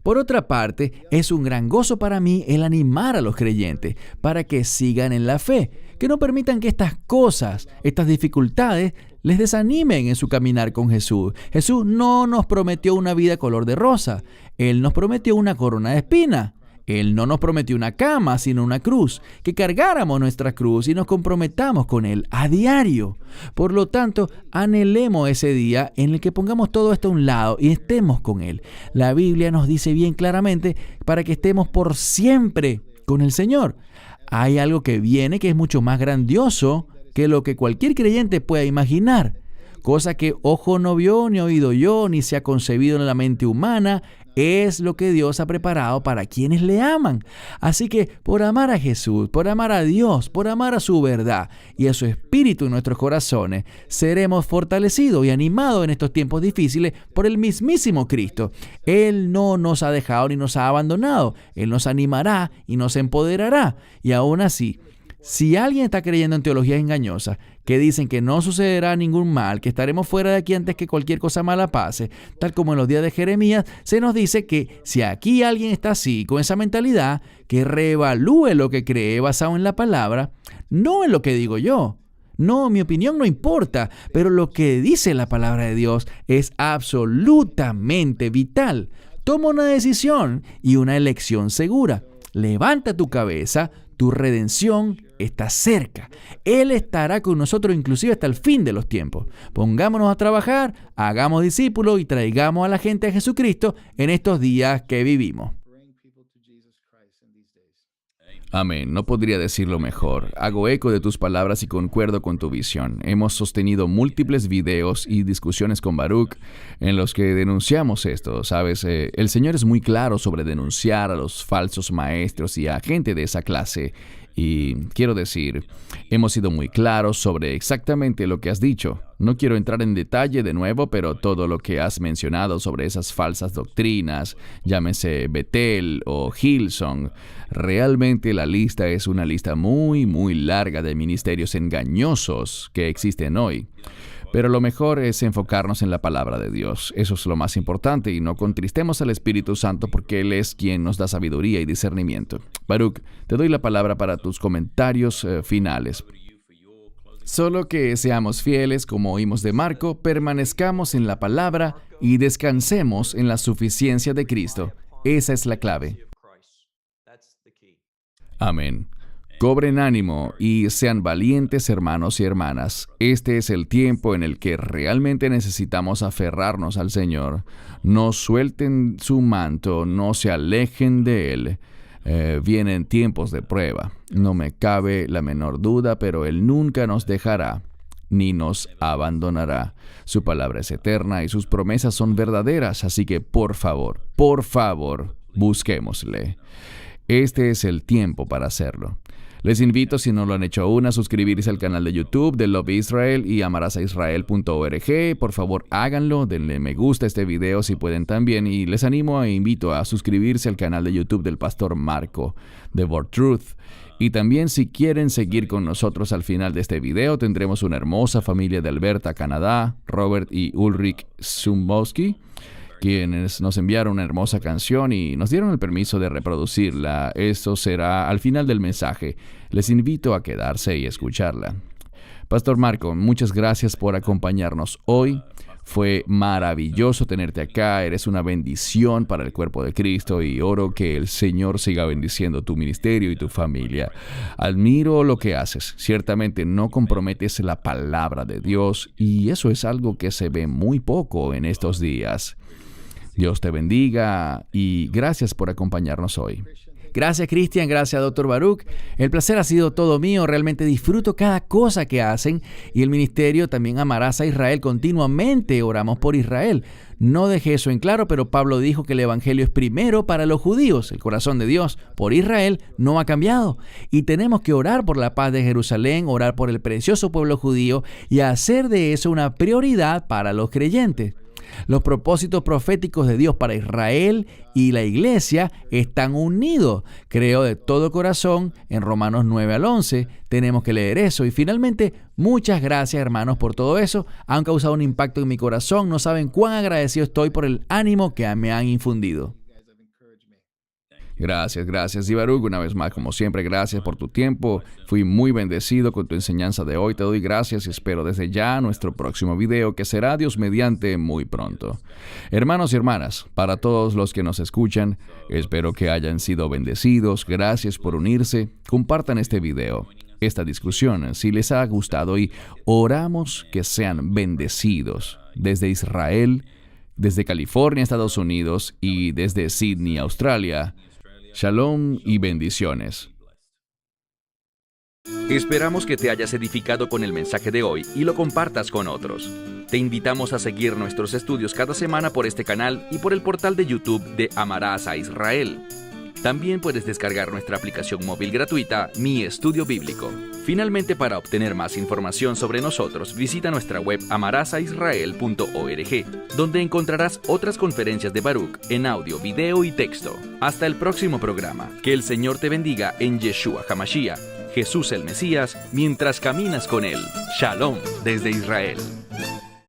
Por otra parte, es un gran gozo para mí el animar a los creyentes para que sigan en la fe, que no permitan que estas cosas, estas dificultades, les desanimen en su caminar con Jesús. Jesús no nos prometió una vida color de rosa. Él nos prometió una corona de espinas. Él no nos prometió una cama, sino una cruz, que cargáramos nuestra cruz y nos comprometamos con Él a diario. Por lo tanto, anhelemos ese día en el que pongamos todo esto a un lado y estemos con Él. La Biblia nos dice bien claramente para que estemos por siempre con el Señor. Hay algo que viene que es mucho más grandioso que lo que cualquier creyente pueda imaginar. Cosa que ojo no vio, ni oído yo, ni se ha concebido en la mente humana, es lo que Dios ha preparado para quienes le aman. Así que por amar a Jesús, por amar a Dios, por amar a su verdad y a su Espíritu en nuestros corazones, seremos fortalecidos y animados en estos tiempos difíciles por el mismísimo Cristo. Él no nos ha dejado ni nos ha abandonado. Él nos animará y nos empoderará. Y aún así, si alguien está creyendo en teologías engañosas que dicen que no sucederá ningún mal, que estaremos fuera de aquí antes que cualquier cosa mala pase, tal como en los días de Jeremías, se nos dice que si aquí alguien está así, con esa mentalidad, que reevalúe lo que cree basado en la palabra, no en lo que digo yo. No, mi opinión no importa, pero lo que dice la palabra de Dios es absolutamente vital. Toma una decisión y una elección segura. Levanta tu cabeza. Tu redención está cerca. Él estará con nosotros inclusive hasta el fin de los tiempos. Pongámonos a trabajar, hagamos discípulos y traigamos a la gente a Jesucristo en estos días que vivimos. Amén. No podría decirlo mejor. Hago eco de tus palabras y concuerdo con tu visión. Hemos sostenido múltiples videos y discusiones con Baruch en los que denunciamos esto. ¿Sabes? El Señor es muy claro sobre denunciar a los falsos maestros y a gente de esa clase. Y quiero decir, hemos sido muy claros sobre exactamente lo que has dicho. No quiero entrar en detalle de nuevo, pero todo lo que has mencionado sobre esas falsas doctrinas, llámese Bethel o Hillsong, realmente la lista es una lista muy, muy larga de ministerios engañosos que existen hoy. Pero lo mejor es enfocarnos en la palabra de Dios. Eso es lo más importante y no contristemos al Espíritu Santo porque Él es quien nos da sabiduría y discernimiento. Baruch, te doy la palabra para tus comentarios finales. Solo que seamos fieles, como oímos de Marco, permanezcamos en la palabra y descansemos en la suficiencia de Cristo. Esa es la clave. Amén. Cobren ánimo y sean valientes, hermanos y hermanas. Este es el tiempo en el que realmente necesitamos aferrarnos al Señor. No suelten su manto, no se alejen de Él. Vienen tiempos de prueba. No me cabe la menor duda, pero Él nunca nos dejará ni nos abandonará. Su palabra es eterna y sus promesas son verdaderas, así que por favor, busquémosle. Este es el tiempo para hacerlo. Les invito, si no lo han hecho aún, a suscribirse al canal de YouTube de Love Israel y amarasaisrael.org. Por favor, háganlo, denle me gusta a este video si pueden también. Y les animo e invito a suscribirse al canal de YouTube del Pastor Marco, de Word Truth. Y también, si quieren seguir con nosotros al final de este video, tendremos una hermosa familia de Alberta, Canadá, Robert y Ulrich Sumbowski, quienes nos enviaron una hermosa canción y nos dieron el permiso de reproducirla. Esto será al final del mensaje. Les invito a quedarse y escucharla. Pastor Marco, muchas gracias por acompañarnos hoy. Fue maravilloso tenerte acá, eres una bendición para el cuerpo de Cristo y oro que el Señor siga bendiciendo tu ministerio y tu familia. Admiro lo que haces, ciertamente no comprometes la palabra de Dios y eso es algo que se ve muy poco en estos días. Dios te bendiga y gracias por acompañarnos hoy. Gracias, Cristian. Gracias, Dr. Baruch. El placer ha sido todo mío. Realmente disfruto cada cosa que hacen. Y el ministerio también Amarás a Israel. Continuamente oramos por Israel. No dejé eso en claro, pero Pablo dijo que el evangelio es primero para los judíos. El corazón de Dios por Israel no ha cambiado. Y tenemos que orar por la paz de Jerusalén, orar por el precioso pueblo judío y hacer de eso una prioridad para los creyentes. Los propósitos proféticos de Dios para Israel y la iglesia están unidos. Creo de todo corazón en Romanos 9 al 11. Tenemos que leer eso. Y finalmente, muchas gracias, hermanos, por todo eso. Han causado un impacto en mi corazón. No saben cuán agradecido estoy por el ánimo que me han infundido. Gracias. Y Baruch, una vez más, como siempre, gracias por tu tiempo. Fui muy bendecido con tu enseñanza de hoy. Te doy gracias y espero desde ya nuestro próximo video, que será Dios mediante muy pronto. Hermanos y hermanas, para todos los que nos escuchan, espero que hayan sido bendecidos. Gracias por unirse. Compartan este video, esta discusión, si les ha gustado y oramos que sean bendecidos desde Israel, desde California, Estados Unidos y desde Sydney, Australia. Shalom y bendiciones. Esperamos que te hayas edificado con el mensaje de hoy y lo compartas con otros. Te invitamos a seguir nuestros estudios cada semana por este canal y por el portal de YouTube de Amarás a Israel. También puedes descargar nuestra aplicación móvil gratuita, Mi Estudio Bíblico. Finalmente, para obtener más información sobre nosotros, visita nuestra web amarasaisrael.org, donde encontrarás otras conferencias de Baruch en audio, video y texto. Hasta el próximo programa. Que el Señor te bendiga en Yeshua HaMashiach, Jesús el Mesías, mientras caminas con Él. Shalom desde Israel.